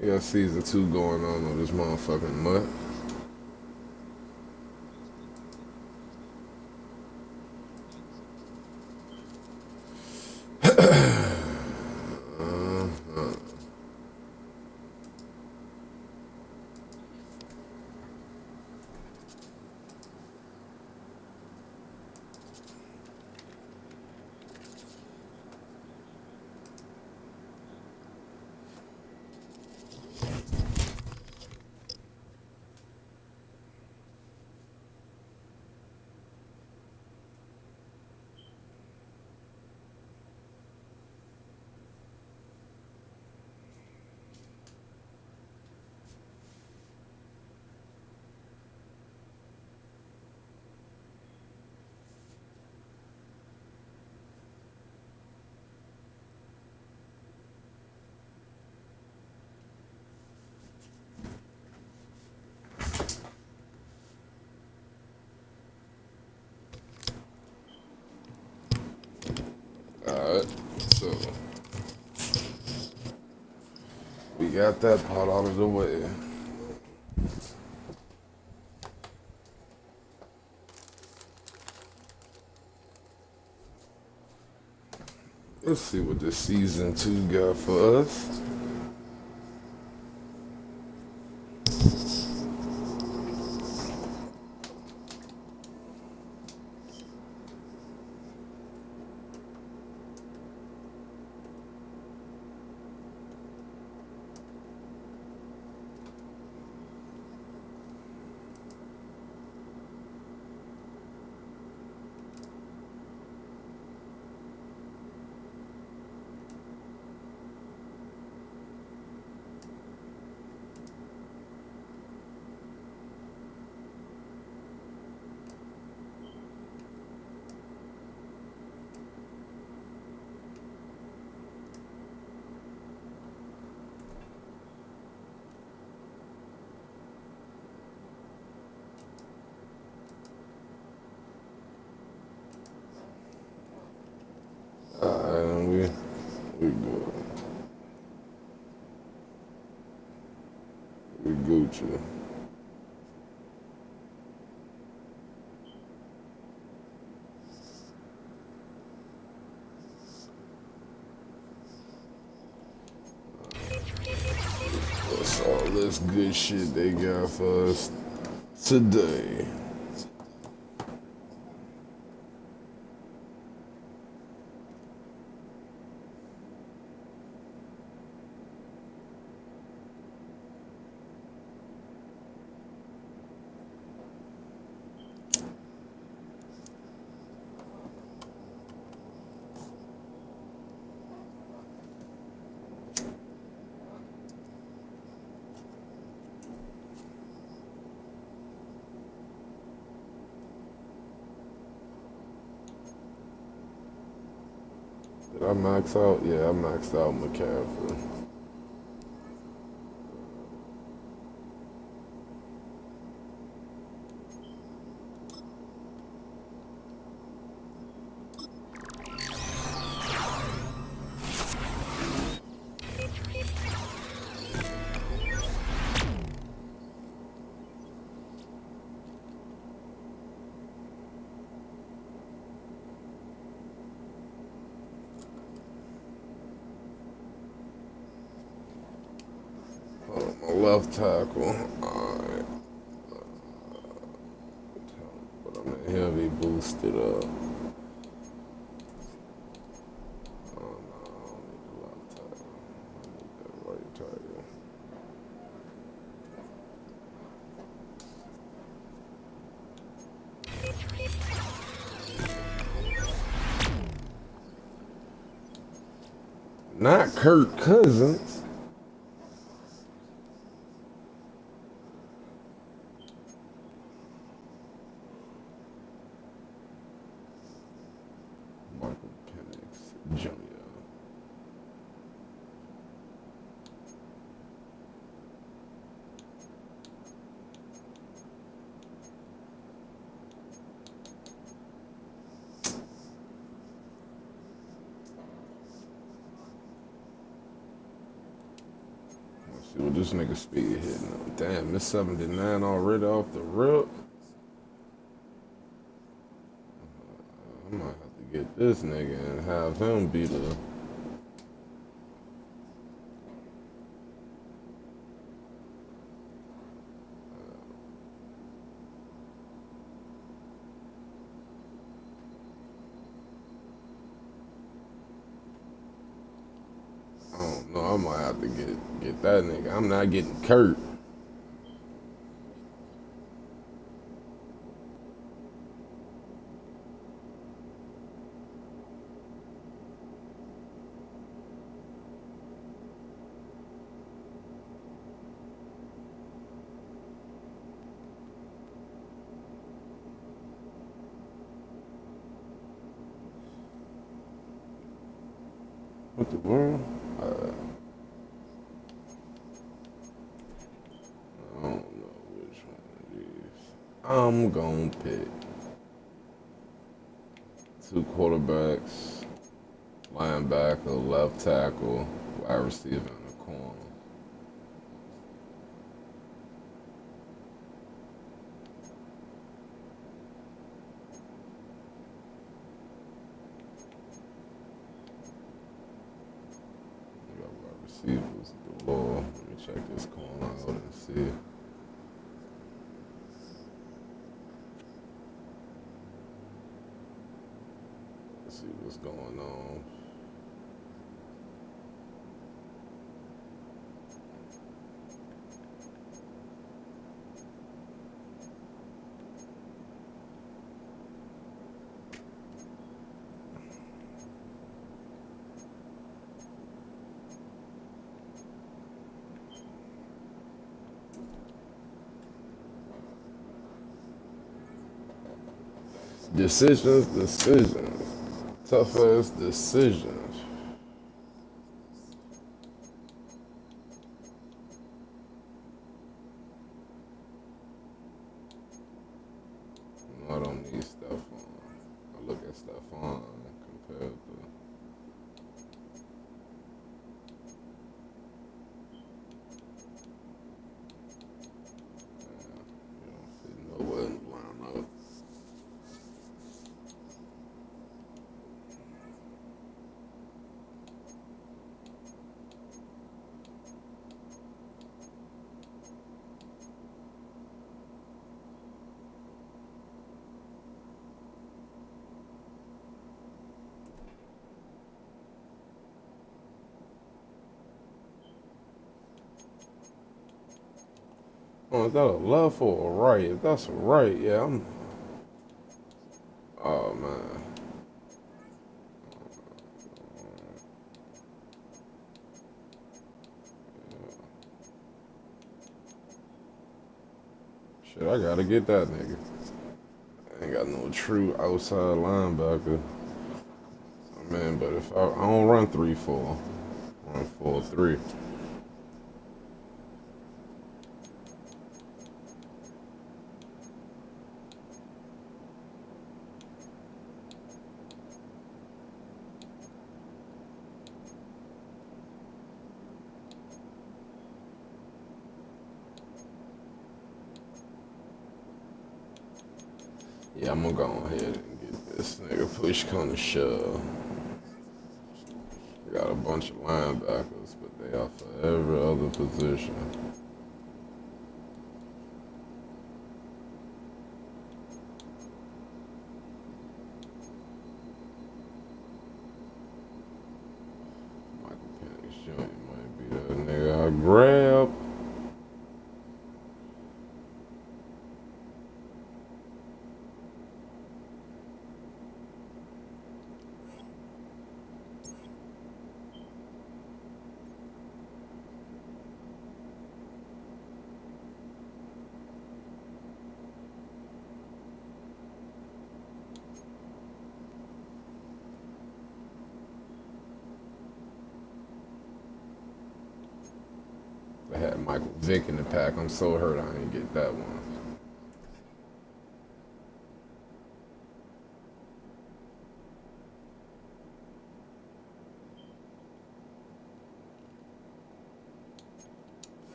We got season 2 going on this motherfucking MUT. Alright, so we got that part out of the way. Let's see what this season 2 got for us. Alright, we good. We Gucci. That's all this good shit they got for us today. Did I max out? Yeah, I maxed out McCaffrey. My left tackle. Alright. But I'm in heavy boosted up. Oh no, I don't need the left tackle. I need that right tackle. Not Kirk Cousins. Michael Penix Jr. See what this nigga speed hitting up. Damn, it's 79 already off the rip. I might have to get this nigga and have him be the. I don't know. I might have to get that nigga. I'm not getting Kurt. What the world? I don't know which one it is. I'm gonna pick 2 quarterbacks, linebacker, left tackle, wide receiver in the corner. We got wide receivers galore. Let me check this corner out and see. Let's see what's going on. Decisions. Tough ass decisions. I don't need stuff on. I look at stuff on compared to. You don't fit nowhere in the lineup. Oh, is that a left or a right? If that's a right, yeah, I'm. Oh man. Shit, I gotta get that nigga. I ain't got no true outside linebacker. Man, but if I don't run 3-4, run 4-3. Yeah, I'm gonna go ahead and get this nigga push come to shove. Got a bunch of linebackers, but they are for every other position. Michael Penix Jr. might be that nigga I grab. I had Michael Vick in the pack. I'm so hurt I didn't get that one.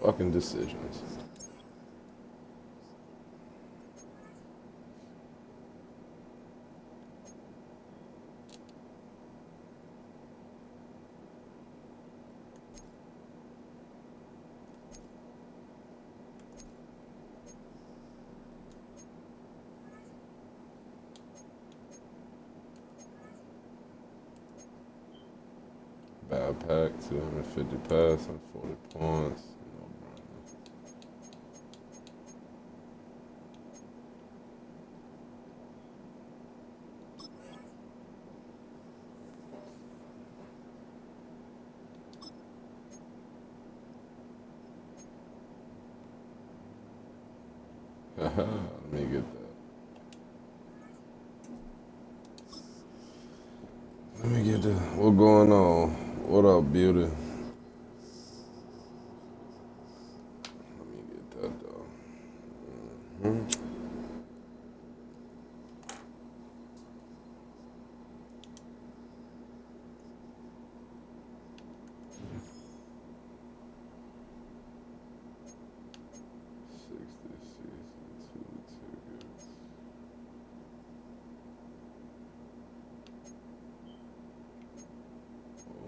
fucking decisions. Bad pack, 250 pass and 40 points. No brainer. Let me get that. Let me get that. What going on? What up, beauty? Let me get that though. Mm-hmm.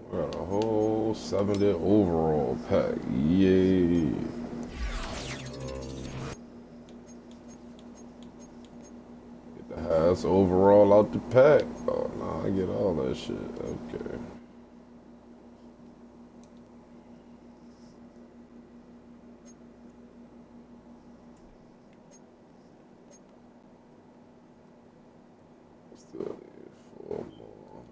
Got a whole 70 overall pack. Yay. Get the highest overall out the pack. Oh, no, I get all that shit. Okay. Still need 4 more.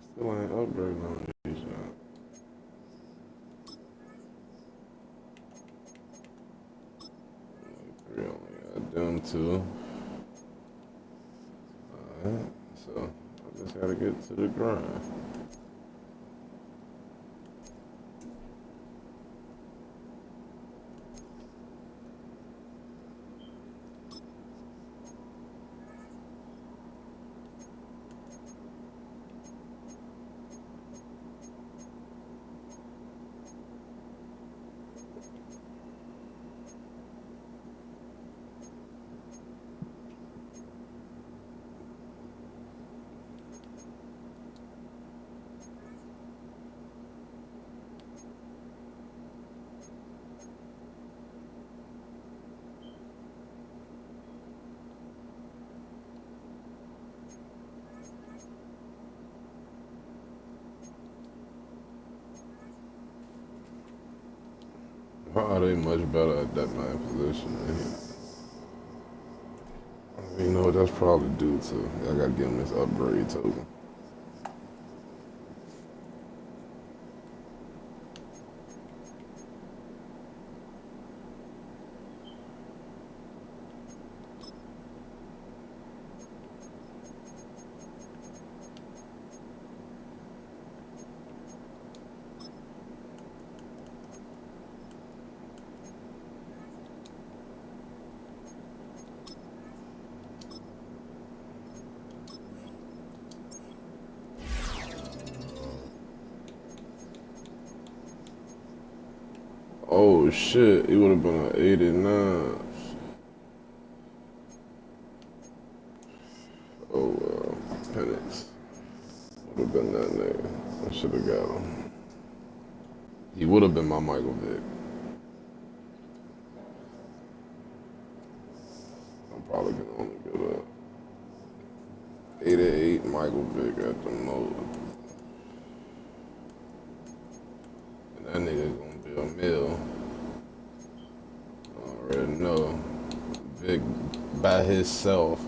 Still ain't upgrading on these, man. We only got them 2. Alright, so I just gotta get to the grind. Why are they much better at that man position than him? You know what that's probably due to? I gotta give him this upgrade token. Oh shit, it would have been an 89. Oh well, Penix would have been that nigga. I should have got him. He would have been my Michael Vick. I'm probably gonna only get up 88 Michael Vick at the most. And that nigga gonna be a mill. I already know. Vic by himself.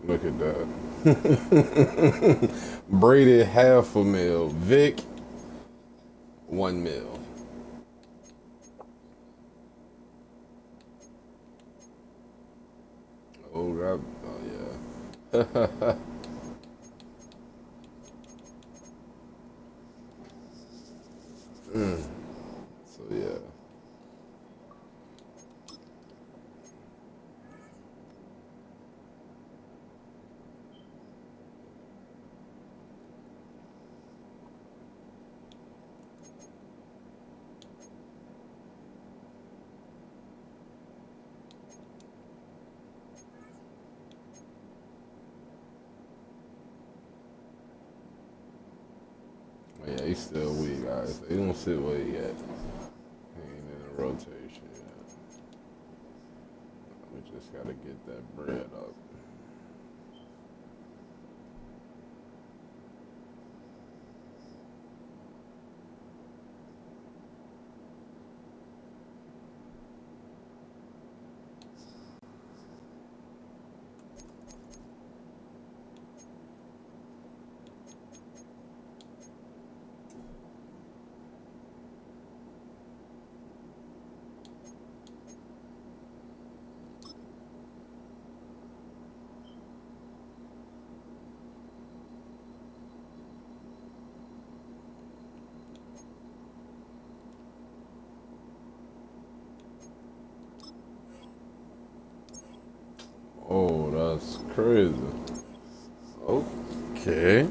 Look at that. Brady $500,000. Vic $1 million. Oh God. Oh yeah. So yeah. Yeah, he's still weak, guys. He don't sit where he at. He ain't in a rotation yet. We just gotta get that bread up. Oh, that's crazy. Okay.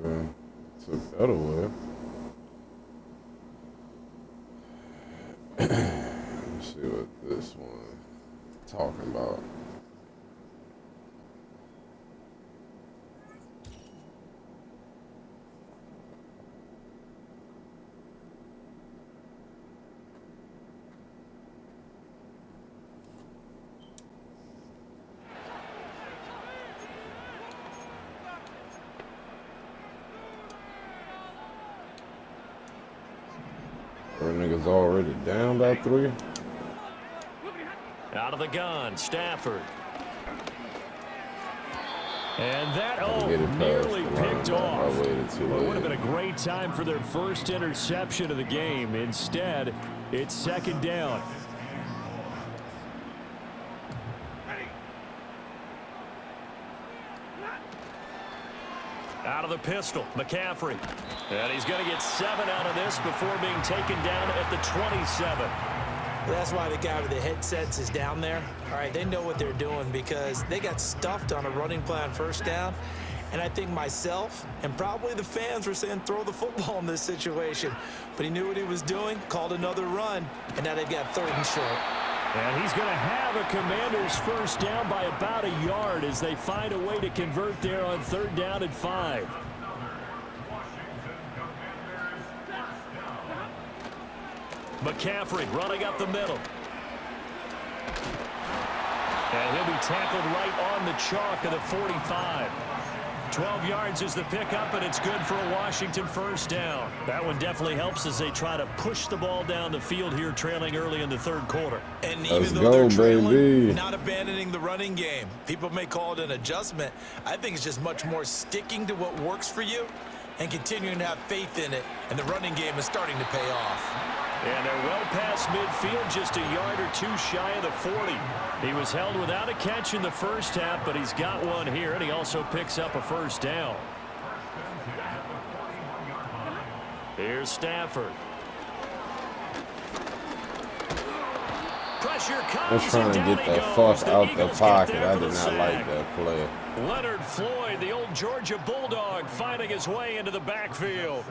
Okay. Took that away. Let's see what this one talking about. Our niggas already down by 3. Out of the gun, Stafford. And that, nearly picked off. I waited too late. It would have been a great time for their first interception of the game. Instead, it's second down. Out of the pistol, McCaffrey. And he's going to get 7 out of this before being taken down at the 27. That's why the guy with the headsets is down there. All right, they know what they're doing because they got stuffed on a running play on first down. And I think myself and probably the fans were saying throw the football in this situation. But he knew what he was doing, called another run, and now they've got 3rd and short. And he's going to have a Commanders first down by about a yard as they find a way to convert there on 3rd down and 5. McCaffrey running up the middle. And he'll be tackled right on the chalk of the 45. 12 yards is the pickup, and it's good for a Washington first down. That one definitely helps as they try to push the ball down the field here, trailing early in the 3rd quarter. And even though they're trailing, not abandoning the running game. People may call it an adjustment. I think it's just much more sticking to what works for you and continuing to have faith in it. And the running game is starting to pay off. And they're well past midfield, just a yard or 2 shy of the 40. He was held without a catch in the first half, but he's got one here, and he also picks up a first down. Here's Stafford. Pressure comes. I'm trying to get the fuck out the pocket. I did not like that play. Leonard Floyd, the old Georgia Bulldog, finding his way into the backfield.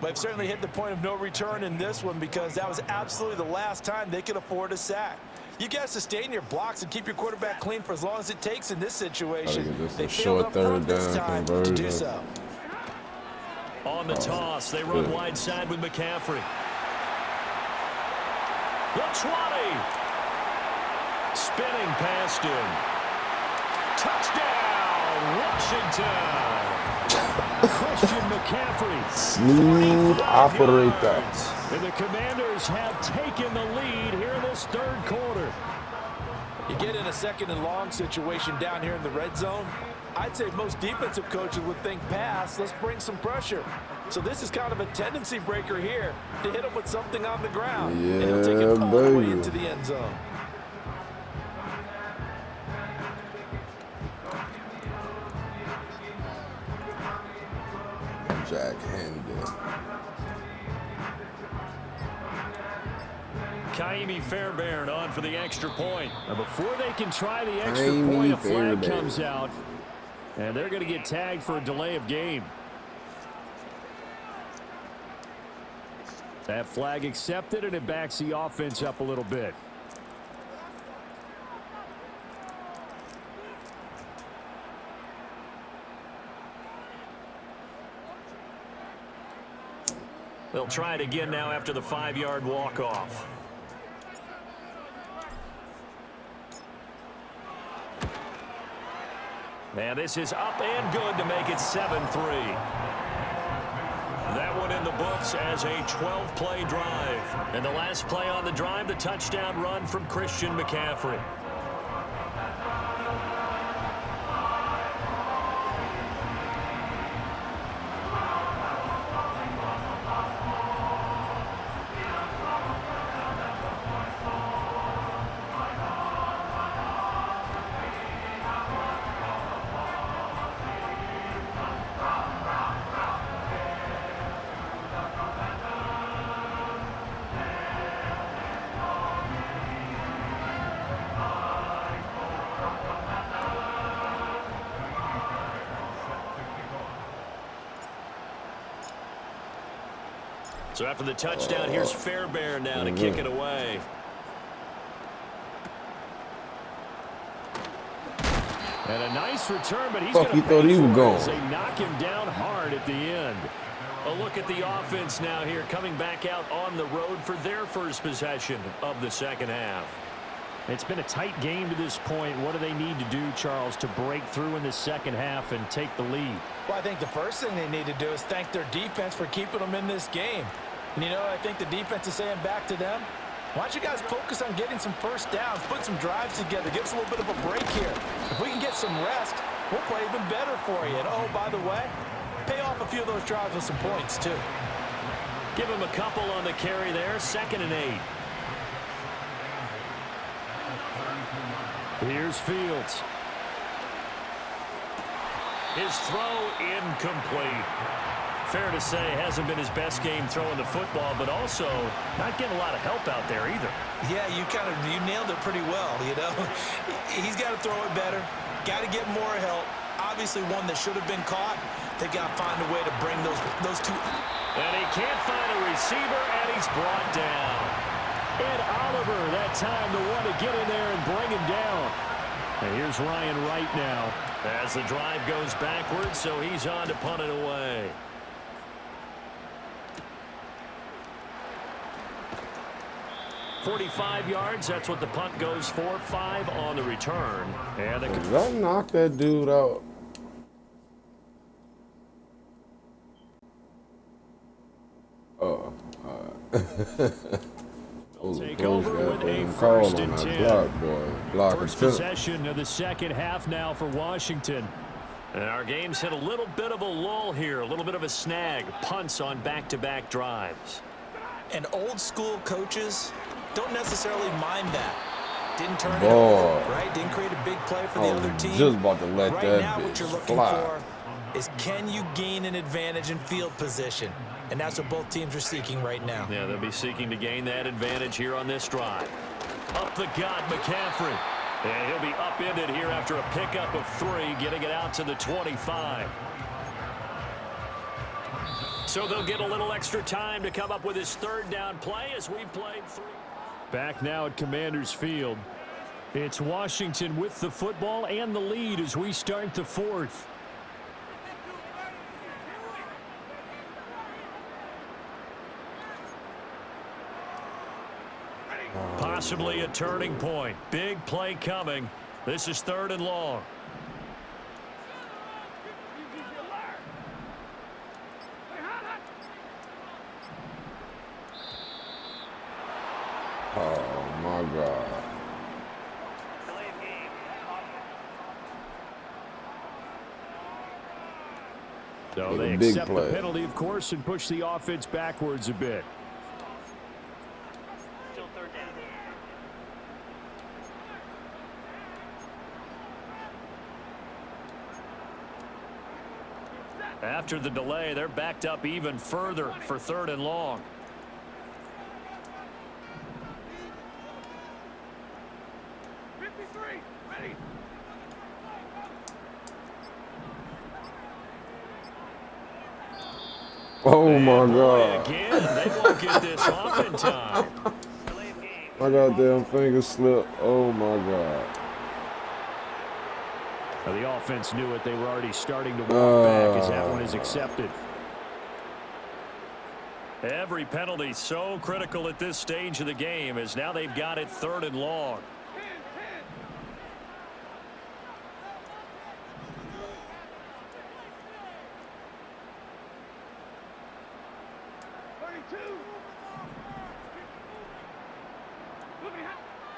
But certainly hit the point of no return in this one because that was absolutely the last time they could afford a sack. You got to sustain your blocks and keep your quarterback clean for as long as it takes in this situation. They failed up front this time to do so. On the toss, they run wide side with McCaffrey. The 20. Spinning past him. Touchdown, Washington. Christian McCaffrey. Smooth 45 operator. yards. And the Commanders have taken the lead here in this third quarter. You get in a second and long situation down here in the red zone, I'd say most defensive coaches would think pass, let's bring some pressure. So this is kind of a tendency breaker here to hit him with something on the ground. Yeah, and he'll take it all the way baby. into the end zone. Jack Hendon. Kaimi Fairbairn on for the extra point. Now before they can try the extra Kaimi point, a flag Fairbairn. comes out. And they're going to get tagged for a delay of game. That flag accepted, and it backs the offense up a little bit. They'll try it again now after the 5-yard walk-off. And this is up and good to make it 7-3. That one in the books as a 12-play drive. And the last play on the drive, the touchdown run from Christian McCaffrey. So after the touchdown, here's Fairbairn now to kick it away. And a nice return, but he's going to he thought he was going. They knock him down hard at the end. A look at the offense now here, coming back out on the road for their first possession of the second half. It's been a tight game to this point. What do they need to do, Charles, to break through in the second half and take the lead? Well, I think the first thing they need to do is thank their defense for keeping them in this game. And, you know, I think the defense is saying back to them, why don't you guys focus on getting some first downs, put some drives together, give us a little bit of a break here. If we can get some rest, we'll play even better for you. And, oh, by the way, pay off a few of those drives with some points, too. Give him a couple on the carry there, 2nd and 8. Here's Fields. His throw incomplete. Fair to say, hasn't been his best game throwing the football, but also not getting a lot of help out there either. Yeah, you nailed it pretty well, you know. He's got to throw it better, got to get more help. Obviously one that should have been caught. They got to find a way to bring those two. And he can't find a receiver, and he's brought down. Ed Oliver, that time the one to get in there and bring him down. And here's Ryan Wright now as the drive goes backwards, so he's on to punt it away. .45 yards, that's what the punt goes for. 5 on the return. And Did I knock that dude out? Oh, take over with a 1st and 10. First possession of the second half now for Washington. And our game's hit a little bit of a lull here, a little bit of a snag. Punts on back-to-back drives. And old school coaches don't necessarily mind that. Didn't turn it over, right? Didn't create a big play for the other team. Just about to let right that now, bitch what you're looking fly. for is, can you gain an advantage in field position? And that's what both teams are seeking right now. Yeah, they'll be seeking to gain that advantage here on this drive. Up the gut, McCaffrey. And he'll be upended here after a pickup of 3, getting it out to the 25. So they'll get a little extra time to come up with his 3rd down play as we played 3. Back now at Commanders Field. It's Washington with the football and the lead as we start the 4th. Possibly a turning point. Big play coming. This is 3rd and long. So With they a big accept play. the penalty, of course, and push the offense backwards a bit. Still third down. After the delay, they're backed up even further for 3rd and long. Oh my And boy, God. again, they won't get this off in time. Delay of game. My goddamn finger slipped. Oh my God. Now, the offense knew it. They were already starting to walk back as that one is accepted. Every penalty so critical at this stage of the game as now they've got it 3rd and long.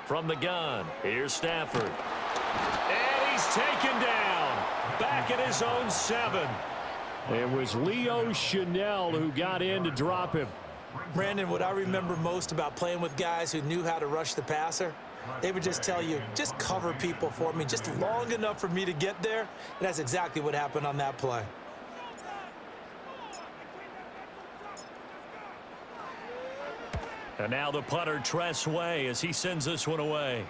From the gun, here's Stafford. And he's taken down. Back at his own 7. It was Leo Chanel who got in to drop him. Brandon, what I remember most about playing with guys who knew how to rush the passer, they would just tell you, just cover people for me, just long enough for me to get there. And that's exactly what happened on that play. And now the punter, Tress Way, as he sends this one away.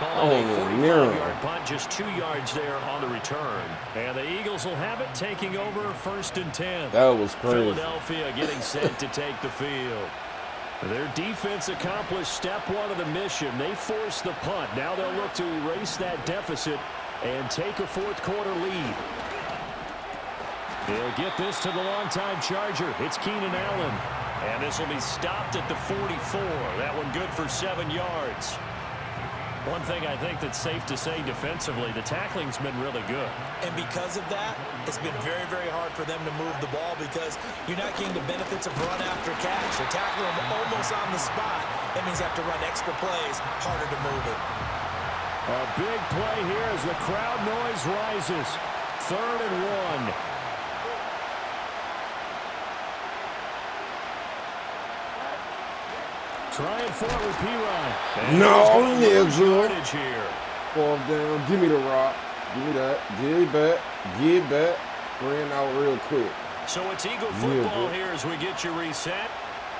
Called a 45-yard punt, just 2 yards there on the return. And the Eagles will have it, taking over 1st and 10. That was crazy. Philadelphia getting set to take the field. Their defense accomplished step 1 of the mission. They forced the punt. Now they'll look to erase that deficit and take a 4th quarter lead. He'll get this to the longtime Charger. It's Keenan Allen. And this will be stopped at the 44. That one good for 7 yards. One thing I think that's safe to say defensively, the tackling's been really good. And because of that, it's been very, very hard for them to move the ball because you're not getting the benefits of run after catch. You're tackling them almost on the spot. That means you have to run extra plays, harder to move it. A big play here as the crowd noise rises. 3rd and 1. Trying for it with P-Ryan. No, nigga. Yardage here. 4th down. Give me the rock. Give me that. Give it back. Give it back. Ran out real quick. So it's Eagle football here as we get you reset.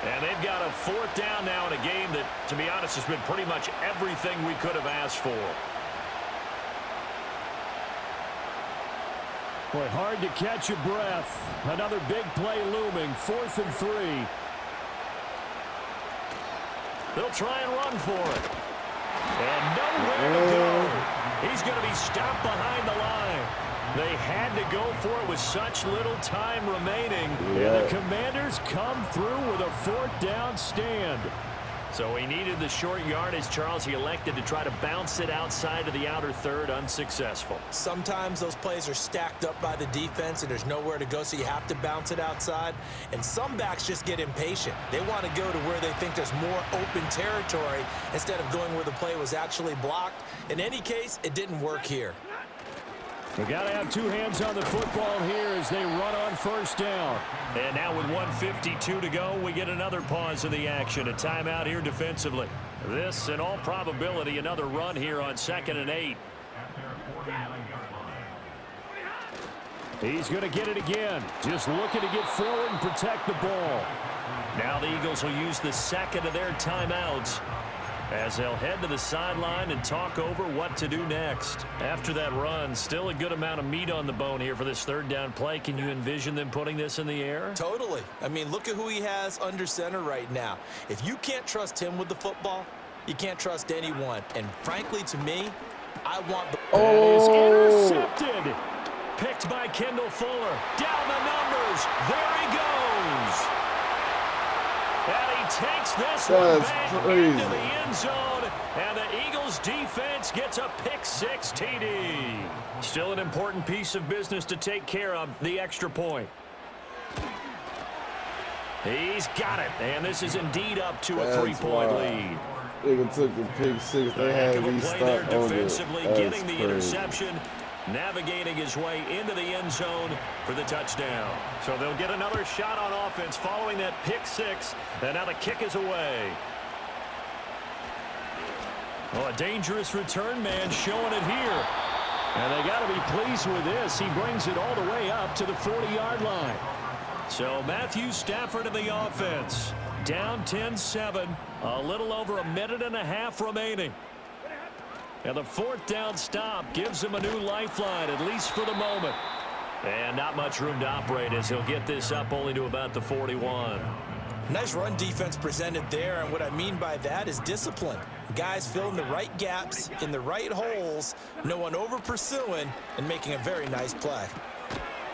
And they've got a 4th down now in a game that, to be honest, has been pretty much everything we could have asked for. Boy, hard to catch your breath. Another big play looming. 4th and 3. They'll try and run for it. And nowhere to go. He's going to be stopped behind the line. They had to go for it with such little time remaining. Yeah. And the Commanders come through with a 4th down stand. So he needed the short yardage, Charles. He elected to try to bounce it outside of the outer third, unsuccessful. Sometimes those plays are stacked up by the defense and there's nowhere to go, so you have to bounce it outside. And some backs just get impatient. They want to go to where they think there's more open territory instead of going where the play was actually blocked. In any case, it didn't work here. We got to have 2 hands on the football here as they run on 1st down. And now with 1:52 to go, we get another pause in the action. A timeout here defensively. This, in all probability, another run here on 2nd and 8. He's going to get it again. Just looking to get forward and protect the ball. Now the Eagles will use the 2nd of their timeouts as they'll head to the sideline and talk over what to do next. After that run, still a good amount of meat on the bone here for this 3rd down play. Can you envision them putting this in the air? Totally. I mean, look at who he has under center right now. If you can't trust him with the football, you can't trust anyone. And frankly, to me, I want the... That is intercepted. Picked by Kendall Fuller. Down the numbers. There he goes. And he takes this one back into the end zone, and the Eagles defense gets a pick-6 TD. Still an important piece of business to take care of, the extra point. He's got it, and this is indeed up to a 3-point lead. They took the pick-6. They had me stuck on it. Defensively, getting the interception. navigating his way into the end zone for the touchdown. So they'll get another shot on offense following that pick six, and now the kick is away. Well, a dangerous return man showing it here. And they got to be pleased with this. He brings it all the way up to the 40-yard line. So Matthew Stafford in the offense. Down 10-7. A little over a minute and a half remaining. And the fourth down stop gives him a new lifeline, at least for the moment. And not much room to operate as he'll get this up only to about the 41. Nice run defense presented there, and what I mean by that is discipline. Guys filling the right gaps in the right holes, no one over pursuing, and making a very nice play.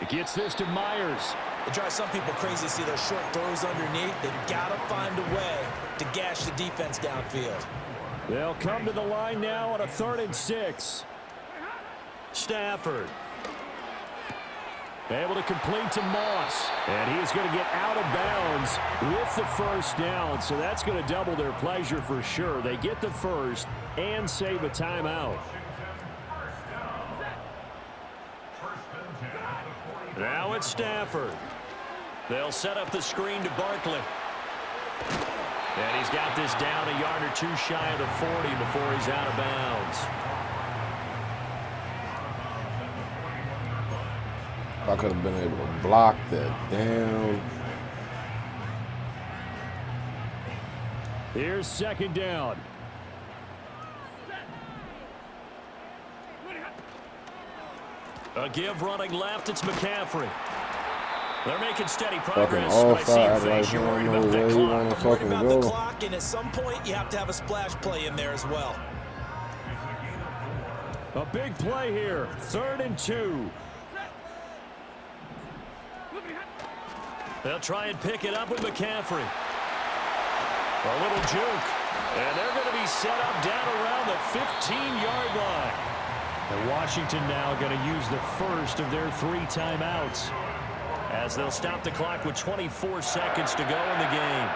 It gets this to Myers. It drives some people crazy to see those short throws underneath. They've got to find a way to gash the defense downfield. They'll come to the line now on a 3rd and 6. Stafford. Able to complete to Moss. And he is going to get out of bounds with the first down. So that's going to double their pleasure for sure. They get the first and save a timeout. Now it's Stafford. They'll set up the screen to Barkley. And he's got this down a yard or two shy of the 40 before he's out of bounds. I could have been able to block that down. Here's 2nd down. A give running left. It's McCaffrey. They're making steady progress. Fucking But I offside, see like, Fish, you're I worried don't know about that where he clock. wanna Worried fucking about go. the clock, and at some point you have to have a splash play in there as well. A big play here. 3rd and 2. They'll try and pick it up with McCaffrey. A little juke. And they're going to be set up down around the 15-yard line. And Washington now going to use the first of their 3 timeouts, as they'll stop the clock with 24 seconds to go in the game.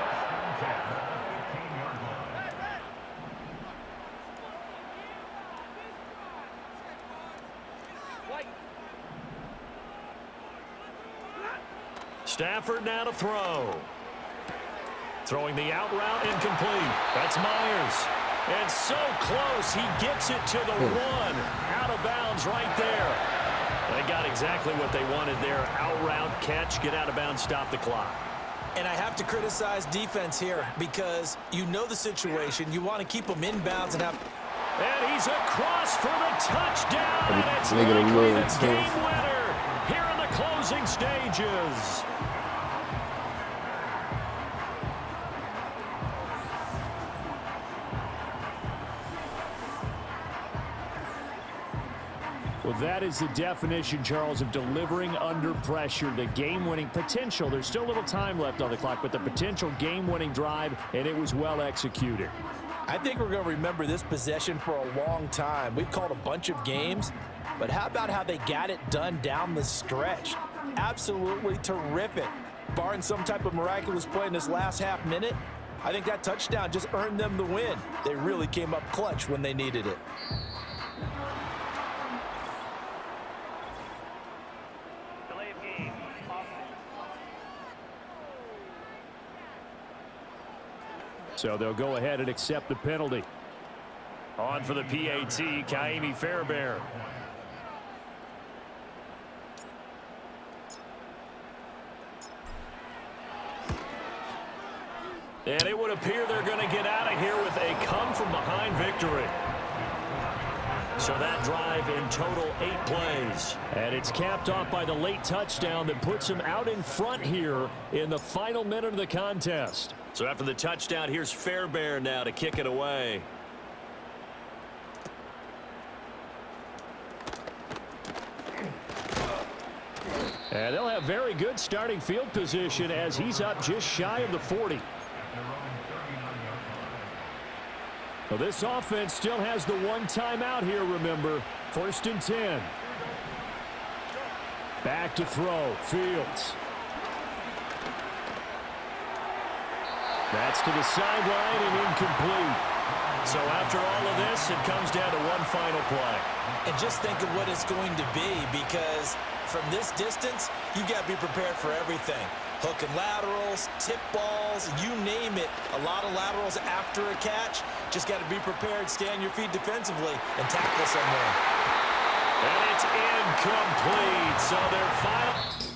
Stafford now to throw. Throwing the out route incomplete. That's Myers. And so close, he gets it to the 1. Out of bounds right there. They got exactly what they wanted there. Out route, catch, get out of bounds, stop the clock. And I have to criticize defense here because you know the situation. You want to keep them in bounds and have... And he's across for the touchdown. And it's Nigga, likely really the intense. game winner here in the closing stages. Well, that is the definition, Charles, of delivering under pressure. The game-winning potential. There's still a little time left on the clock, but the potential game-winning drive, and it was well executed. I think we're going to remember this possession for a long time. We've called a bunch of games, but how about how they got it done down the stretch? Absolutely terrific. Barring some type of miraculous play in this last half minute, I think that touchdown just earned them the win. They really came up clutch when they needed it. Delay of game. So they'll go ahead and accept the penalty. On for the PAT, Kaimi Fairbairn. And it would appear they're going to get out of here with a come-from-behind victory. So that drive in total 8 plays. And it's capped off by the late touchdown that puts them out in front here in the final minute of the contest. So after the touchdown, here's Fairbairn now to kick it away. And they'll have very good starting field position as he's up just shy of the 40. Well, this offense still has the 1 timeout here, remember. 1st and 10. Back to throw. Fields. That's to the sideline and incomplete. So after all of this, it comes down to one final play. And just think of what it's going to be, because from this distance, you've got to be prepared for everything. Hook and laterals, tip balls, you name it. A lot of laterals after a catch. Just got to be prepared, stay on your feet defensively, and tackle someone. And it's incomplete. So their final...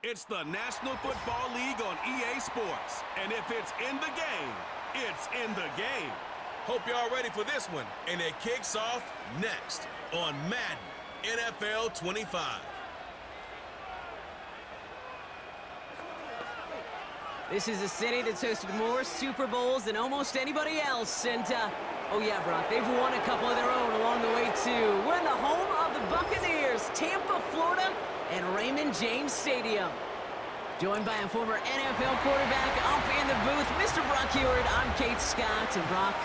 It's the National Football League on EA Sports. And if it's in the game, it's in the game. Hope y'all ready for this one. And it kicks off next on Madden NFL 25. This is a city that's hosted more Super Bowls than almost anybody else. And, oh yeah, Brock, they've won a couple of their own along the way, too. We're in the home of the Buccaneers, Tampa, Florida, and Raymond James Stadium. Joined by a former NFL quarterback up in the booth, Mr. Brock Heward. I'm Kate Scott, and Brock,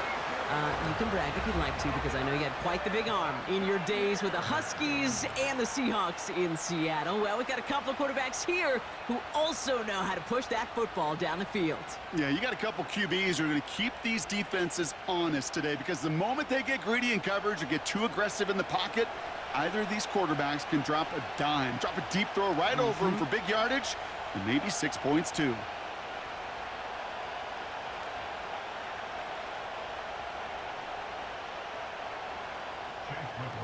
you can brag if you'd like to, because I know you had quite the big arm in your days with the Huskies and the Seahawks in Seattle. Well, we've got a couple of quarterbacks here who also know how to push that football down the field. Yeah, you got a couple QBs who are going to keep these defenses honest today, because the moment they get greedy in coverage or get too aggressive in the pocket, either of these quarterbacks can drop a dime, drop a deep throw right over them for big yardage, and maybe 6 points too.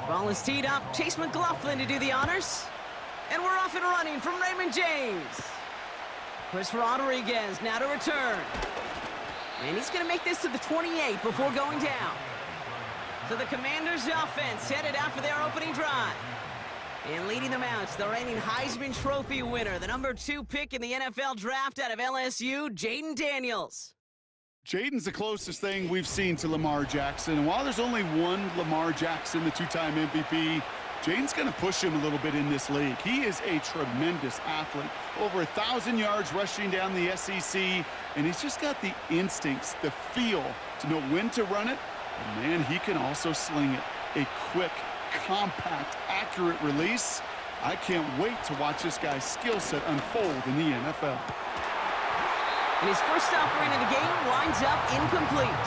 Ball is teed up. Chase McLaughlin to do the honors. And we're off and running from Raymond James. Chris Rodriguez now to return. And he's going to make this to the 28 before going down. So the Commanders' offense headed out for their opening drive. And leading them out is the reigning Heisman Trophy winner, the #2 pick in the NFL draft out of LSU, Jayden Daniels. Jayden's the closest thing we've seen to Lamar Jackson. And while there's only one Lamar Jackson, the two-time MVP, Jayden's going to push him a little bit in this league. He is a tremendous athlete. Over 1,000 yards rushing down the SEC, and he's just got the instincts, the feel to know when to run it. And man, he can also sling it. A quick, compact, accurate release. I can't wait to watch this guy's skill set unfold in the NFL. And his first offering of the game winds up incomplete.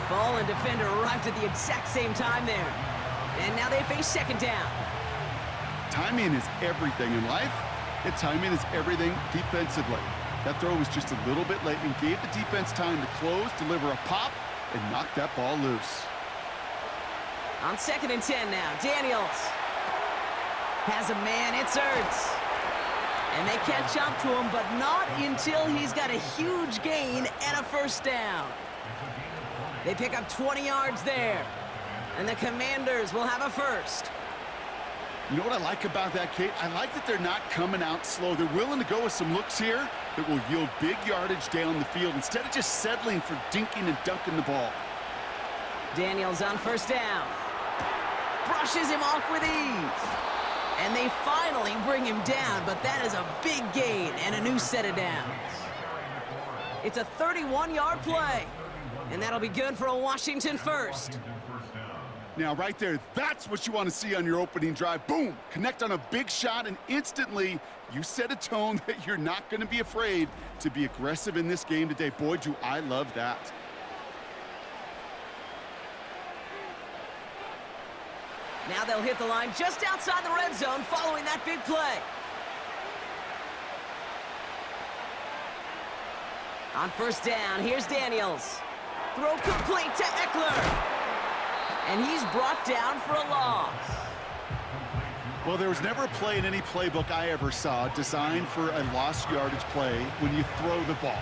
Ball and defender arrived at the exact same time there. And now they face second down. Timing is everything in life, and timing is everything defensively. That throw was just a little bit late and gave the defense time to close, deliver a pop, and knock that ball loose. On 2nd and 10 now, Daniels has a man, it's Ertz. And they catch up to him, but not until he's got a huge gain and a first down. They pick up 20 yards there, and the Commanders will have a first. You know what I like about that, Kate? I like that they're not coming out slow. They're willing to go with some looks here that will yield big yardage down the field instead of just settling for dinking and dunking the ball. Daniels on first down. Brushes him off with ease. And they finally bring him down, but that is a big gain and a new set of downs. It's a 31-yard play, and that'll be good for a Washington first. Now, right there, that's what you want to see on your opening drive. Boom! Connect on a big shot, and instantly you set a tone that you're not going to be afraid to be aggressive in this game today. Boy, do I love that. Now they'll hit the line just outside the red zone following that big play. On first down, here's Daniels. Throw complete to Eckler. And he's brought down for a loss. Well, there was never a play in any playbook I ever saw designed for a lost yardage play when you throw the ball.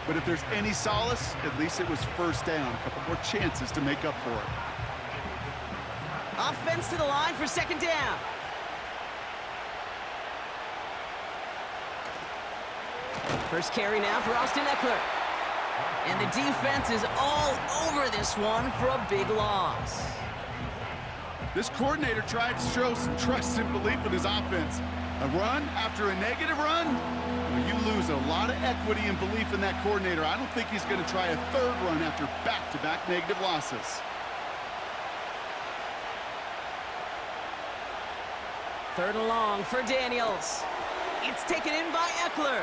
But if there's any solace, at least it was first down. A couple more chances to make up for it. Offense to the line for second down. First carry now for Austin Eckler. And the defense is all over this one for a big loss. This coordinator tried to show some trust and belief in his offense. A run after a negative run? Well, you lose a lot of equity and belief in that coordinator. I don't think he's going to try a third run after back-to-back negative losses. Third and long for Daniels. It's taken in by Eckler.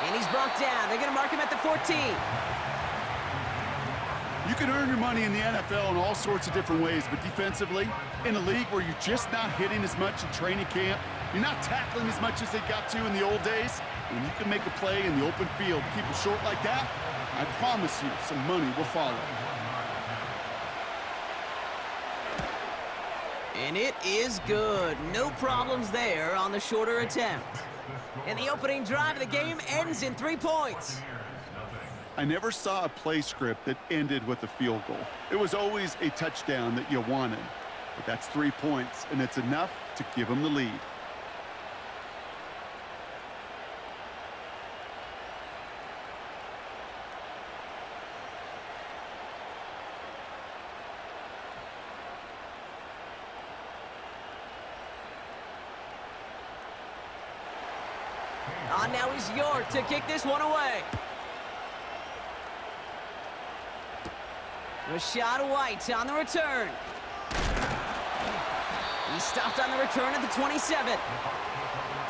And he's brought down. They're going to mark him at the 14. You can earn your money in the NFL in all sorts of different ways, but defensively, in a league where you're just not hitting as much in training camp, you're not tackling as much as they got to in the old days, when you can make a play in the open field, keep it short like that, I promise you some money will follow. And it is good. No problems there on the shorter attempt. And the opening drive of the game ends in 3 points. I never saw a play script that ended with a field goal. It was always a touchdown that you wanted. But that's 3 points, and it's enough to give them the lead. On now is York to kick this one away. Rashad White on the return. He stopped on the return at the 27.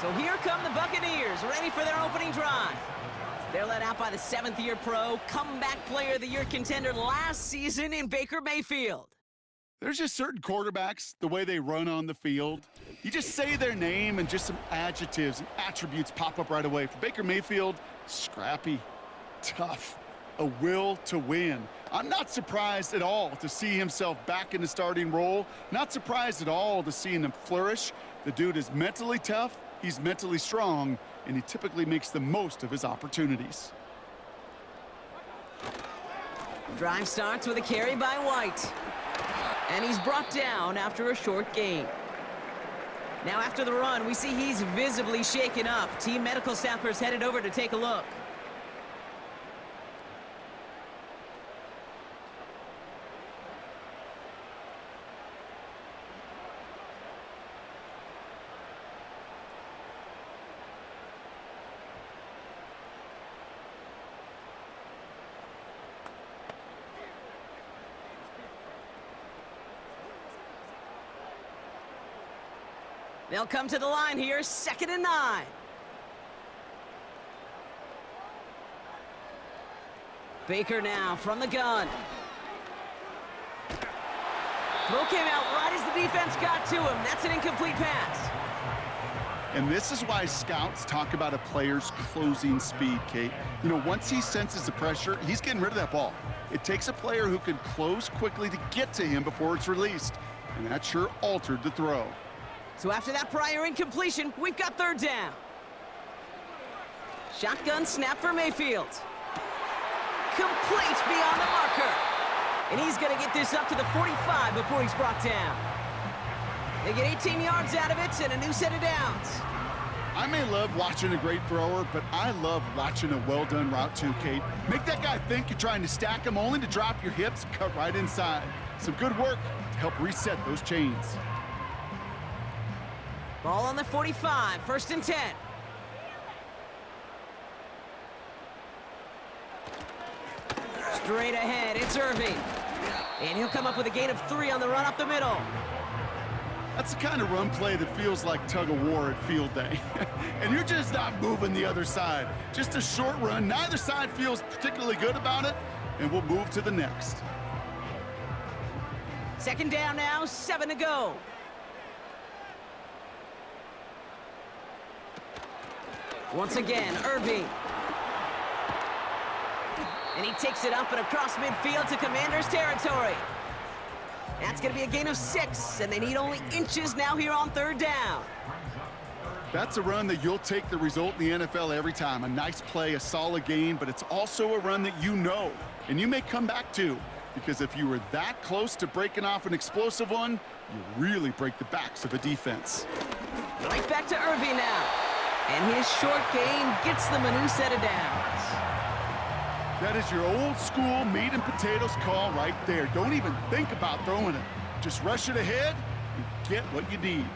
So here come the Buccaneers, ready for their opening drive. They're led out by the 7th-year pro, comeback player of the year contender last season in Baker Mayfield. There's just certain quarterbacks, the way they run on the field. You just say their name and just some adjectives and attributes pop up right away. For Baker Mayfield, scrappy, tough, a will to win. I'm not surprised at all to see himself back in the starting role. Not surprised at all to see him flourish. The dude is mentally tough, he's mentally strong, and he typically makes the most of his opportunities. Drive starts with a carry by White. And he's brought down after a short gain. Now after the run, we see he's visibly shaken up. Team medical staffers headed over to take a look. They'll come to the line here, 2nd and 9. Baker now from the gun. Throw came out right as the defense got to him. That's an incomplete pass. And this is why scouts talk about a player's closing speed, Kate. You know, once he senses the pressure, he's getting rid of that ball. It takes a player who can close quickly to get to him before it's released. And that sure altered the throw. So after that prior incompletion, we've got 3rd down. Shotgun snap for Mayfield. Complete beyond the marker. And he's going to get this up to the 45 before he's brought down. They get 18 yards out of it and a new set of downs. I may love watching a great thrower, but I love watching a well-done route too, Kate. Make that guy think you're trying to stack him only to drop your hips, cut right inside. Some good work to help reset those chains. Ball on the 45, 1st and 10. Straight ahead, it's Irving. And he'll come up with a gain of 3 on the run up the middle. That's the kind of run play that feels like tug-of-war at field day. And you're just not moving the other side. Just a short run. Neither side feels particularly good about it, and we'll move to the next. 2nd down now, 7 to go. Once again, Irving. And he takes it up and across midfield to Commanders territory. That's going to be a gain of 6, and they need only inches now here on 3rd down. That's a run that you'll take the result in the NFL every time. A nice play, a solid gain, but it's also a run that you know, and you may come back to, because if you were that close to breaking off an explosive one, you really break the backs of a defense. Right back to Irving now. And his short gain gets them a new set of downs. That is your old school meat and potatoes call right there. Don't even think about throwing it. Just rush it ahead and get what you need.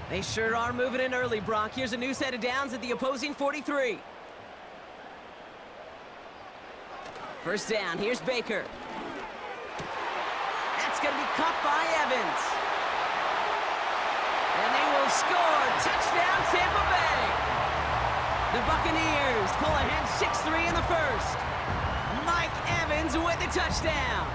They sure are moving in early, Brock. Here's a new set of downs at the opposing 43. 1st down, here's Baker. That's going to be caught by Evans. And they will score. Touchdown, Tampa Bay. The Buccaneers pull ahead 6-3 in the 1st. Mike Evans with the touchdown.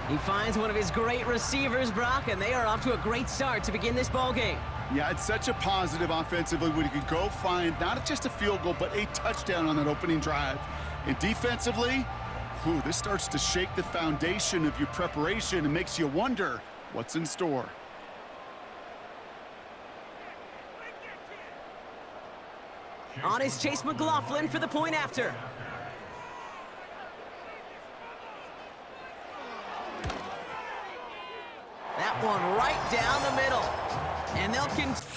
He finds one of his great receivers, Brock, and they are off to a great start to begin this ballgame. Yeah, it's such a positive offensively when you can go find not just a field goal, but a touchdown on that opening drive. And defensively, this starts to shake the foundation of your preparation and makes you wonder what's in store. On is Chase McLaughlin for the point after. That one right down the middle. And they'll continue.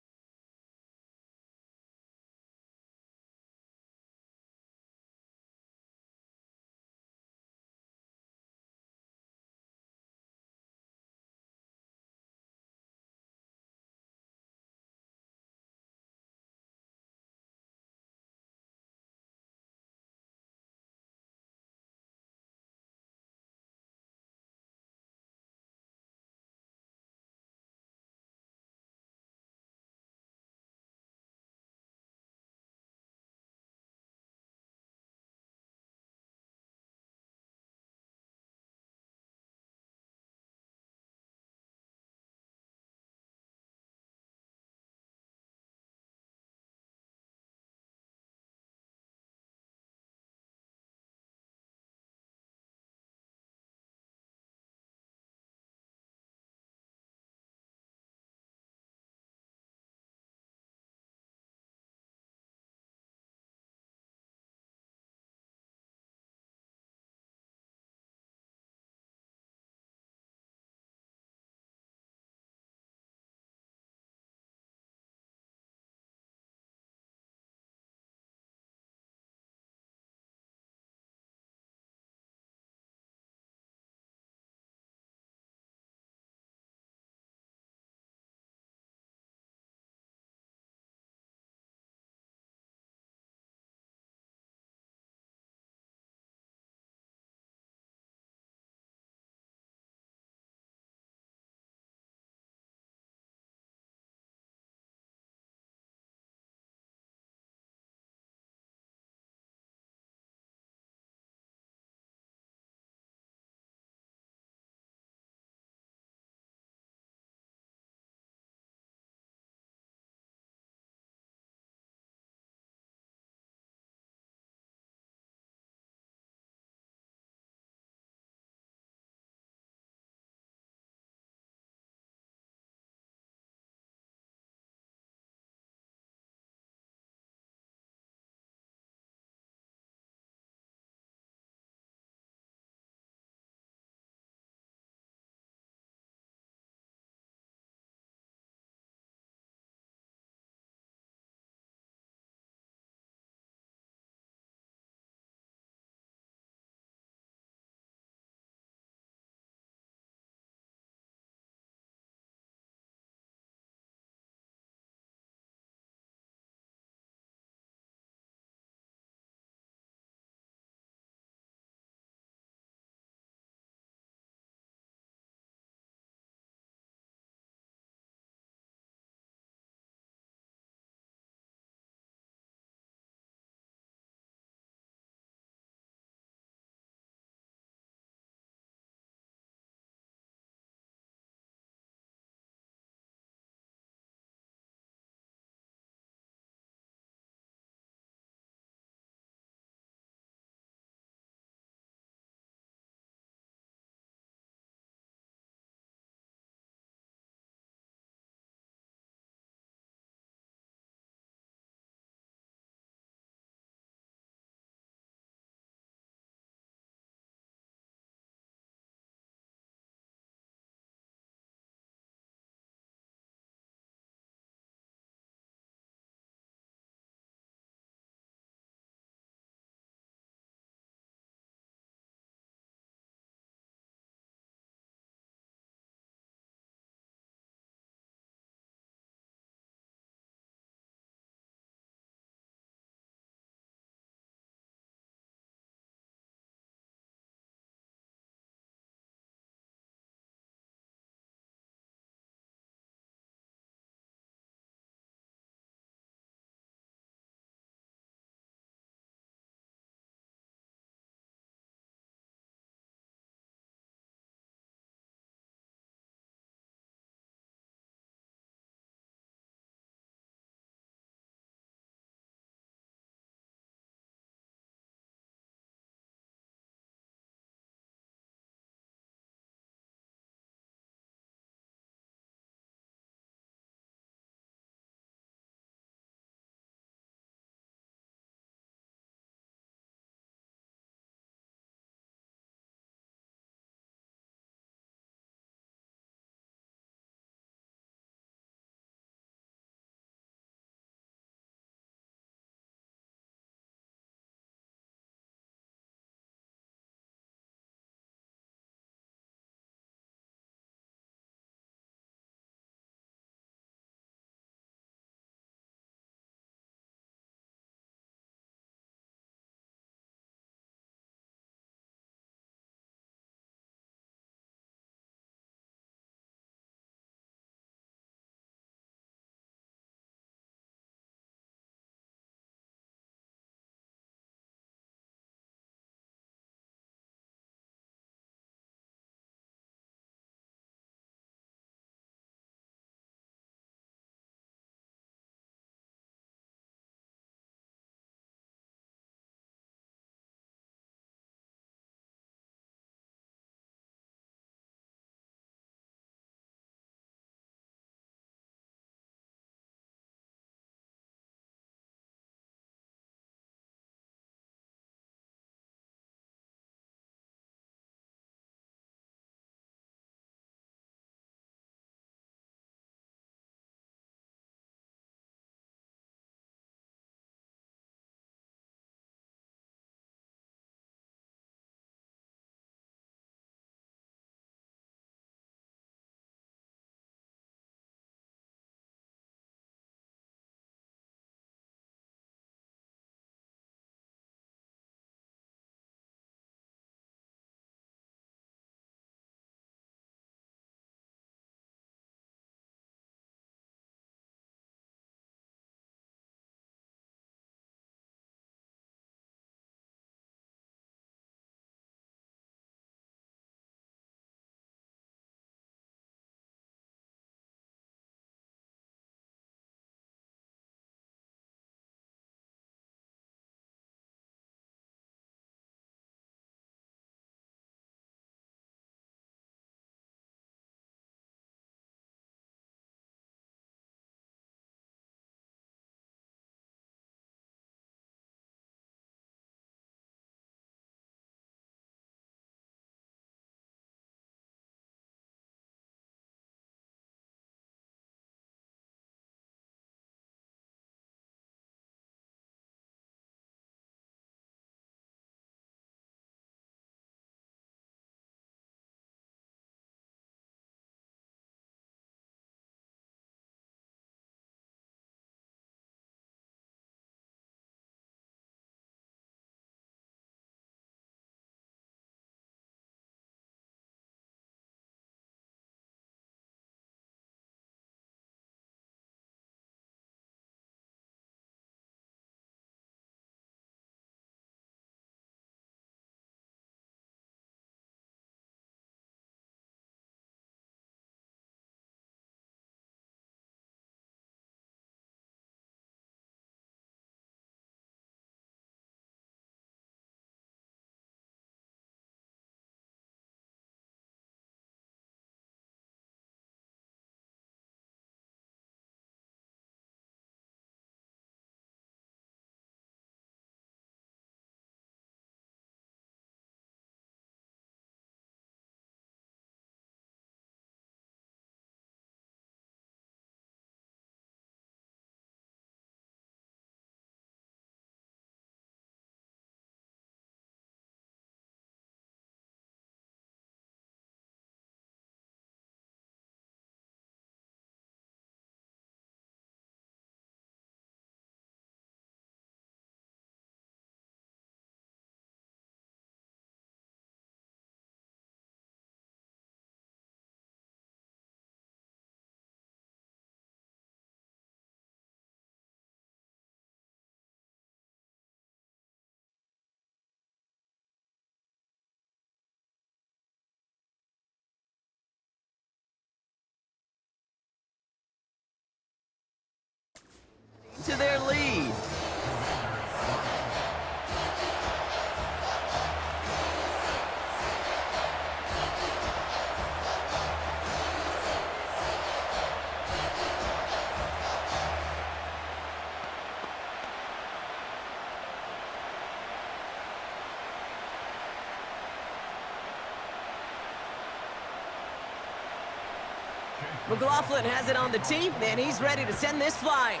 McLaughlin has it on the tee, and he's ready to send this flying.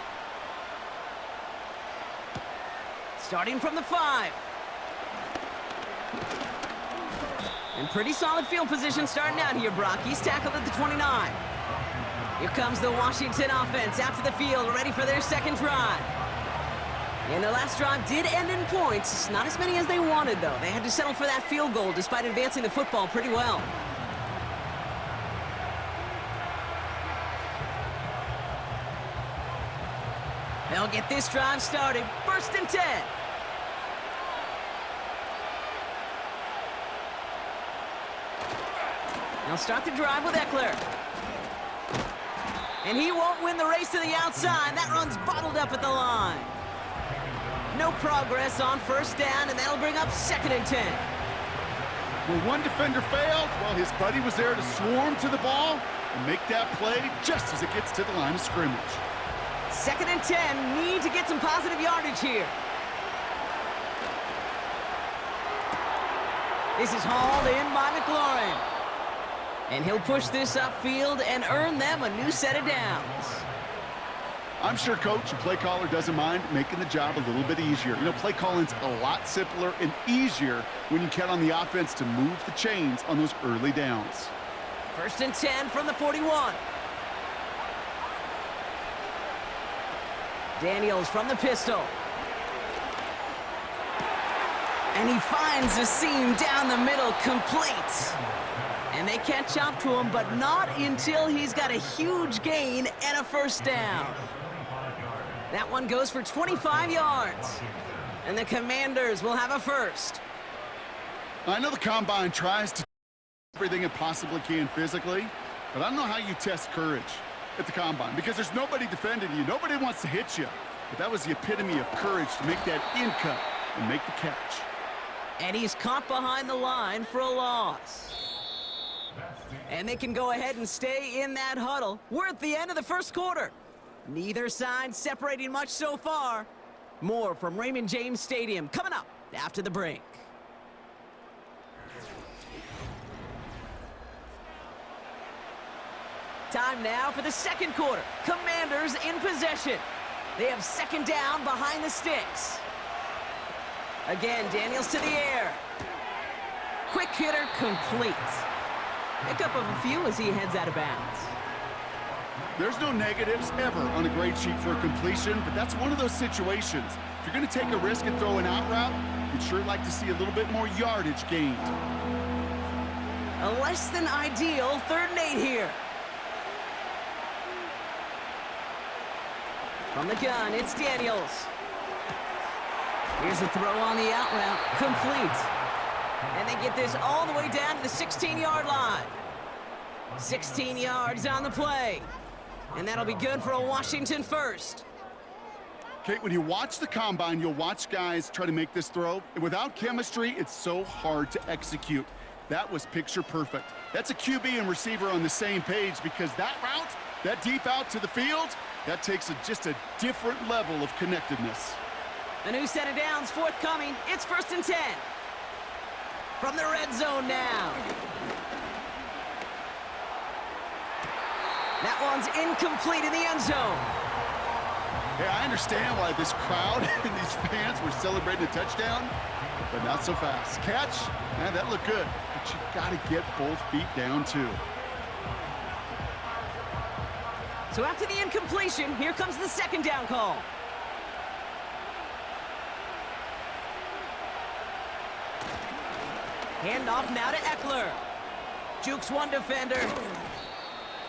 Starting from the 5. And pretty solid field position starting out here, Brock. He's tackled at the 29. Here comes the Washington offense out to the field, ready for their second drive. And their last drive did end in points. Not as many as they wanted, though. They had to settle for that field goal despite advancing the football pretty well. They'll get this drive started. 1st and 10. They'll start the drive with Eckler. And he won't win the race to the outside. That run's bottled up at the line. No progress on 1st down, and that'll bring up 2nd and 10. Where one defender failed, well, his buddy was there to swarm to the ball and make that play just as it gets to the line of scrimmage. 2nd and 10, need to get some positive yardage here. This is hauled in by McLaurin. And he'll push this upfield and earn them a new set of downs. I'm sure coach and play caller doesn't mind making the job a little bit easier. You know, play calling's a lot simpler and easier when you count on the offense to move the chains on those early downs. 1st and 10 from the 41. Daniels from the pistol. And he finds a seam down the middle, complete. And they catch up to him, but not until he's got a huge gain and a 1st down. That one goes for 25 yards. And the Commanders will have a 1st. I know the Combine tries to do everything it possibly can physically, but I don't know how you test courage at the Combine because there's nobody defending you. Nobody wants to hit you. But that was the epitome of courage to make that in cut and make the catch. And he's caught behind the line for a loss. And they can go ahead and stay in that huddle. We're at the end of the 1st quarter. Neither side separating much so far. More from Raymond James Stadium coming up after the break. Time now for the 2nd quarter. Commanders in possession. They have 2nd down behind the sticks. Again, Daniels to the air. Quick hitter complete. Pickup of a few as he heads out of bounds. There's no negatives ever on a grade sheet for a completion, but that's one of those situations. If you're going to take a risk and throw an out route, you'd sure like to see a little bit more yardage gained. A less than ideal 3rd and 8 here. From the gun, it's Daniels. Here's a throw on the out route, complete. And they get this all the way down to the 16-yard line. 16 yards on the play. And that'll be good for a Washington 1st. Kate, when you watch the Combine, you'll watch guys try to make this throw. And without chemistry, it's so hard to execute. That was picture perfect. That's a QB and receiver on the same page because that route, that deep out to the field, that takes just a different level of connectedness. A new set of downs forthcoming. It's 1st and 10. From the red zone now. That one's incomplete in the end zone. Yeah, I understand why this crowd and these fans were celebrating a touchdown, but not so fast. Catch, man, that looked good, but you got to get both feet down too. So after the incompletion, here comes the 2nd down call. Handoff now to Eckler. Jukes one defender.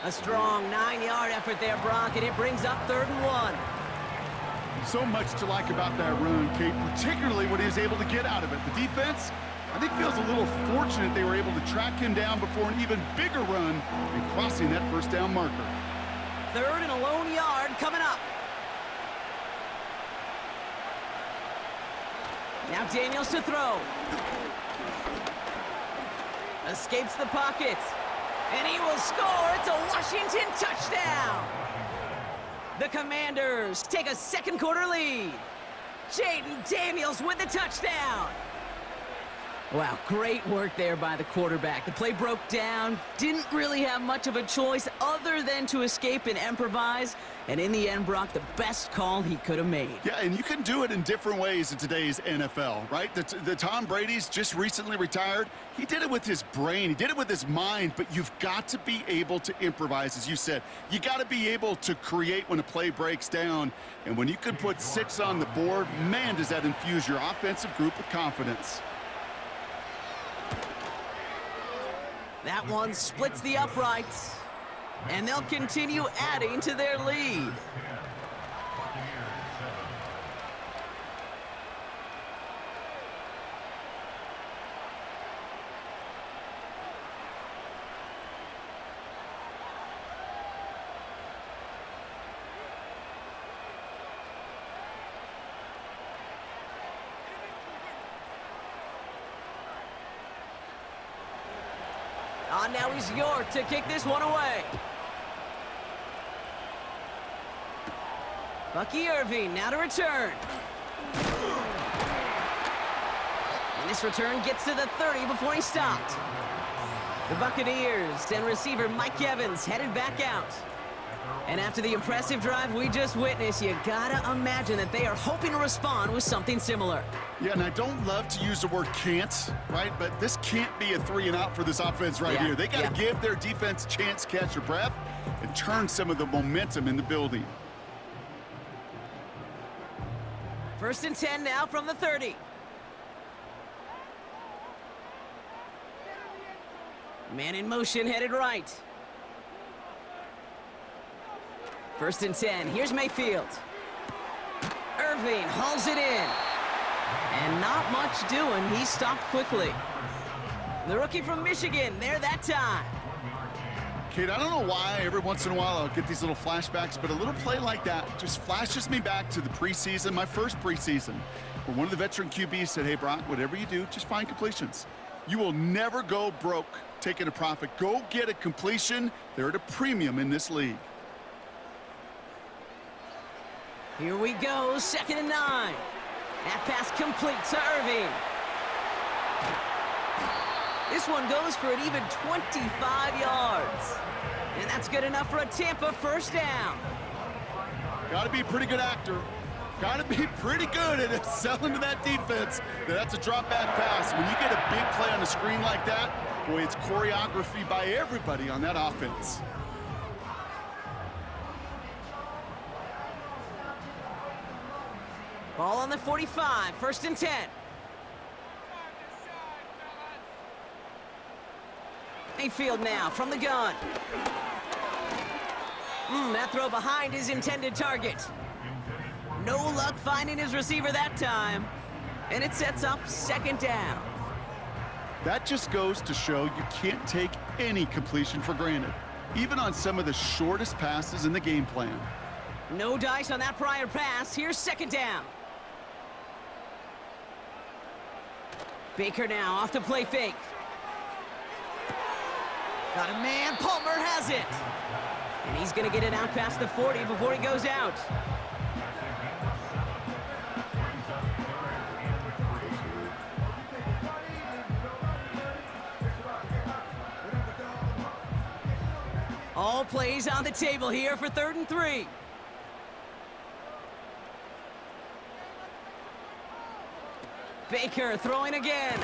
A strong 9-yard effort there, Brock, and it brings up 3rd and 1. So much to like about that run, Kate, particularly what he was able to get out of it. The defense, I think, feels a little fortunate they were able to track him down before an even bigger run and crossing that 1st down marker. 3rd and a lone yard coming up. Now Daniels to throw. Escapes the pocket. And he will score. It's a Washington touchdown. The Commanders take a 2nd quarter lead. Jaden Daniels with the touchdown. Wow, great work there by the quarterback. The play broke down, didn't really have much of a choice other than to escape and improvise, and in the end, Brock, the best call he could have made. Yeah, and you can do it in different ways in today's NFL, right? The Tom Brady's just recently retired. He did it with his brain. He did it with his mind, but you've got to be able to improvise, as you said. You got to be able to create when a play breaks down, and when you can put 6 on the board, man, does that infuse your offensive group with confidence. That one splits the uprights, and they'll continue adding to their lead. Now he's York to kick this one away. Bucky Irving now to return. And this return gets to the 30 before he stopped. The Buccaneers and receiver Mike Evans headed back out. And after the impressive drive we just witnessed, you gotta imagine that they are hoping to respond with something similar. Yeah, and I don't love to use the word can't, right? But this can't be a 3-and-out for this offense right here. They got to give their defense a chance to catch their breath and turn some of the momentum in the building. 1st and 10 now from the 30. Man in motion headed right. 1st and 10. Here's Mayfield. Irving hauls it in. And not much doing. He stopped quickly. The rookie from Michigan there that time. Kate, I don't know why every once in a while I'll get these little flashbacks, but a little play like that just flashes me back to the preseason, my first preseason, where one of the veteran QBs said, hey, Brock, whatever you do, just find completions. You will never go broke taking a profit. Go get a completion. They're at a premium in this league. Here we go, 2nd and 9. That pass complete to Irving. This one goes for an even 25 yards. And that's good enough for a Tampa 1st down. Got to be a pretty good actor. Got to be pretty good at selling to that defense. That's a drop-back pass. When you get a big play on the screen like that, boy, it's choreography by everybody on that offense. Ball on the 45, 1st and 10. Mayfield now from the gun. That throw behind his intended target. No luck finding his receiver that time. And it sets up 2nd down. That just goes to show you can't take any completion for granted, even on some of the shortest passes in the game plan. No dice on that prior pass. Here's 2nd down. Baker now off the play fake. Got a man. Palmer has it. And he's going to get it out past the 40 before he goes out. All plays on the table here for 3rd and 3. Baker throwing again.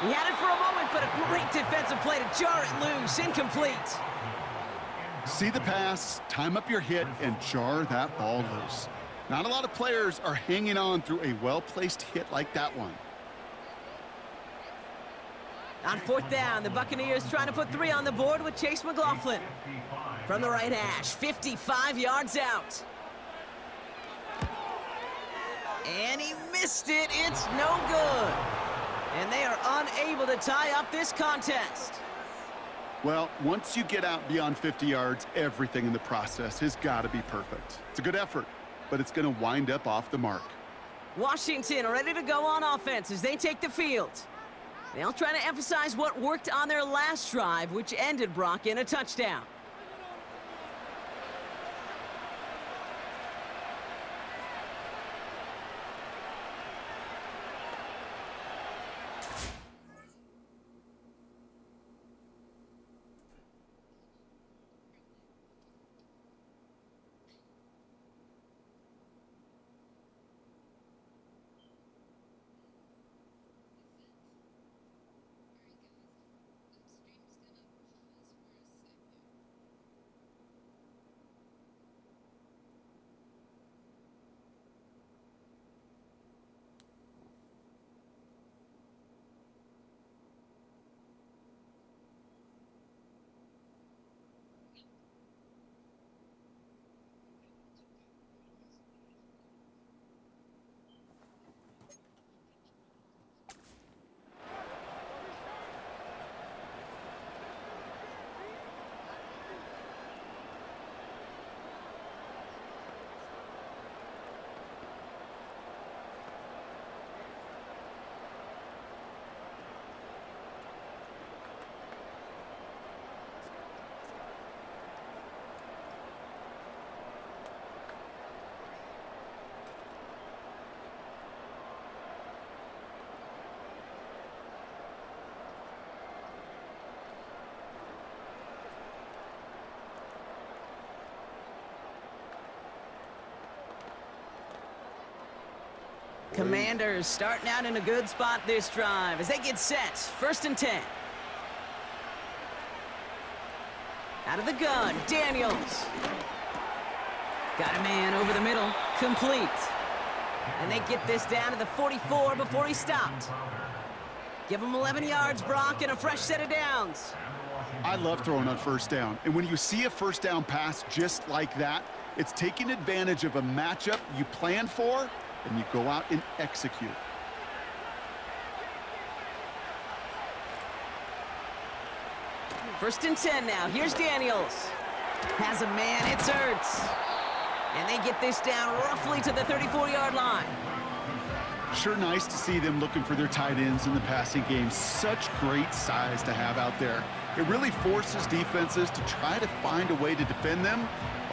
He had it for a moment, but a great defensive play to jar it loose. Incomplete. See the pass, time up your hit, and jar that ball loose. Not a lot of players are hanging on through a well-placed hit like that one. On 4th down, the Buccaneers trying to put 3 on the board with Chase McLaughlin. From the right hash, 55 yards out. And he missed it. It's no good. And they are unable to tie up this contest. Well, once you get out beyond 50 yards, everything in the process has got to be perfect. It's a good effort, but it's going to wind up off the mark. Washington ready to go on offense as they take the field. They'll try to emphasize what worked on their last drive, which ended, Brock, in a touchdown. Commanders starting out in a good spot this drive as they get set. 1st and 10. Out of the gun, Daniels. Got a man over the middle, complete. And they get this down to the 44 before he stopped. Give him 11 yards, Brock, and a fresh set of downs. I love throwing on 1st down. And when you see a 1st down pass just like that, it's taking advantage of a matchup you plan for, and you go out and execute. First and 10 now. Here's Daniels. Has a man. It's Ertz. And they get this down roughly to the 34-yard line. Sure nice to see them looking for their tight ends in the passing game. Such great size to have out there. It really forces defenses to try to find a way to defend them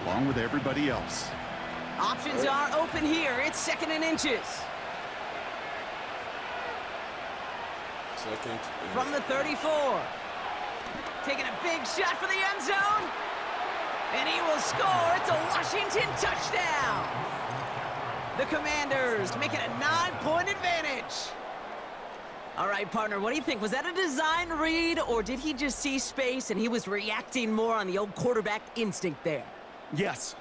along with everybody else. Options are open here. It's 2nd and inches. Second. From the 34. Taking a big shot for the end zone. And he will score. It's a Washington touchdown. The Commanders make it a 9-point advantage. All right, partner, what do you think? Was that a design read, or did he just see space and he was reacting more on the old quarterback instinct there? Yes.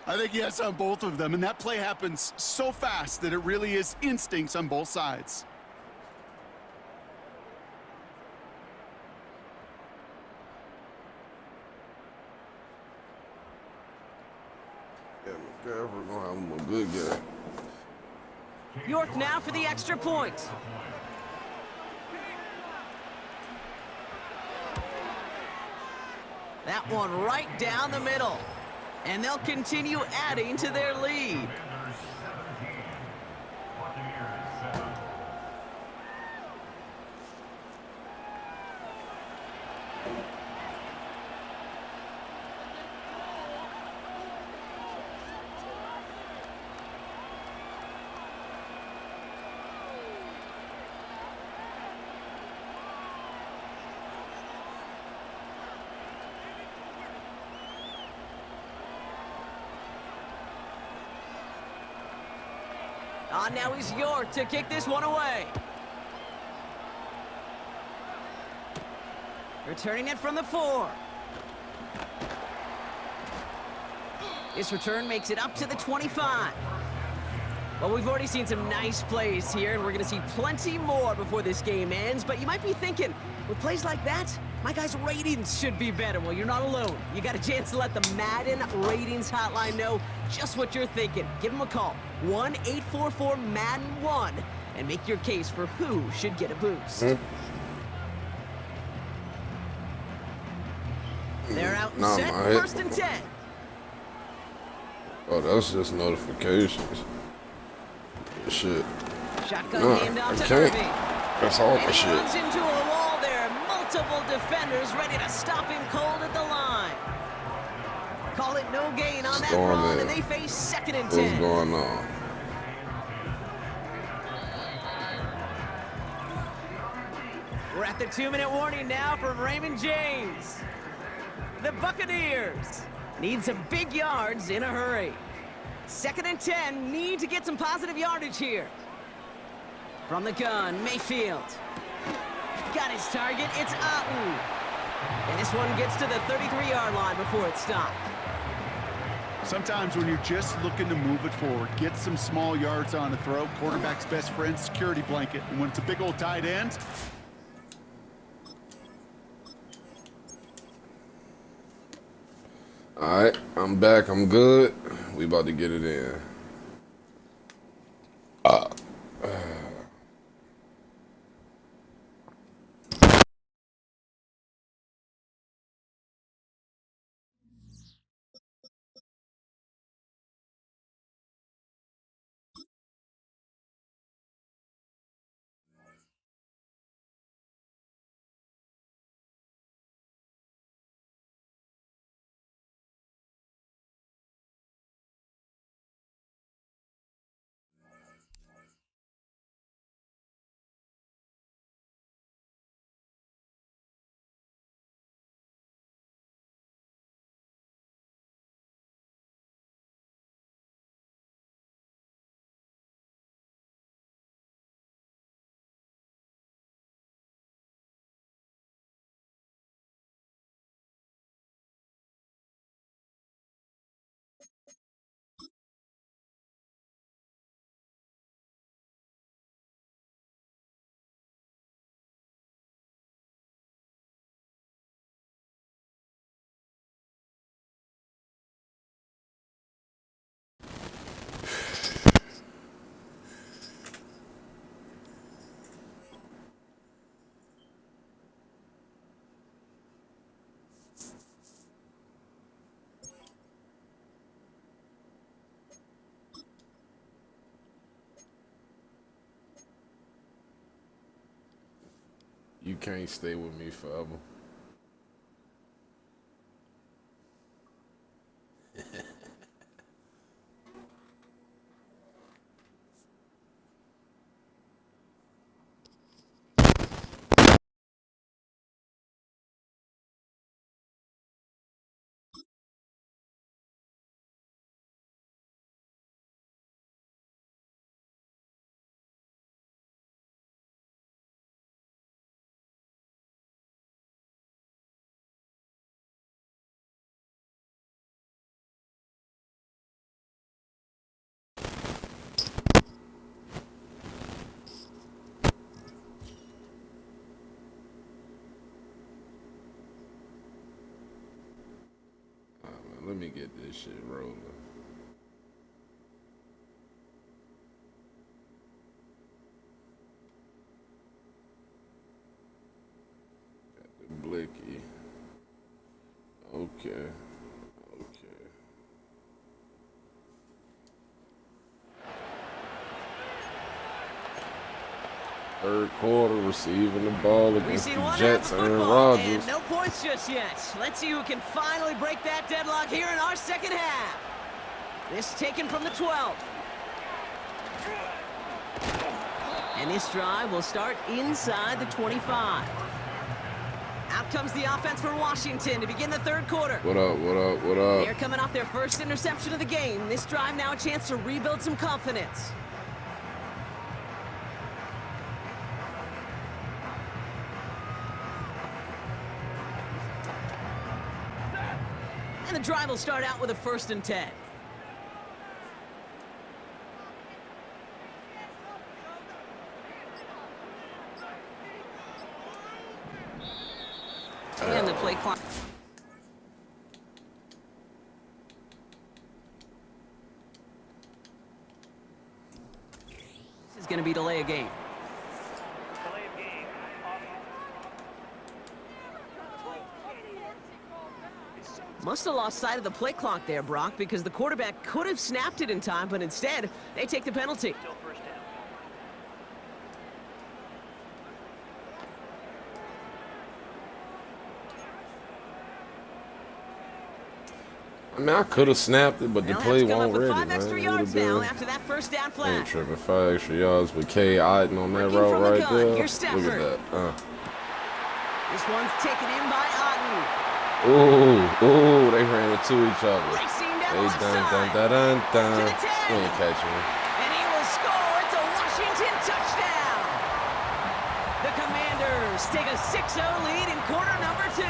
I think yes on both of them, and that play happens so fast that it really is instincts on both sides. Yeah, McCaffrey gonna have him a good game. York now for the extra point. That one right down the middle. And they'll continue adding to their lead. Now he's York to kick this one away. Returning it from the 4. This return makes it up to the 25. Well, we've already seen some nice plays here, and we're going to see plenty more before this game ends. But you might be thinking, with plays like that, my guys' ratings should be better. Well, you're not alone. You got a chance to let the Madden Ratings Hotline know just what you're thinking. Give them a call, 1-844-MADDEN-1, and make your case for who should get a boost. They're out and set, 1st and 10. Oh, that's just notifications. Shit. Shotgun handoff to Irving. That's all And the he shit. runs into a wall there. Multiple defenders ready to stop him cold at the line. Call it no gain on that run, and they face 2nd and 10. What's going on? We're at the 2-minute warning now from Raymond James. The Buccaneers need some big yards in a hurry. 2nd and 10, need to get some positive yardage here. From the gun, Mayfield. Got his target, it's Auten. And this one gets to the 33-yard line before it's stopped. Sometimes when you're just looking to move it forward, get some small yards on a throw, quarterback's best friend, security blanket. And when it's a big old tight end, All right, I'm back. I'm good. We about to get it in. you can't stay with me forever. Let me get this shit rolling. Got the blicky. Okay. Third quarter, receiving the ball against the Jets, Aaron Rodgers. And no points just yet. Let's see who can finally break that deadlock here in our second half. This taken from the 12. And this drive will start inside the 25. Out comes the offense for Washington to begin the third quarter. What up? They're coming off their first interception of the game. This drive now a chance to rebuild some confidence. And the drive will start out with a 1st and 10. And the play clock. This is going to be delay a game. Delay of game. Must have lost sight of the play clock there, Brock, because the quarterback could have snapped it in time, but instead, they take the penalty. Still first down. I mean, I could have snapped it, but the play won't ready, man. 5 extra yards now after that first down Ain't flag. tripping. 5 extra yards with K Iden on that Working route from the right gun. there. Here's Look at Stafford. that. This one's taken in by Otten. Ooh, they ran into each other. Racing down the They left side. dun. To the 10. He ain't catching me. And he will score. It's a Washington touchdown. The Commanders take a 6-0 lead in quarter number 2.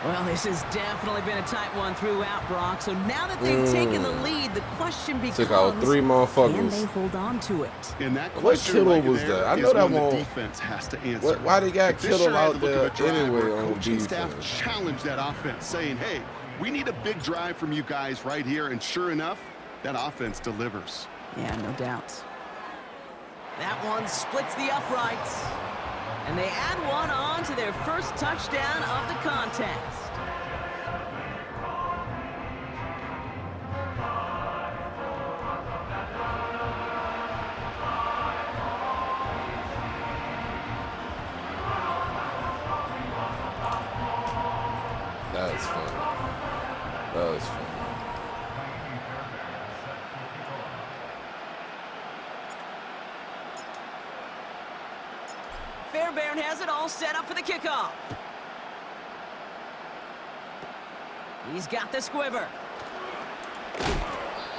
Well, this has definitely been a tight one throughout, Brock. So now that they've taken the lead, the question becomes, Took out 3 can motherfuckers. they hold on to it? And that What question Kittle right was there that? I is know that one the won't- defense has to answer. Why they got But this Kittle sure had out the look there of a drive anyway where on coaching staff defense? challenged that offense, saying, hey, we need a big drive from you guys right here. And sure enough, that offense delivers. Yeah, no doubt. That one splits the uprights. And they add one on to their first touchdown of the contest. That was fun. That was fun. Fairbairn has it all set up for the kickoff. He's got the squibber.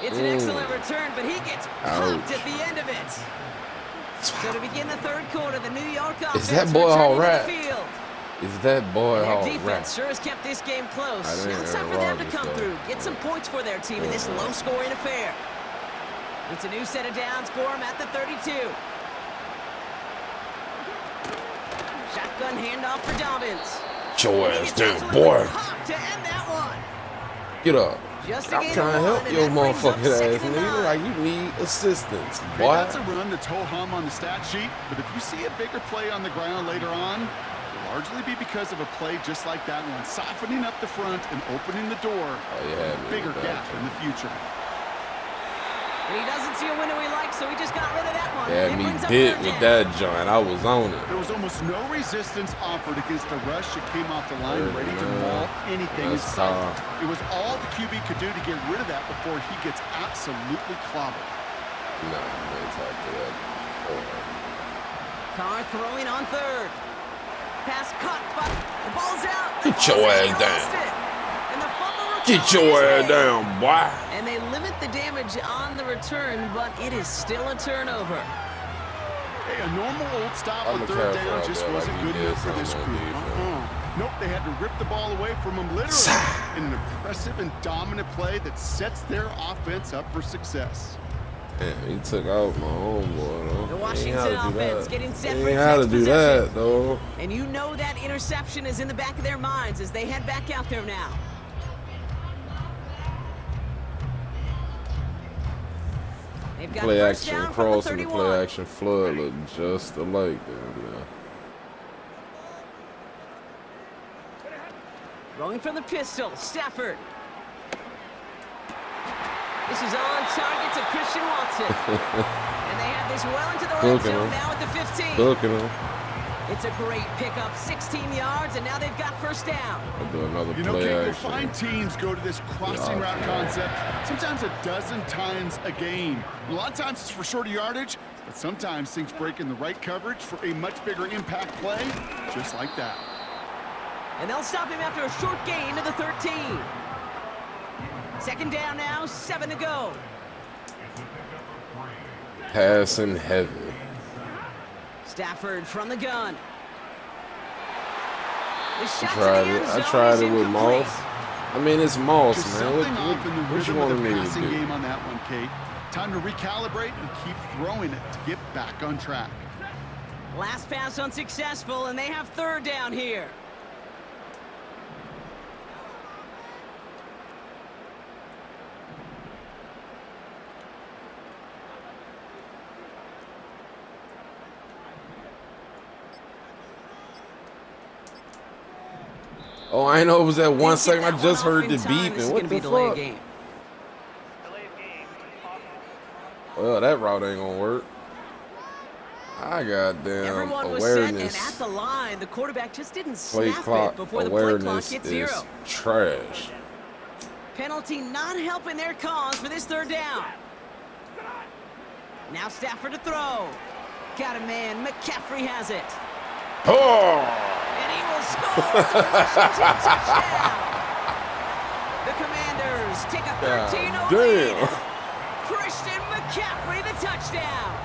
It's an excellent return, but he gets pumped at the end of it. So to begin the third quarter, the New York offense that boy returning all to right? the field. Is that boy And their all defense right? sure has kept this game close. I Now it's think time for them to Aaron come Rodgers, through, though. get some points for their team in this low-scoring affair. It's a new set of downs for him at the 32. Shotgun handoff for Dobbins. Your And he ass gets down, absolutely boy. popped to end that one. Get up. Just a I'm gain trying to of help one, your and that brings up motherfucking ass, second and nigga. You look 9. like you need assistance, Hey, boy. that's a run that's ho-hum on the stat sheet, but if you see a bigger play on the ground later on, it'll largely be because of a play just like that one, softening up the front and opening the door Oh, yeah, for a bigger gap in the future. And he doesn't see a window he likes, so he just got rid of that one. Yeah, It me brings up bit third with down. that joint. I was on it. There was almost no resistance offered against the rush that came off the line, ready to maul anything in That's sight. hard. It was all the QB could do to get rid of that before he gets absolutely clobbered. Nah, I ain't talk to that. Carr throwing on third. Pass cut, but the ball's out. Get your ass down. And the fumble Get recovery your is ass made. down, boy. And they limit the damage on the return, but it is still a turnover. Hey, a normal old stop I'm on a third careful down out just there wasn't like he good did enough for this something group. on defense. Nope, they had to rip the ball away from him literally in an impressive and dominant play that sets their offense up for success. Damn, he took out my homeboy, though. The He Washington ain't how to do offense that. getting set He for ain't its how to next do possession. that, though. And you know that interception is in the back of their minds as they head back out there now. They've got Play first action down from the cross and the 31. play action flood look just alike there, Throwing from the pistol, Stafford. This is on target to Christian Watson. And they have this well into the red Booking zone him. now at the 15. Looking him. It's a great pickup, 16 yards, and now they've got first down. I'll do another You know, play Kate, you'll action. find teams go to this crossing route concept sometimes a dozen times a game. A lot of times it's for shorter yardage, but sometimes things break in the right coverage for a much bigger impact play, just like that. And they'll stop him after a short gain to the 13. Second down now, 7 to go. Passing heavy. Stafford from the gun. The shot to the Tried end it. I zone tried is it with incomplete. Moss. I mean, it's Moss, Just man. something off in the What you rhythm wanted of the me to passing do? game on that one, Kate. Time to recalibrate and keep throwing it to get back on track. Last pass unsuccessful, and they have third down here. Oh, I know it was that They one get second. I that just one off heard the in time. This is beeping. gonna What be the delay of fuck? game. Delay of game. Off. Well, that route ain't gonna work. I got damn Everyone was set, and awareness. at the line, the quarterback just didn't Play snap clock it before the play clock awareness hit is 0. trash. Penalty not helping their cause for this third down. Now Stafford to throw. Got a man. McCaffrey has it. Oh! And he will score the Washington touchdown. The Commanders take a 13-0 lead. Damn. Christian McCaffrey the touchdown.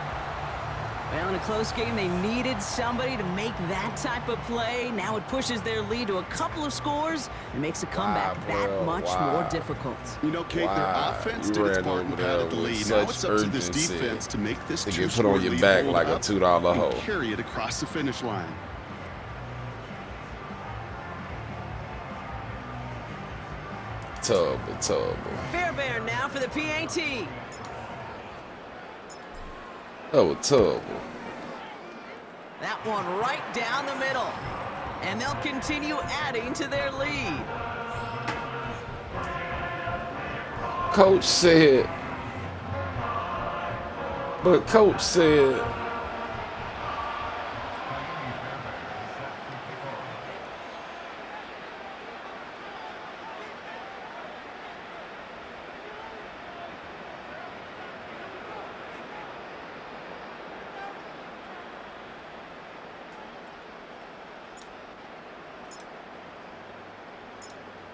Well, in a close game, they needed somebody to make that type of play. Now it pushes their lead to a couple of scores and makes a comeback that bro, much more difficult. You know, Kate, Wow. their offense You did its ran part and over there padded the with lead. Now such it's up to this urgency defense to make this to get put two-score on your lead back hold like a up $2 and hoe. carry it across the finish line. Terrible. Fairbairn now for the PAT. That was terrible. That one right down the middle. And they'll continue adding to their lead. Coach said,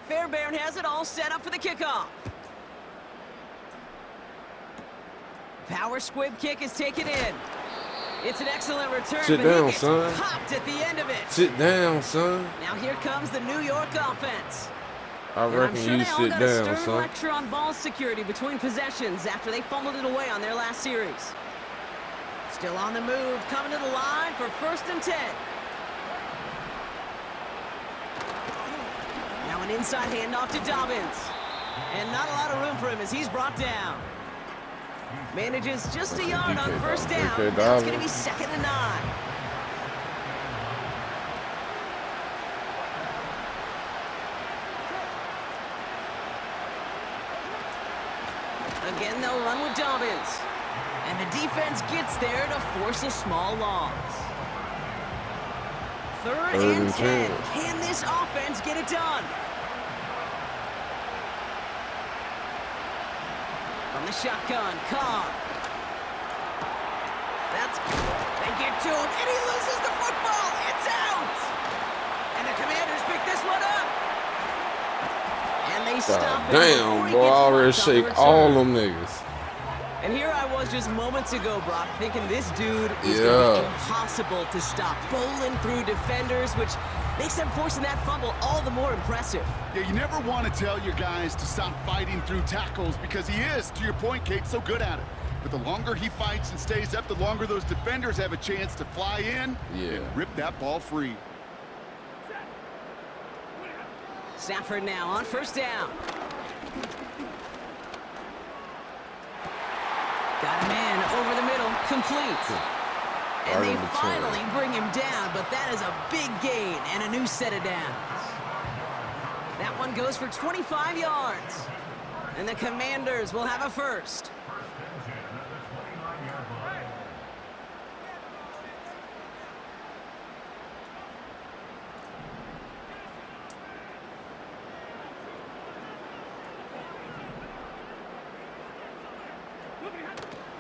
Fairbairn has it all set up for the kickoff. Power squib kick is taken in. It's an excellent return, Sit but down, he gets son. popped at the end of it. sit down, son. Now here comes the New York offense. I And I'm reckon sure you they all sit got a down, stern son. lecture on ball security between possessions after they fumbled it away on their last series. Still on the move, coming to the line for 1st and 10. Now an inside handoff to Dobbins. And not a lot of room for him as he's brought down. Manages just a yard on DK first down. DK Now it's going to Dobbins. be 2nd and 9. Again, they'll run with Dobbins. And the defense gets there to force a small loss. Third and 10. Can this offense get it done? From the shotgun, Carr. They get to him, and he loses the football. It's out. And the Commanders pick this one up. And they stop him. Damn, boy, I already shake all them niggas. And here I was just moments ago, Brock, thinking this dude is going to be impossible to stop. Bowling through defenders, which makes them forcing that fumble all the more impressive. Yeah, you never want to tell your guys to stop fighting through tackles because he is, to your point, Kate, so good at it. But the longer he fights and stays up, the longer those defenders have a chance to fly in and rip that ball free. Stafford now on first down. Got him in over the middle, complete. And they finally bring him down, but that is a big gain and a new set of downs. That one goes for 25 yards. And the Commanders will have a first.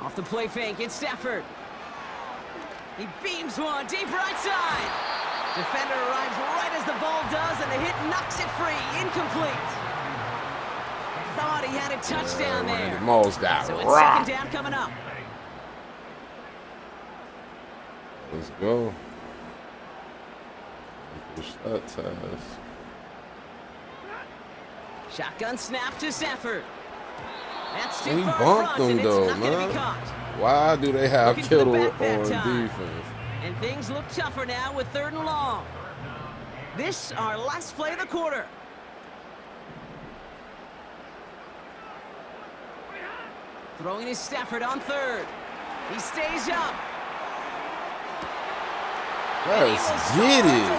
Off the play fake, it's Stafford. He beams one, deep right side. Defender arrives right as the ball does, and the hit knocks it free, incomplete. Thought he had a touchdown there. So it's second down coming up. Let's go. Push that task. Shotgun snap to Stafford. That's too He far bumped front, them and though, it's not gonna be man. caught. Why do they have Looking for the Kittle back that on time. defense? And things look tougher now with 3rd and long. This our last play of the quarter. Throwing his Stafford on 3rd. He stays up. Let's get it.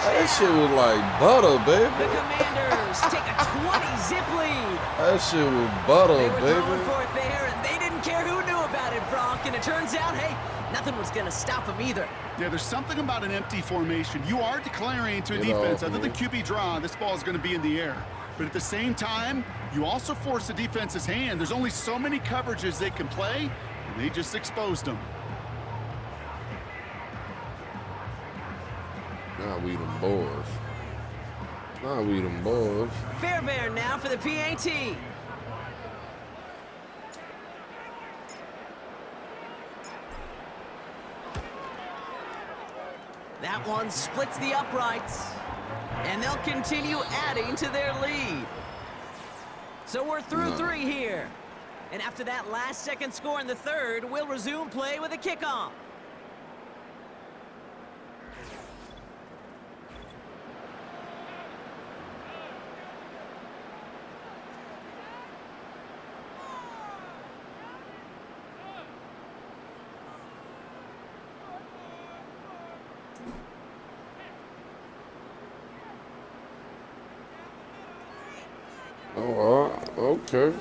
That shit was like butter, baby. The Commanders take a 20-zip lead. That shit was butter, They were throwing baby. for it there, and they didn't care who knew about it, Brock. And it turns out, hey, nothing was going to stop them either. Yeah, there's something about an empty formation. You are declaring to a defense, other than QB draw, this ball is going to be in the air. But at the same time, you also force the defense's hand. There's only so many coverages they can play, and they just exposed them. Now we them boys. Now we them boys. Fairbairn now for the PAT. That one splits the uprights, and they'll continue adding to their lead. So we're through 3 here. And after that last-second score in the 3rd, we'll resume play with a kickoff. Oh, okay.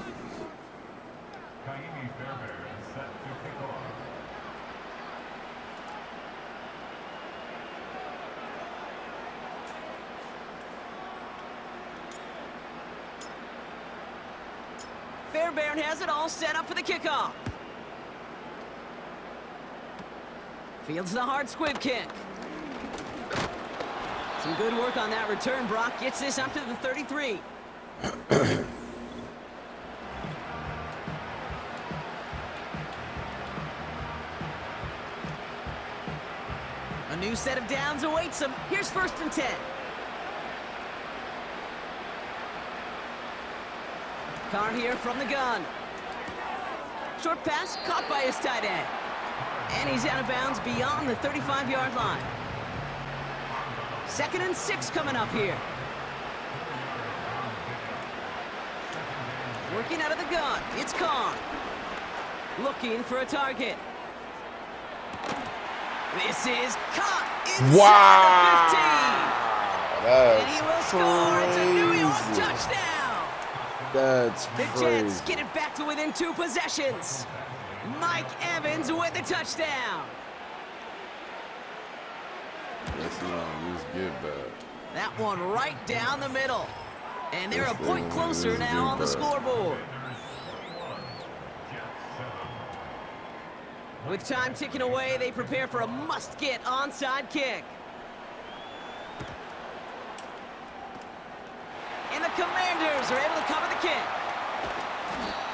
Fairbairn has it all set up for the kickoff. Fields the hard squib kick. Some good work on that return. Brock gets this up to the 33. A new set of downs awaits him. Here's 1st and 10. Carr here from the gun. Short pass caught by his tight end. And he's out of bounds beyond the 35-yard line. 2nd and 6 coming up here. Working out of the gun, it's Carr. Looking for a target. This is caught inside the 15. And he will score. It's a New York touchdown. That's The Jets crazy. get it back to within 2 possessions. Mike Evans with the touchdown. Let's see how this get back. That one right down the middle. And they're a Let's see point how closer this now get on the back. scoreboard. With time ticking away, they prepare for a must-get onside kick. And the Commanders are able to cover the kick.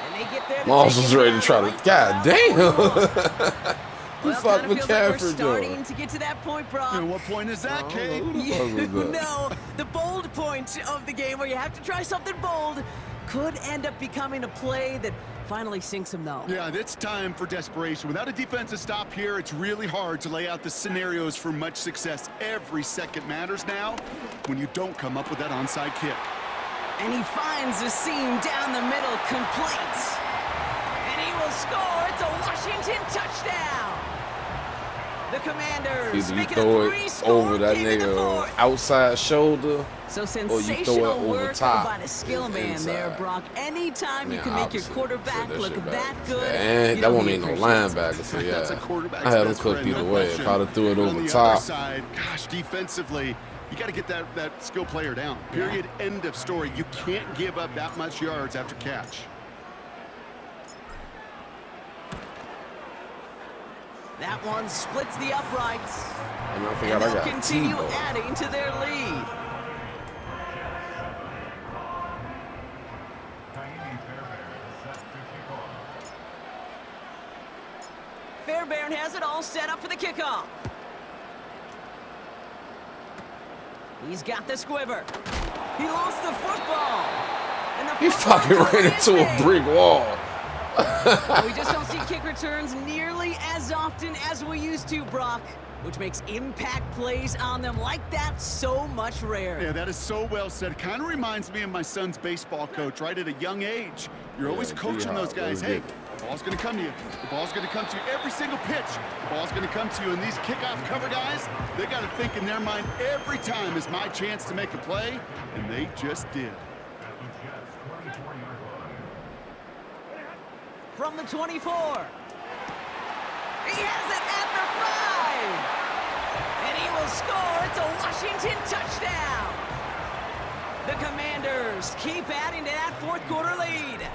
And they get there. to Moss take was it ready to down try to. right God around damn. 41. Who Well, fuck kind of feels like we're McCaffrey starting doing? to get to that point, Brock. And what point is that, Kate? Who the fuck was that? No, the bold point of the game where you have to try something bold could end up becoming a play that finally sinks him, though. Yeah, it's time for desperation. Without a defensive stop here, it's really hard to lay out the scenarios for much success. Every second matters now when you don't come up with that onside kick. And he finds the seam down the middle complete. And he will score. It's a Washington touchdown. The Commanders Either you making throw a it 3-score over that game in the nigga fourth. outside shoulder, So or you sensational throw it over work top. by the skill man there, inside. Brock. Anytime you Man, can make your opposite. quarterback Said look shit that back. good, And you that know won't he even no appreciates it. linebacker, so yeah. That's a quarterback's I had him best cooked friend, either no way. question. If I'd have threw it But over on the top. other side, gosh, defensively, you got to get that skill player down. Period. End of story. You can't give up that much yards after catch. That one splits the uprights. And I And forgot I they'll got continue T-ball. adding to their lead. Fairbairn has it all set up for the kickoff. He's got the squiver. He lost the football. And the He football fucking ran recovery is into a made. brick wall. We just don't see kick returns nearly as often as we used to, Brock, which makes impact plays on them like that so much rarer. Yeah, that is so well said. It kind of reminds me of my son's baseball coach, right? At a young age, you're always Yeah, coaching those D-Hop, guys, let's hey, get it. the ball's going to come to you. The ball's going to come to you every single pitch. The ball's going to come to you. And these kickoff cover guys, they got to think in their mind every time is my chance to make a play, and they just did. From the 24. He has it at the 5. And he will score. It's a Washington touchdown. The Commanders keep adding to that fourth quarter lead.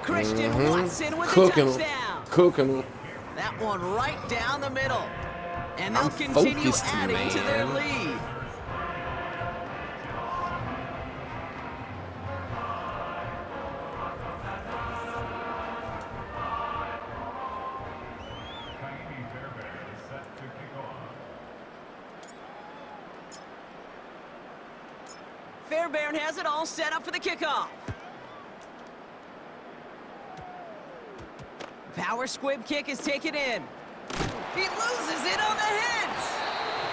Christian Watson with Cooking the 'em. touchdown. Cooking them. That one right down the middle. And they'll I'm continue focused, adding to their man. lead. Fairbairn has it all set up for the kickoff. Power squib kick is taken in. He loses it on the hit.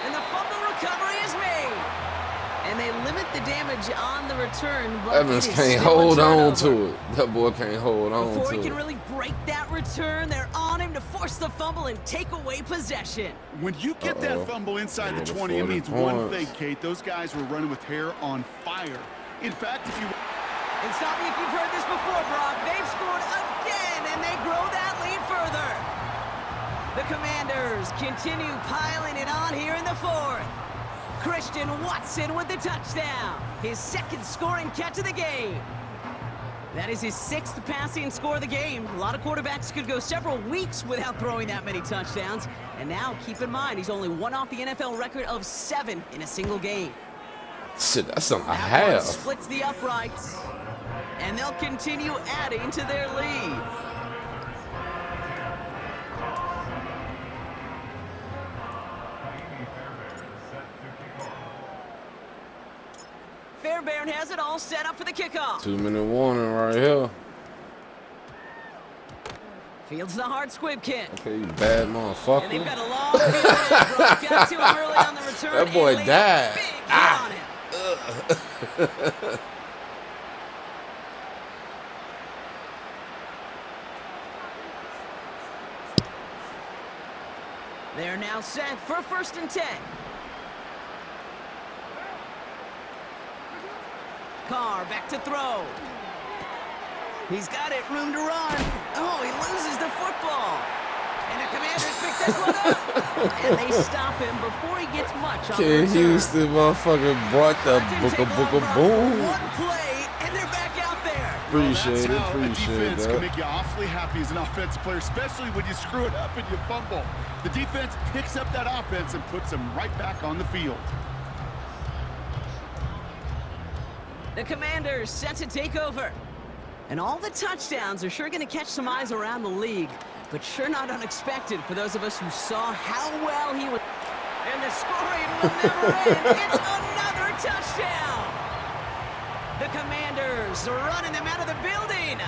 And the fumble recovery is made. And they limit the damage on the return, but Evans it is can't still a hold on turnover. to it. That boy can't hold on Before to he can it. really break that return, they're on him to force the fumble and take away possession. When you get that fumble inside the 20, it means 40 one points. thing, Kate. Those guys were running with hair on fire. In fact, if you... And stop me if you've heard this before, Brock. They've scored again, and they grow that lead further. The Commanders continue piling it on here in the fourth. Christian Watson with the touchdown. His second scoring catch of the game. That is his 6th passing score of the game. A lot of quarterbacks could go several weeks without throwing that many touchdowns. And now, keep in mind, he's only one off the NFL record of 7 in a single game. Shit, that's not a That one half. splits the uprights. And they'll continue adding to their lead. Fairbairn has it all set up for the kickoff. 2-minute warning right here. Fields the hard squib kick. Okay, you bad And they've motherfucker. got a long field. Brock got to him early on the return. That boy and laid a died. big hit on him. They're now set for 1st and 10. Carr back to throw. He's got it, room to run. Oh, he loses the football. And the Commanders pick this one up. And they stop him before he gets much on the Kid return. Houston motherfucker brought the book boom. One play, and they're back out there. Appreciate it, That's how a appreciate defense can that. make you awfully happy as an offensive player, especially when you screw it up and you fumble. The defense picks up that offense and puts them right back on the field. The Commanders set to take over. And all the touchdowns are sure going to catch some eyes around the league, but sure not unexpected for those of us who saw how well he was. And the scoring will never end. It's another touchdown. The Commanders are running them out of the building.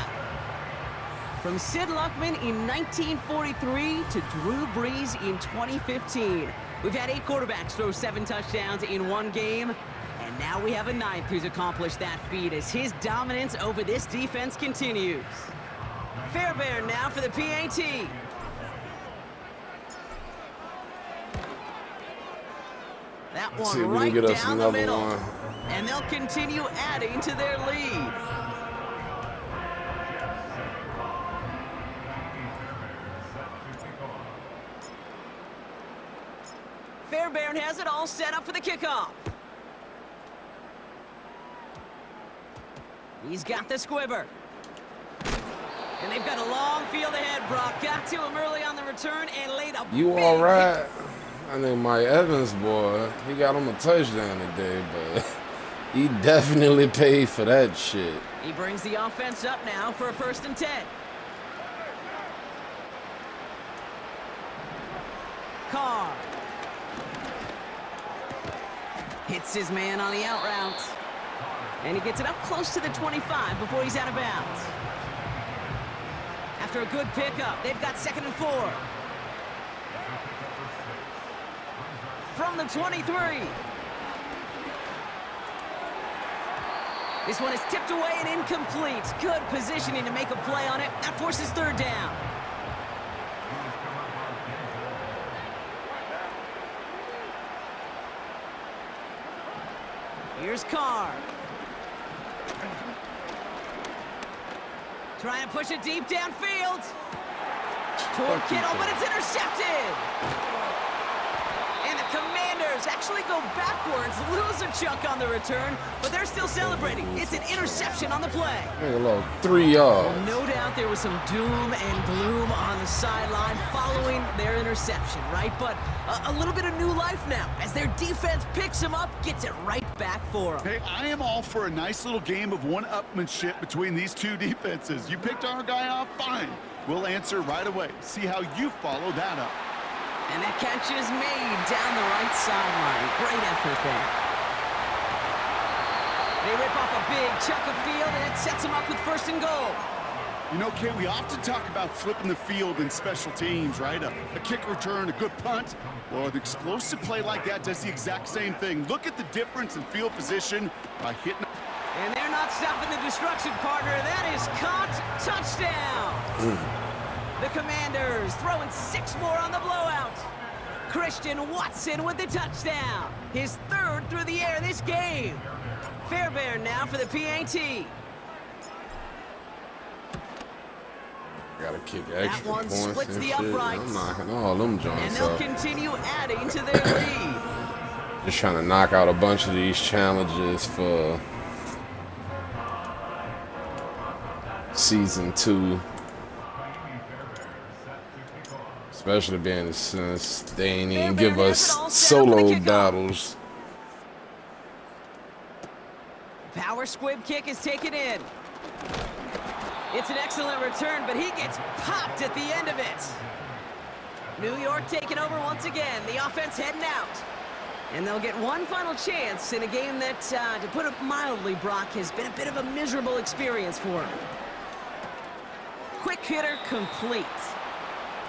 From Sid Luckman in 1943 to Drew Brees in 2015. We've had 8 quarterbacks throw 7 touchdowns in one game. And now we have a 9th who's accomplished that feat as his dominance over this defense continues. Fairbairn now for the PAT. That See if one we right can get us down the another middle. one. And they'll continue adding to their lead. Fairbairn has it all set up for the kickoff. He's got the squibber. And they've got a long field ahead, Brock. Got to him early on the return and laid a You big all right? I think Mike Evans, boy, he got him a touchdown today, but he definitely paid for that shit. He brings the offense up now for a 1st and 10. Carr. Hits his man on the out route. And he gets it up close to the 25 before he's out of bounds. After a good pickup, they've got 2nd and 4. From the 23. This one is tipped away and incomplete. Good positioning to make a play on it. That forces 3rd down. Here's Carr. Trying to push it deep downfield. Toward Kittle, but it's intercepted. And the Commanders actually go backwards, lose a chunk on the return, but they're still celebrating. It's an interception on the play. Hey, a little 3 yards. Well, no doubt there was some doom and gloom on the sideline following their interception, right? But a little bit of new life now as their defense picks them up, gets it right back for them. Hey, I am all for a nice little game of one-upmanship between these two defenses. You picked our guy off, fine. We'll answer right away. See how you follow that up. And that catch is made down the right sideline. Great effort there. They rip off a big chunk of field, and it sets them up with 1st and goal. You know, Kate, we often talk about flipping the field in special teams, right? A kick return, a good punt. Well, an explosive play like that does the exact same thing. Look at the difference in field position by hitting. And they're not stopping the destruction, partner. That is caught. Touchdown. The Commanders throwing 6 more on the blowout. Christian Watson with the touchdown. His 3rd through the air this game. Fairbairn now for the PAT. Gotta kick extra one points splits and the shit. uprights. I'm knocking all them And joints they'll up. continue adding to their lead. Just trying to knock out a bunch of these challenges for season 2. Especially being since they ain't even give us solo battles. Power squib kick is taken in. It's an excellent return, but he gets popped at the end of it. New York taking over once again. The offense heading out. And they'll get one final chance in a game that, to put it mildly, Brock, has been a bit of a miserable experience for him. Quick hitter complete.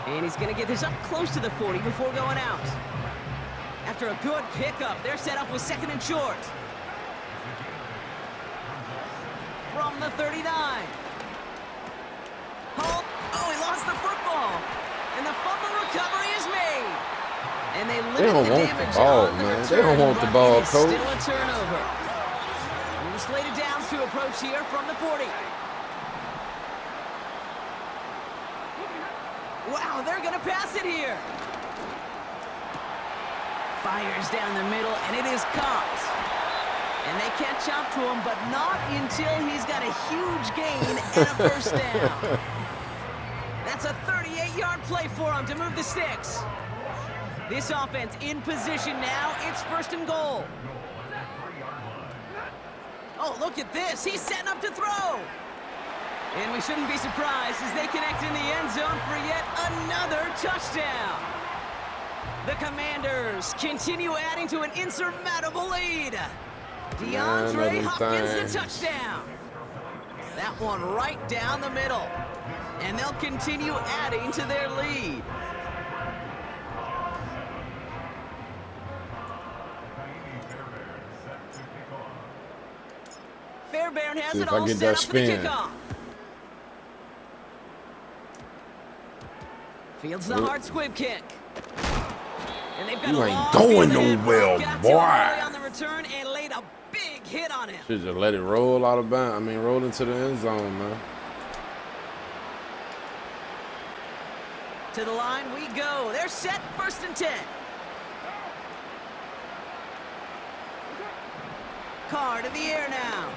And he's going to get this up close to the 40 before going out. After a good pickup, they're set up with 2nd and short. From the 39. Holt. Oh, he lost the football. And the fumble recovery is made. And they limit don't the want the damage ball, on the man. return, They don't want the but ball, it is coach. Still a turnover. New slated downs to approach here from the 40. Wow, they're going to pass it here. Fires down the middle, and it is caught. And they catch up to him, but not until he's got a huge gain and a first down. That's a 38-yard play for him to move the sticks. This offense in position now. It's first and goal. Oh, look at this. He's setting up to throw. And we shouldn't be surprised as they connect in the end zone for yet another touchdown. The Commanders continue adding to an insurmountable lead. DeAndre Hopkins the touchdown. That one right down the middle. And they'll continue adding to their lead. Fairbairn has it all set up for the kickoff. Fields the hard squib kick. And they've got you ain't going nowhere, boy. On the return and laid a big hit on him. Should just let it roll out of bounds. I mean, roll into the end zone, man. To the line we go. They're set, first and 10. Carr to the air now.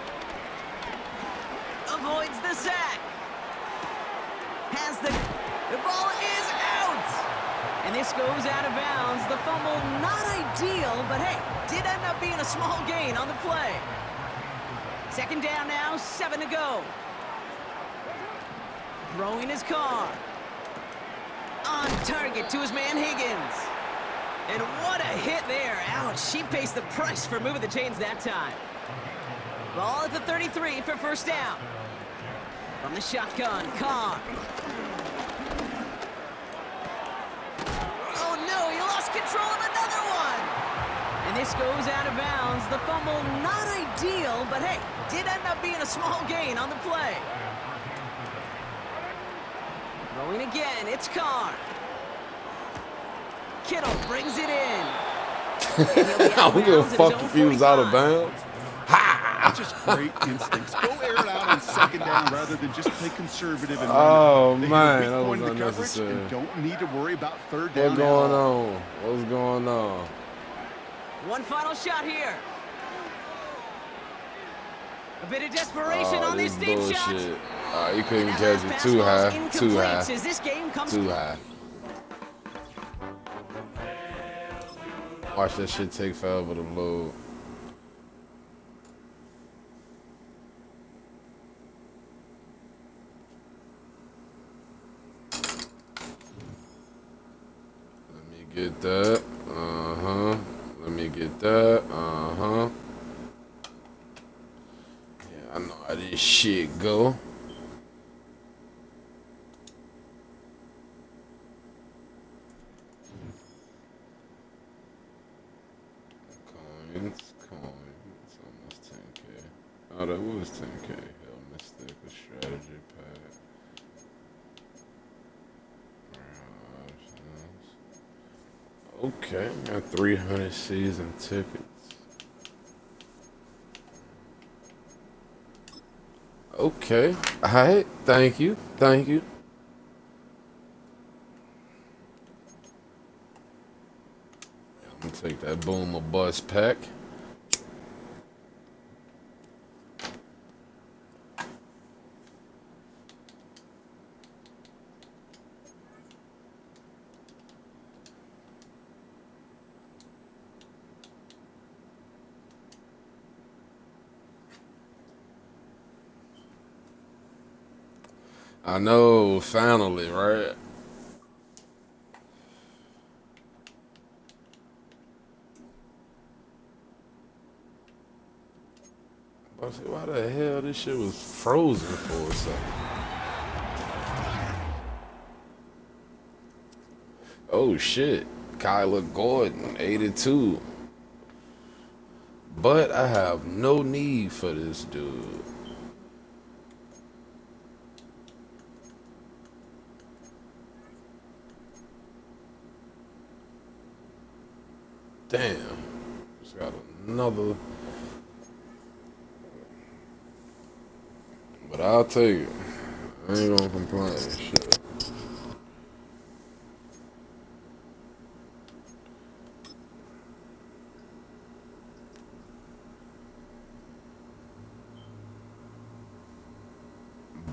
Avoids the sack. Has the ball is out. And this goes out of bounds. The fumble not ideal, but hey, did end up being a small gain on the play. Second down now, 7 to go. Throwing his Carr. On target to his man Higgins. And what a hit there. Ouch, she pays the price for moving the chains that time. Ball at the 33 for first down. From the shotgun, Carr. Oh no, he lost control of another one. And this goes out of bounds. The fumble not ideal, but hey, did end up being a small gain on the play. Throwing again, it's Carr. Kittle brings it in. I don't give a fuck if he was out of bounds. That's just great instincts. Go air it out on second down rather than just play conservative and oh they man, that was the unnecessary. And don't need to worry about third down. What's going on? What's going on? One final shot here. A bit of desperation on this deep shot. You couldn't catch it too high. Too high. As this game comes too high. Watch that shit take forever to load. Let me get that. Let me get that. Yeah, I know how this shit go. It's almost 10K. Oh, that was 10K. Hell, mistake. A strategy pack. Okay, got 300 season tickets. Okay, alright, thank you. I'm gonna take that Boomer Bust pack. I know, finally, right? I said, why the hell this shit was frozen for a second? Oh shit, Kyler Gordon, 82. But I have no need for this dude. Damn, just got another, but I'll take it. I ain't gonna complain, shit.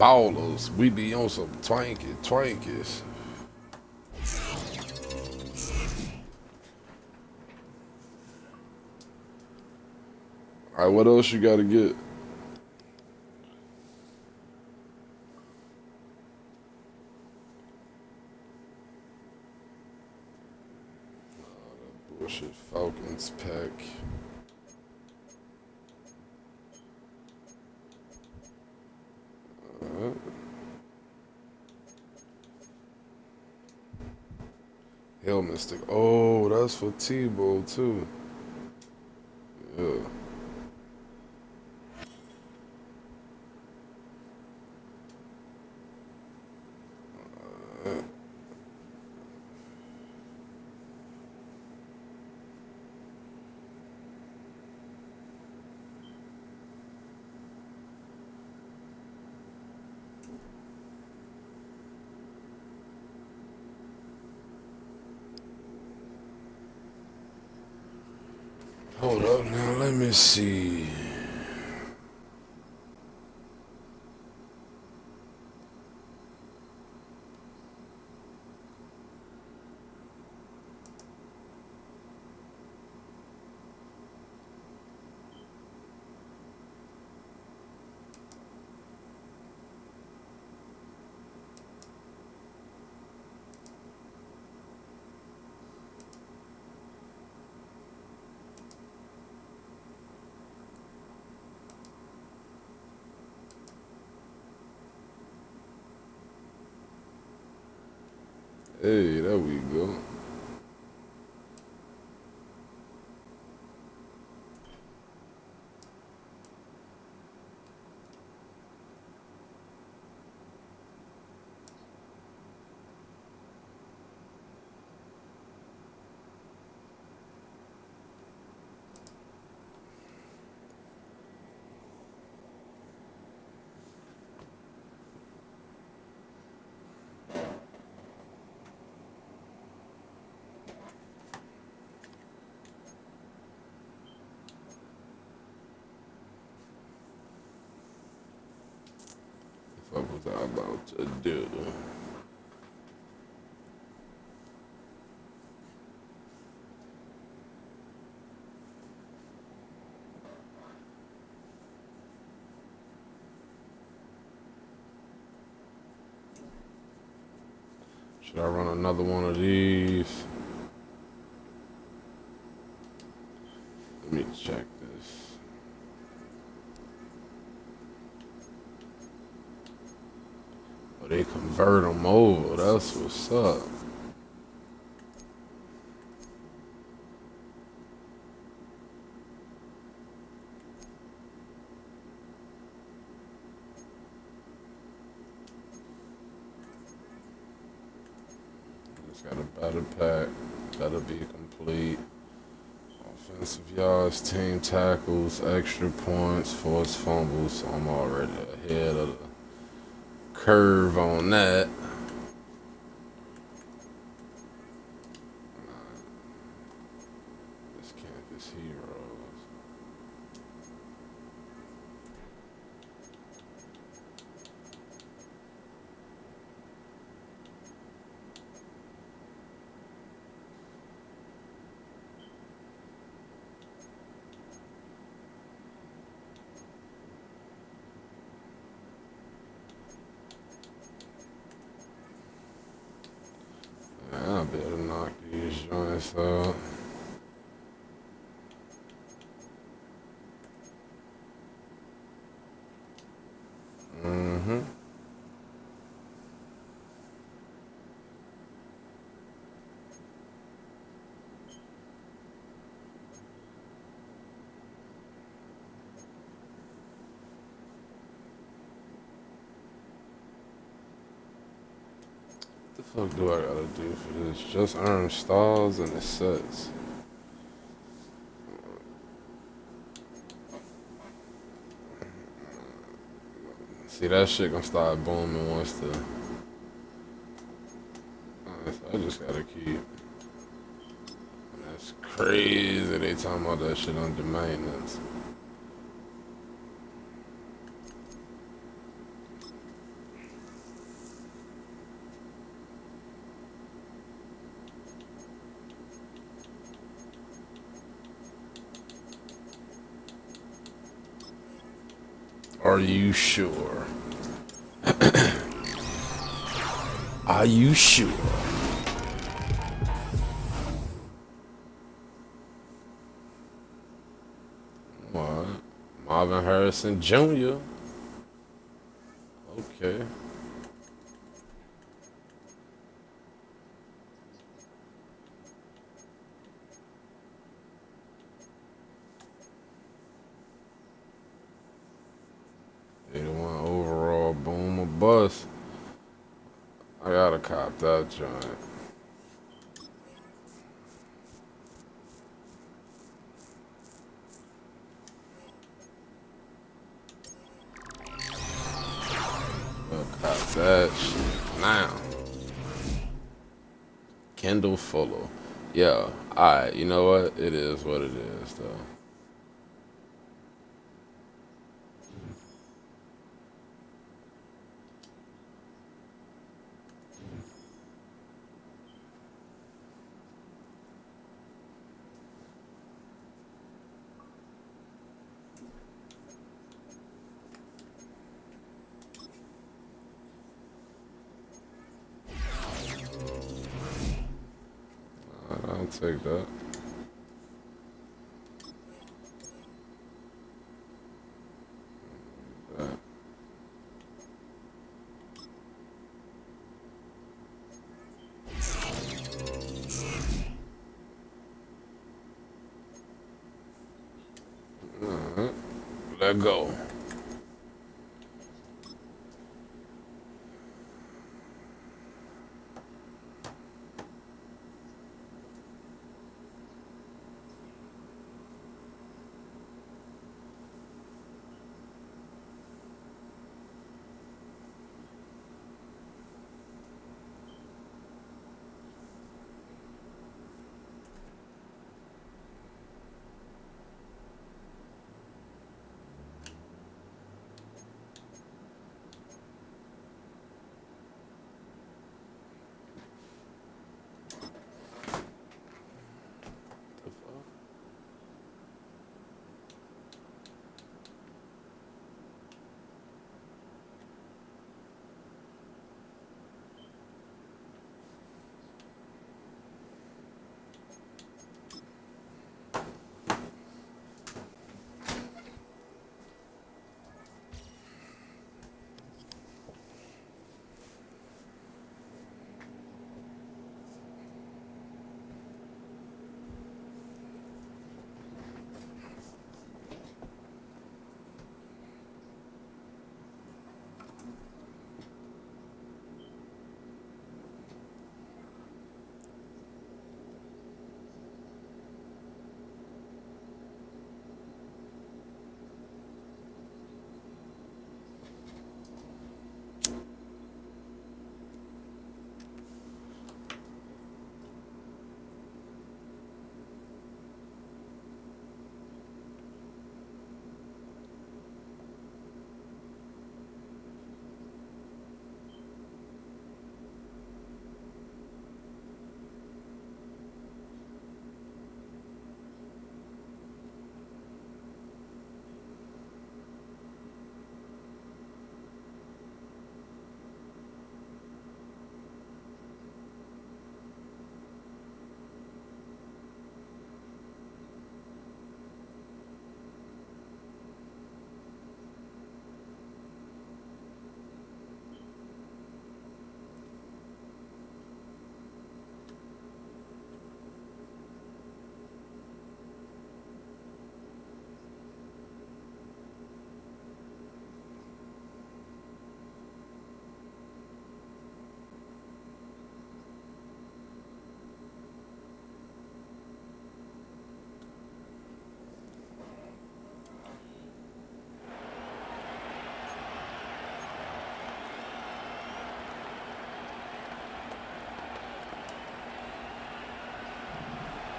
ballers. We be on some twankies. All right, what else you got to get? Bullshit Falcons pack. Hell Mystic. Oh, that's for Tebow too. Yeah. Hold up now, let me see. Hey, there we go. What was I about to do? Should I run another one of these? Let me check this. Oh, they convert them over. That's what's up. Just got a battle pack. That'll be complete. Offensive yards, team tackles, extra points, forced fumbles. So I'm already ahead of the curve on that. This campus heroes. I better knock these joints out. What the fuck do I gotta do for this? Just earn stars and the sets. See, that shit gonna start booming once the... I just gotta keep... That's crazy. They talking about that shit under maintenance. Are you sure? Are you sure? What? Marvin Harrison Jr. Okay. '81 overall, boom or bust. I gotta cop that joint. Cop that shit now. Kendall Fuller. Yeah, alright, you know what? It is what it is, though. I'll take that. Let go.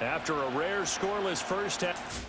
After a rare scoreless first half.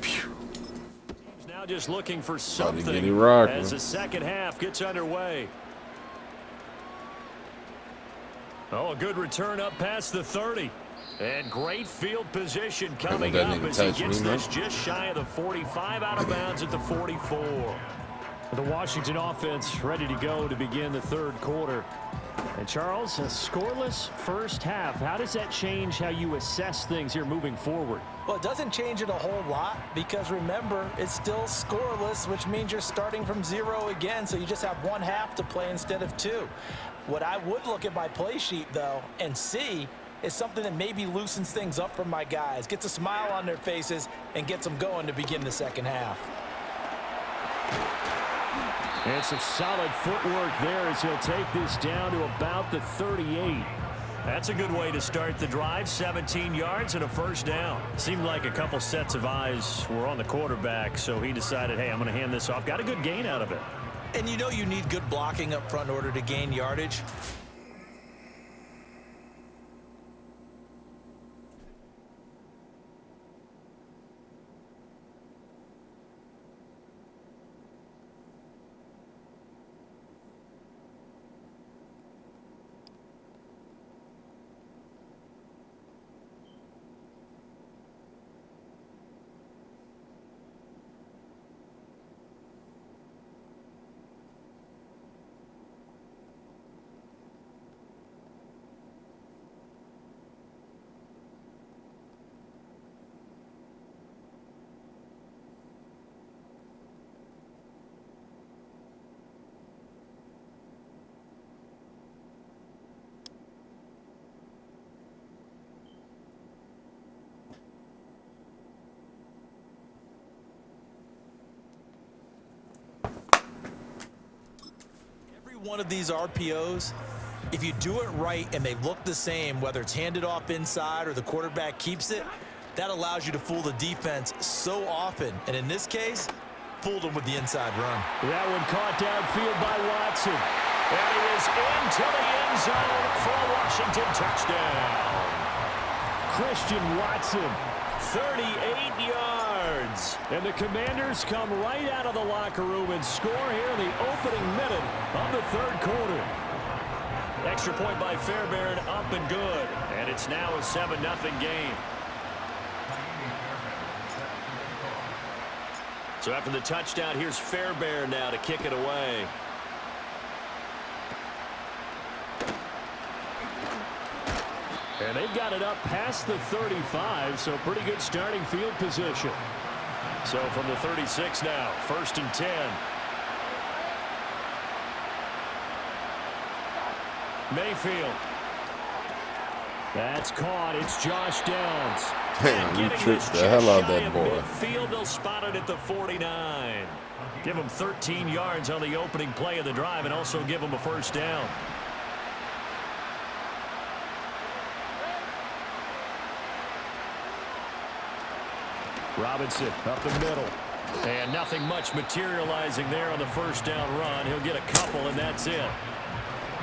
Team's now just looking for Get it something rocking. as the second half gets underway. Oh, a good return up past the 30. And great field position coming that up nigga as he touch gets me, man. this just shy of the 45, out of bounds at the 44. The Washington offense ready to go to begin the third quarter. And Charles, a scoreless first half. How does that change how you assess things here moving forward? Well, it doesn't change it a whole lot because remember, it's still scoreless, which means you're starting from 0 again, so you just have one half to play instead of 2. What I would look at my play sheet, though, and see is something that maybe loosens things up for my guys, gets a smile on their faces, and gets them going to begin the second half. And some solid footwork there as he'll take this down to about the 38. That's a good way to start the drive. 17 yards and a first down. Seemed like a couple sets of eyes were on the quarterback, so he decided, hey, I'm going to hand this off. Got a good gain out of it. And you know you need good blocking up front in order to gain yardage. One of these RPOs, if you do it right and they look the same, whether it's handed off inside or the quarterback keeps it, that allows you to fool the defense so often. And in this case, fooled them with the inside run. That one caught downfield by Watson. And he is into the end zone for a Washington touchdown. Christian Watson, 38 yards. And the Commanders come right out of the locker room and score here in the opening minute of the third quarter. Extra point by Fairbairn, up and good. And it's now a 7-0 game. So after the touchdown, here's Fairbairn now to kick it away. And they've got it up past the 35, so pretty good starting field position. So from the 36 now, 1st and 10. Mayfield. That's caught. It's Josh Downs. Damn, you tricked the hell out of that boy. Midfield, they'll spot it at the 49. Give him 13 yards on the opening play of the drive and also give him a first down. Robinson up the middle. And nothing much materializing there on the first down run. He'll get a couple, and that's it.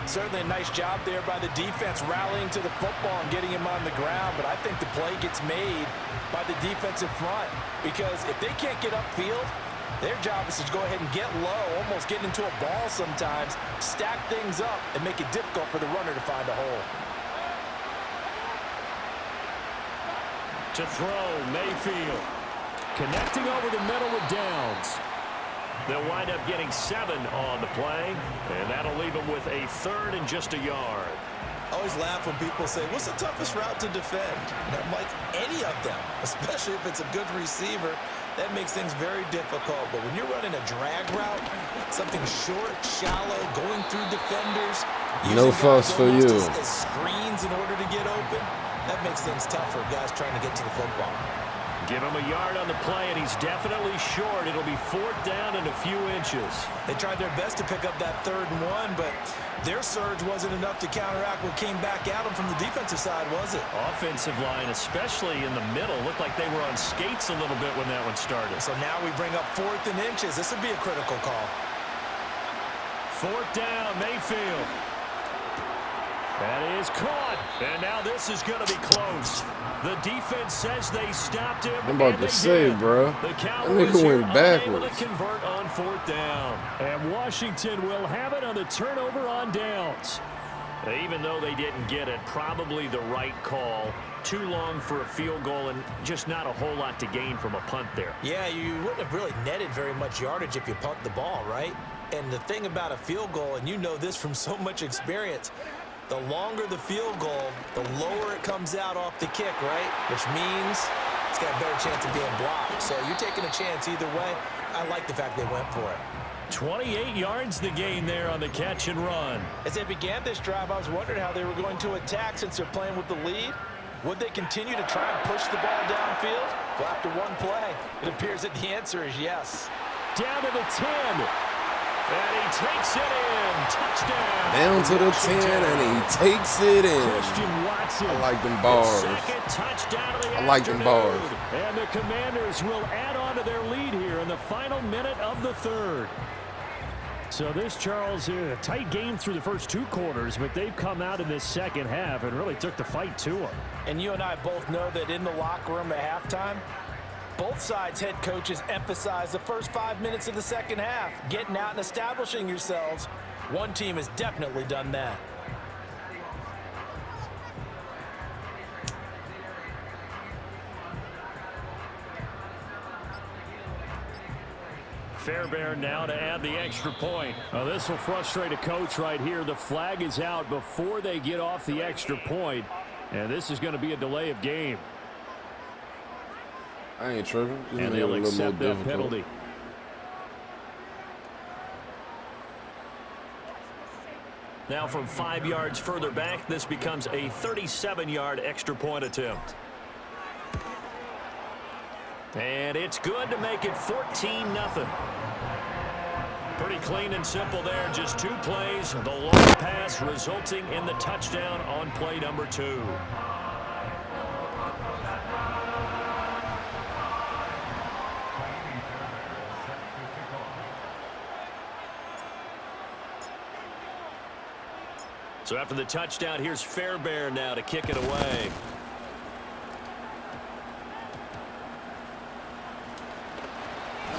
Certainly a nice job there by the defense rallying to the football and getting him on the ground, but I think the play gets made by the defensive front because if they can't get upfield, their job is to go ahead and get low, almost get into a ball sometimes, stack things up, and make it difficult for the runner to find a hole. To throw, Mayfield. Connecting over the middle with Downs. They'll wind up getting 7 on the play, and that'll leave them with a 3rd and just a yard. I always laugh when people say, what's the toughest route to defend? And I'm like, any of them, especially if it's a good receiver. That makes things very difficult. But when you're running a drag route, something short, shallow, going through defenders, no fuss for you. As screens in order to get open, that makes things tough for guys trying to get to the football. Give him a yard on the play, and he's definitely short. It'll be 4th down and a few inches. They tried their best to pick up that 3rd and 1, but their surge wasn't enough to counteract what came back at them from the defensive side, was it? Offensive line, especially in the middle, looked like they were on skates a little bit when that one started. So now we bring up 4th and inches. This would be a critical call. 4th down, Mayfield. That is caught. And now this is going to be close. The defense says they stopped him. I'm about to say, bro. The That Cowboys nigga went are backwards. unable to convert on 4th down. And Washington will have it on the turnover on downs. Even though they didn't get it, probably the right call. Too long for a field goal and just not a whole lot to gain from a punt there. Yeah, you wouldn't have really netted very much yardage if you punt the ball, right? And the thing about a field goal, and you know this from so much experience, the longer the field goal, the lower it comes out off the kick, right? Which means it's got a better chance of being blocked. So you're taking a chance either way. I like the fact they went for it. 28 yards the gain there on the catch and run. As they began this drive, I was wondering how they were going to attack since they're playing with the lead. Would they continue to try and push the ball downfield? Well, after one play, it appears that the answer is yes. Down to the 10. And he takes it in. Touchdown. Down to the 10, and he takes it in. Christian Watson. I like them bars. Second touchdown of the I like them bars. And the Commanders will add on to their lead here in the final minute of the 3rd. So this, Charles, a tight game through the first 2 quarters, but they've come out in this second half and really took the fight to them. And you and I both know that in the locker room at halftime, both sides' head coaches emphasize the first 5 minutes of the second half, getting out and establishing yourselves. One team has definitely done that. Fairbairn now to add the extra point. Now this will frustrate a coach right here. The flag is out before they get off the extra point, and this is going to be a delay of game. I ain't tripping. Just And made it a they'll little more accept that difficult. penalty. Now from 5 yards further back, this becomes a 37-yard extra point attempt. And it's good to make it 14-0. Pretty clean and simple there. Just 2 plays. The long pass resulting in the touchdown on play number 2. So after the touchdown, here's Fairbairn now to kick it away.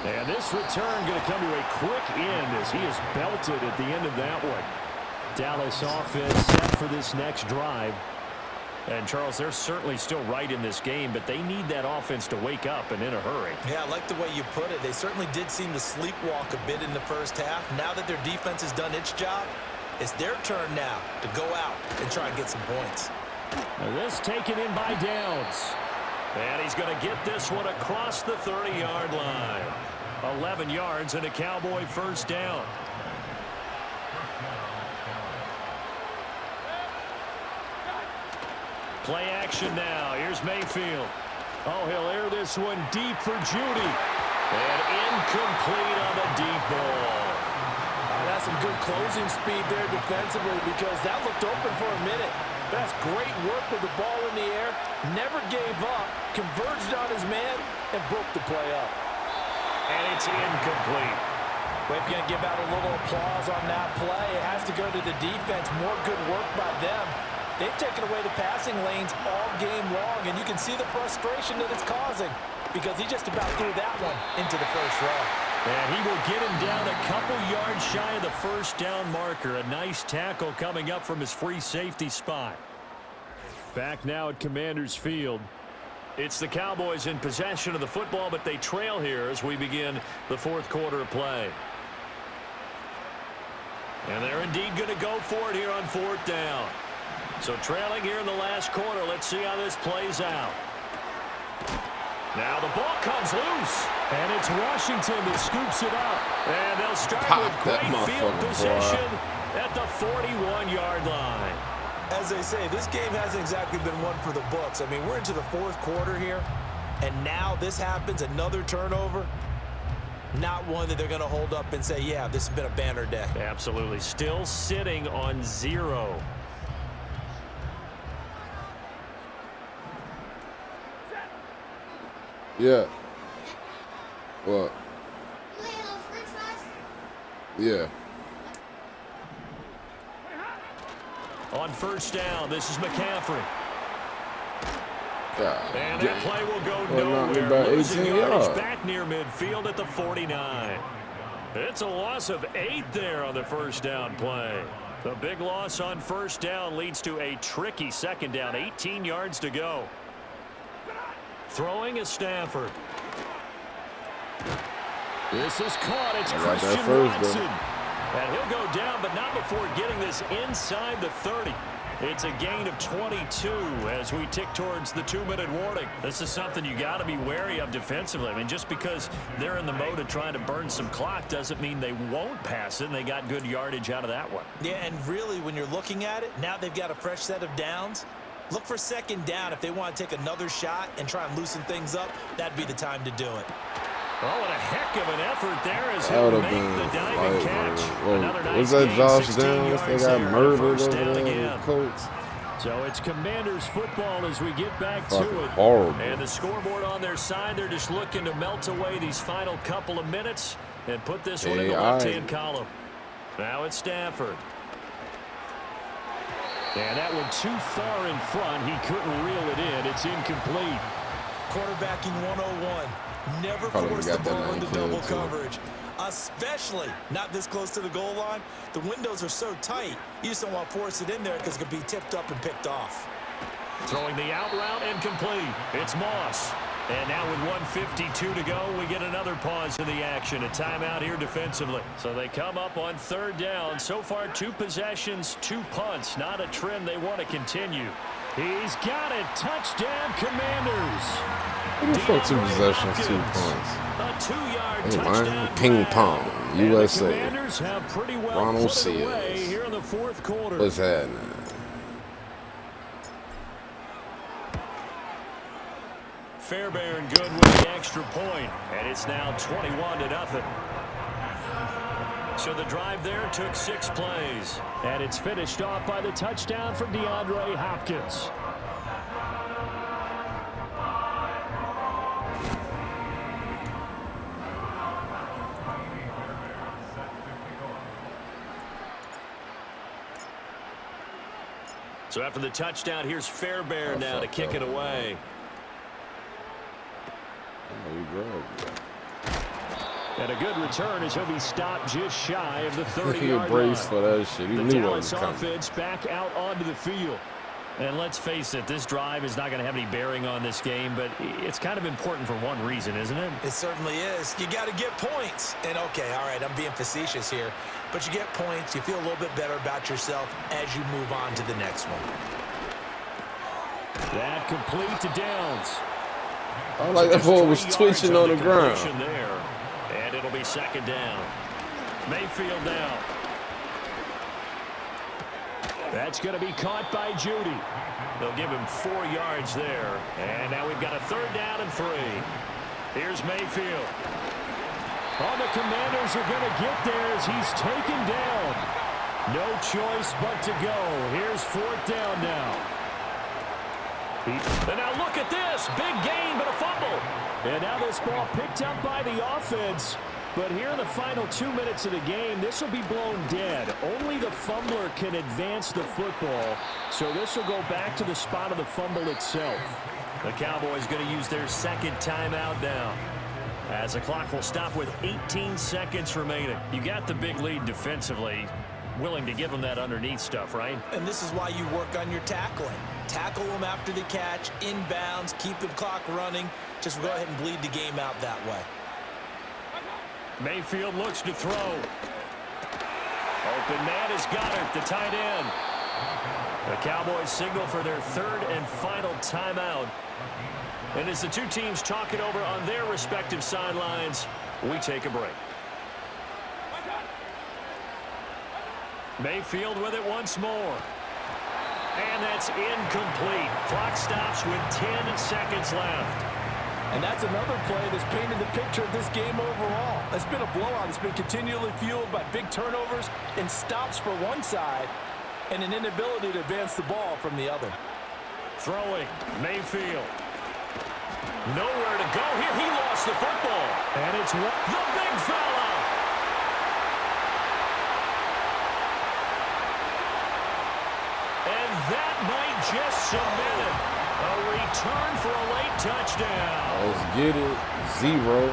And this return going to come to a quick end as he is belted at the end of that one. Dallas offense set for this next drive. And, Charles, they're certainly still right in this game, but they need that offense to wake up and in a hurry. Yeah, I like the way you put it. They certainly did seem to sleepwalk a bit in the first half. Now that their defense has done its job, it's their turn now to go out and try and get some points. And this taken in by Downs. And he's going to get this one across the 30-yard line. 11 yards and a Cowboy first down. Play action now. Here's Mayfield. Oh, he'll air this one deep for Judy. And incomplete on the deep ball. That's some good closing speed there defensively because that looked open for a minute. That's great work with the ball in the air. Never gave up. Converged on his man and broke the play up. And it's incomplete. Well, if you're going to give out a little applause on that play, it has to go to the defense. More good work by them. They've taken away the passing lanes all game long, and you can see the frustration that it's causing because he just about threw that one into the first row. And he will get him down a couple yards shy of the first down marker. A nice tackle coming up from his free safety spot. Back now at Commanders Field. It's the Cowboys in possession of the football, but they trail here as we begin the 4th quarter of play. And they're indeed going to go for it here on 4th down. So trailing here in the last quarter. Let's see how this plays out. Now the ball comes loose. And it's Washington that scoops it up. And they'll start with great field position at the 41-yard line. As they say, this game hasn't exactly been one for the books. I mean, we're into the 4th quarter here, and now this happens, another turnover. Not one that they're going to hold up and say, yeah, this has been a banner day. Absolutely. Still sitting on 0. Yeah. What? Yeah. On first down, this is McCaffrey. God, And that play will go knocked me nowhere. by Losing 18 yardage yards. back near midfield at the 49. It's a loss of 8 there on the first down play. The big loss on first down leads to a tricky second down. 18 yards to go. Throwing is Stafford. This is caught. It's Christian Watson. And he'll go down, but not before getting this inside the 30. It's a gain of 22 as we tick towards the 2-minute warning. This is something you got to be wary of defensively. I mean, just because they're in the mode of trying to burn some clock doesn't mean they won't pass it, and they got good yardage out of that one. Yeah, and really, when you're looking at it, now they've got a fresh set of downs. Look for second down. If they want to take another shot and try and loosen things up, that'd be the time to do it. Oh, and a heck of an effort there as That he'll would have make been the diving catch. Another nice was that gain, Josh 16 Downs? They yards got there on murdered first over down there again. with the Colts. So it's Commanders football as we get back to Fucking it. horrible. And the scoreboard on their side, they're just looking to melt away these final couple of minutes and put this one in the left-hand column. Now it's Stafford. And that one too far in front. He couldn't reel it in. It's incomplete. Quarterbacking 101. Never Probably force got the that ball name into clear, double too. coverage, especially not this close to the goal line. The windows are so tight, you just don't want to force it in there because it could be tipped up and picked off. Throwing the out route incomplete. It's Moss. And now with 1:52 to go, we get another pause in the action. A timeout here defensively. So they come up on third down. So far, 2 possessions, 2 punts. Not a trend they want to continue. He's got it. Touchdown, Commanders. Who the fuck 2 possessions, 2 points? A 2-yard Hey, touchdown man, ping grab. pong, And the USA. Commanders have pretty well Ronald put it away Sears. here in the fourth quarter. What's happening? Fairbairn good with the extra point, and it's now 21-0. So the drive there took 6 plays, and it's finished off by the touchdown from DeAndre Hopkins. So after the touchdown, here's Fairbairn now to kick it away. Oh, you grabbed it. And a good return as he'll be stopped just shy of the 30-yard He line. braced for that shit. He The knew what Dallas was coming. offense back out onto the field. And let's face it, this drive is not going to have any bearing on this game, but it's kind of important for one reason, isn't it? It certainly is. You got to get points. And, okay, all right, I'm being facetious here. But you get points. You feel a little bit better about yourself as you move on to the next one. That complete to Downs. I like that ball was twitching on the ground. There, and it'll be second down. Mayfield down. That's going to be caught by Judy. They'll give him 4 yards there. And now we've got a third down and 3. Here's Mayfield. Oh, the Commanders are going to get there as he's taken down. No choice but to go. Here's 4th down now. And now look at this. Big gain, but a fumble. And now this ball picked up by the offense. But here in the final 2 minutes of the game, this will be blown dead. Only the fumbler can advance the football. So this will go back to the spot of the fumble itself. The Cowboys going to use their second timeout now, as the clock will stop with 18 seconds remaining. You got the big lead defensively. Willing to give them that underneath stuff, right? And this is why you work on your tackling. Tackle them after the catch, inbounds, keep the clock running. Just go ahead and bleed the game out that way. Mayfield looks to throw. Open man is Goddard, the tight end. The Cowboys signal for their third and final timeout. And as the two teams talk it over on their respective sidelines, we take a break. Mayfield with it once more. And that's incomplete. Clock stops with 10 seconds left. And that's another play that's painted the picture of this game overall. It's been a blowout. It's been continually fueled by big turnovers and stops for one side and an inability to advance the ball from the other. Throwing, Mayfield. Nowhere to go here. He lost the football. And it's the big fella. That might just cement it. A return for a late touchdown. Let's get it. 0.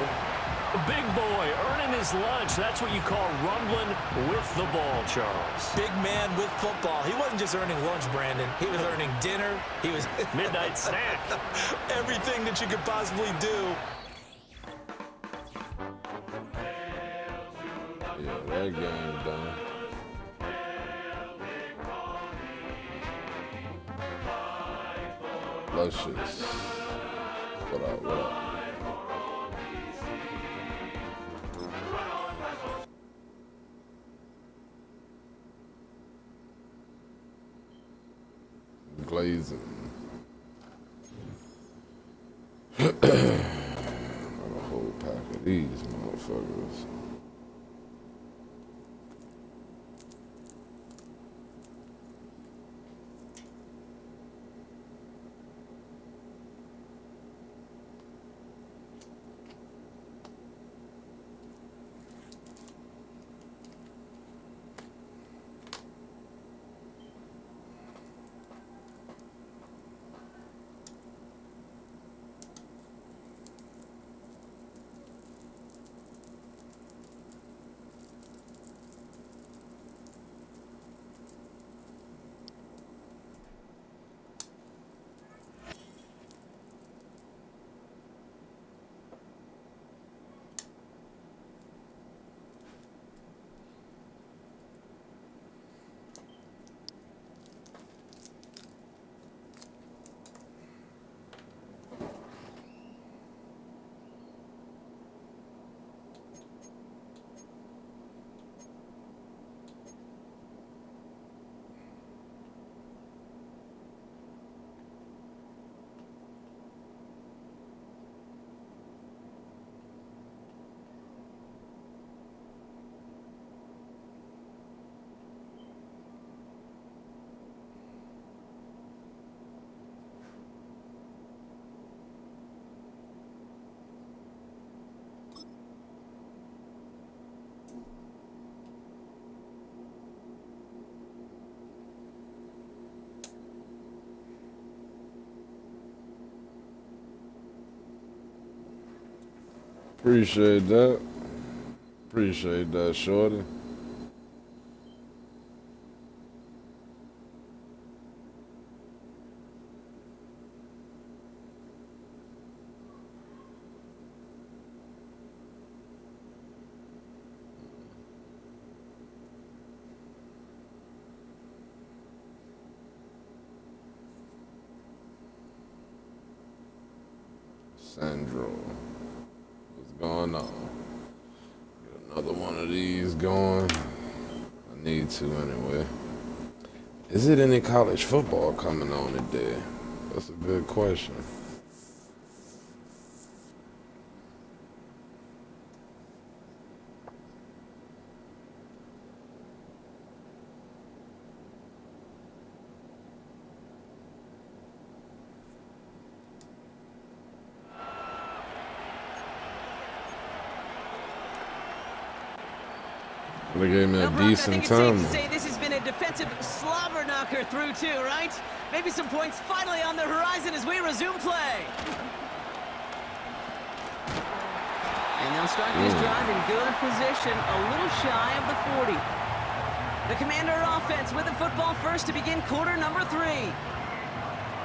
Big boy earning his lunch. That's what you call rumbling with the ball, Charles. Big man with football. He wasn't just earning lunch, Brandon. He was earning dinner. He was midnight snack. Everything that you could possibly do. Yeah, that game done. Luscious. What up, what up? Glazing. Got a whole pack of these motherfuckers. Appreciate that. Appreciate that, shorty. Sandro. What's going on? Get another one of these going. I need to anyway. Is it any college football coming on today? That's a good question. They gave me a decent time. I think it's safe to say this has been a defensive slobber knocker through too, right? Maybe some points finally on the horizon as we resume play. And they'll start this drive in good position, a little shy of the 40. The Commander offense with the football first to begin quarter number 3.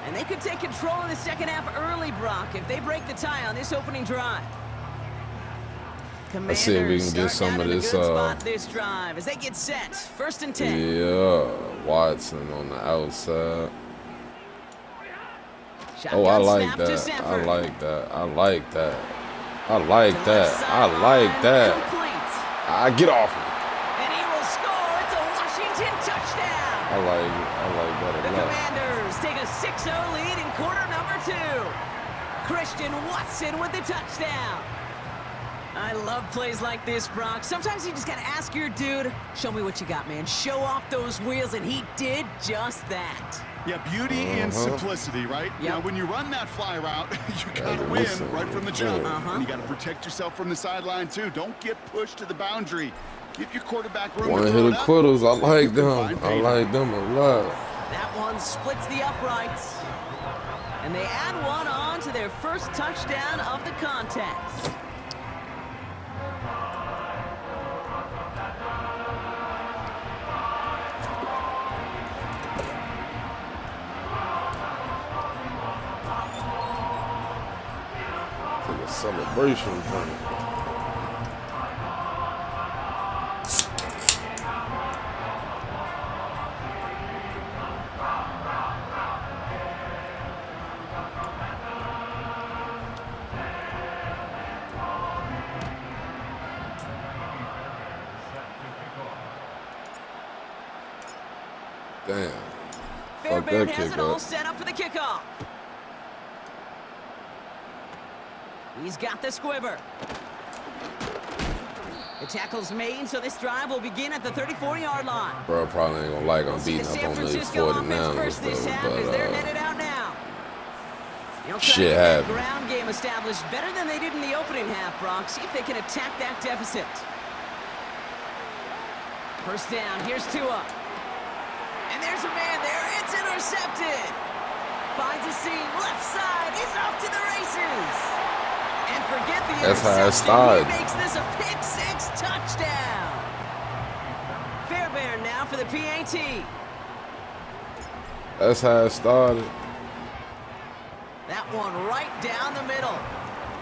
And they could take control of the second half early, Brock, if they break the tie on this opening drive. Let's see if we can get some of this. This drive as they get set, 1st and 10. Yeah, Watson on the outside. Oh, I like that. I like that. I like that. I like that. I like that. I get off. And he will score. It's a Washington touchdown. I like that a lot. The Commanders take a 6-0 lead in quarter number 2. Christian Watson with the touchdown. I love plays like this, Brock. Sometimes you just got to ask your dude, show me what you got, man. Show off those wheels, and he did just that. Yeah, beauty and simplicity, right? Yep. Now, when you run that fly route, you got to win right from the jump. And you got to protect yourself from the sideline, too. Don't get pushed to the boundary. Give your quarterback room to throw it up. One-hitter quitters, I like them. I like them a lot. That one splits the uprights. And they add one on to their first touchdown of the contest. It's a celebration point. Damn. Fairbairn has it all set up for the kickoff. He's got the squibber. The tackle's made, so this drive will begin at the 34-yard line. Bro, probably ain't gonna like I'm beating up on these 49ers, first this half as they're netted out now. They'll try shit to get that happened. ground game established better than they did in the opening half, Brock. See if they can attack that deficit. First down, here's Tua. And there's a man there. It's intercepted. Finds a seam, left side. He's off to the races. And forget the That's how it interception. started. He makes this a pick-six touchdown. Fairbairn now for the PAT. That's how it started. That one right down the middle.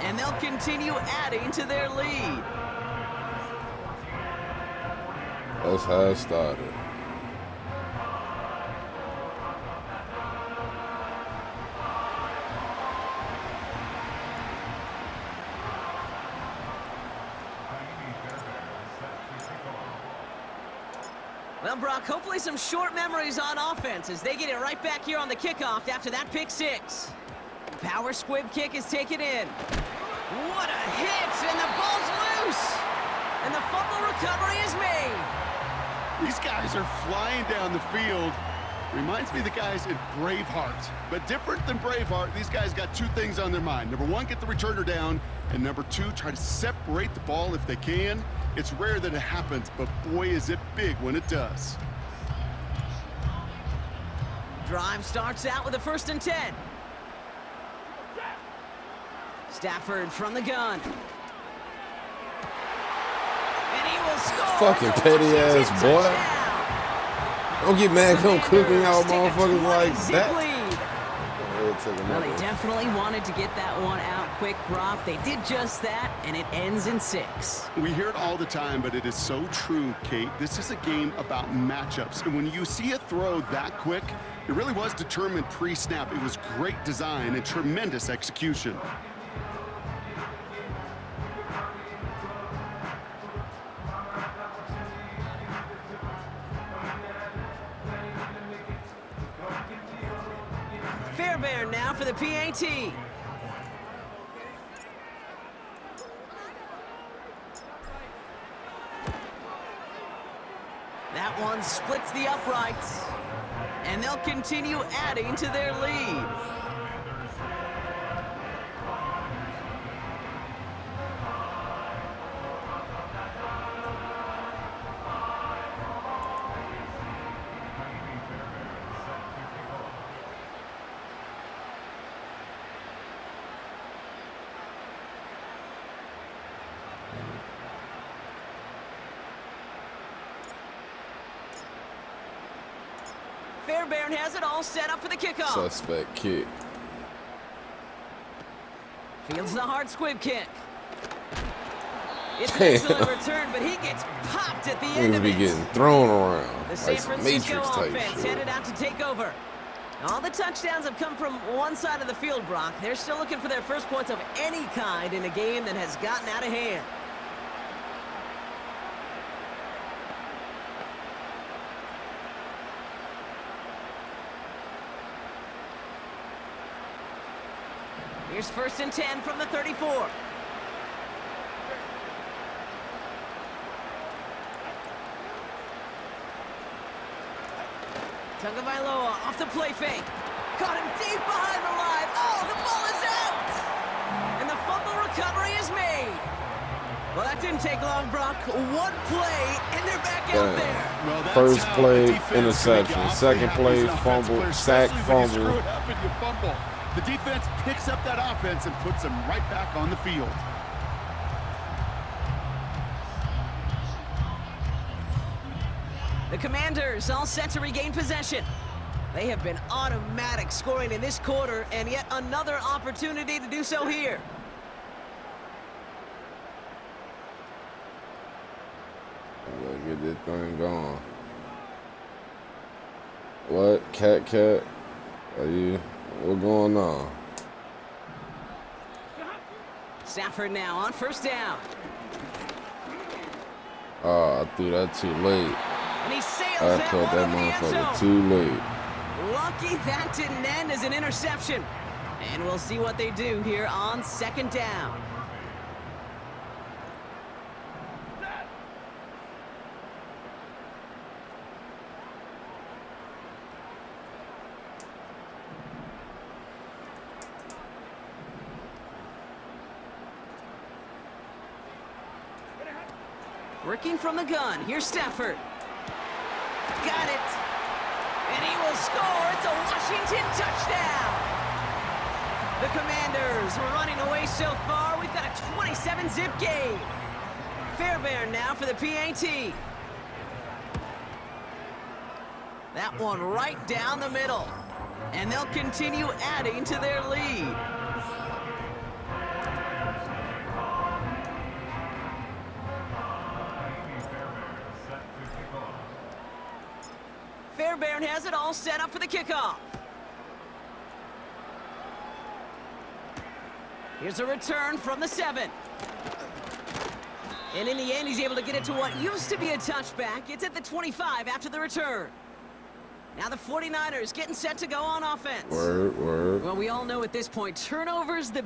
And they'll continue adding to their lead. That's how it started. Well, Brock, hopefully some short memories on offense as they get it right back here on the kickoff after that pick-six. Power squib kick is taken in. What a hit, and the ball's loose. And the fumble recovery is made. These guys are flying down the field. Reminds me of the guys at Braveheart. But different than Braveheart, these guys got two things on their mind. Number one, get the returner down. And number two, try to separate the ball if they can. It's rare that it happens, but boy, is it big when it does. Drive starts out with a 1st and 10. Stafford from the gun. And he will score. Fucking petty ass boy. Don't get mad come cooking y'all motherfuckers like that. Well, they definitely wanted to get that one out quick, Brock. They did just that, and it ends in 6. We hear it all the time, but it is so true, Kate. This is a game about matchups. And when you see a throw that quick, it really was determined pre-snap. It was great design and tremendous execution. Fairbairn now for the PAT. That one splits the uprights. And they'll continue adding to their lead. Fairbairn has it all set up for the kickoff. Suspect kick. Fields the hard squib kick. It's an excellent return, but he gets popped at the end of Niggas be it. getting thrown around. The San Like some Francisco Matrix type offense shit. headed out to take over. All the touchdowns have come from one side of the field, Brock. They're still looking for their first points of any kind in a game that has gotten out of hand. Here's 1st and 10 from the 34. Tagovailoa off the play fake. Caught him deep behind the line. Oh, the ball is out! And the fumble recovery is made. Well, that didn't take long, Brock. One play, and they're back out there. Well, that's First how play, the defense interception. can make you Second awfully play, happy as an offensive fumble, player, sack, especially when you fumble. screw it up and you fumble. The defense picks up that offense and puts them right back on the field. The Commanders all set to regain possession. They have been automatic scoring in this quarter, and yet another opportunity to do so here. Let's get this thing going. What? Cat? Are you? What's going on? Stafford now on first down. Oh, I threw that too late. And he sails I that caught one that over the end motherfucker zone. too late. Lucky that didn't end as an interception. And we'll see what they do here on second down. Working from the gun. Here's Stafford. Got it. And he will score. It's a Washington touchdown. The Commanders were running away so far. We've got a 27-zip game. Fairbairn now for the PAT. That one right down the middle. And they'll continue adding to their lead. Fairbairn has it all set up for the kickoff. Here's a return from the 7. And in the end, he's able to get it to what used to be a touchback. It's at the 25 after the return. Now the 49ers getting set to go on offense. Word. Well, we all know at this point, turnovers the...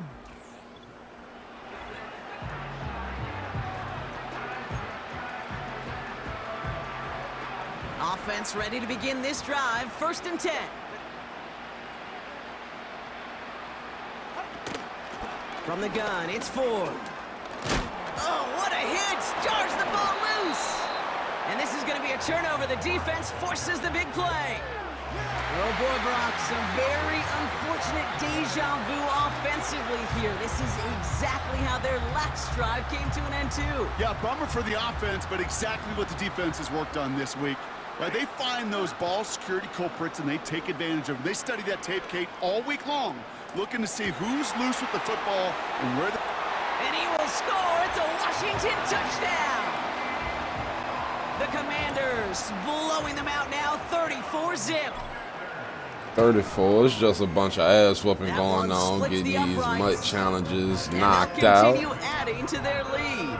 Offense ready to begin this drive. First and 10. From the gun, it's Ford. Oh, what a hit! Jars the ball loose! And this is going to be a turnover. The defense forces the big play. Oh, boy, Brock, some very unfortunate deja vu offensively here. This is exactly how their last drive came to an end, too. Yeah, bummer for the offense, but exactly what the defense has worked on this week. Right, they find those ball security culprits, and they take advantage of them. They study that tape, Kate, all week long, looking to see who's loose with the football and where the... And he will score. It's a Washington touchdown. The Commanders blowing them out now, 34-zip. 34. It's just a bunch of ass whooping That going one on. splits Getting the these uprights. MUT challenges And knocked they'll out. continue adding to their lead.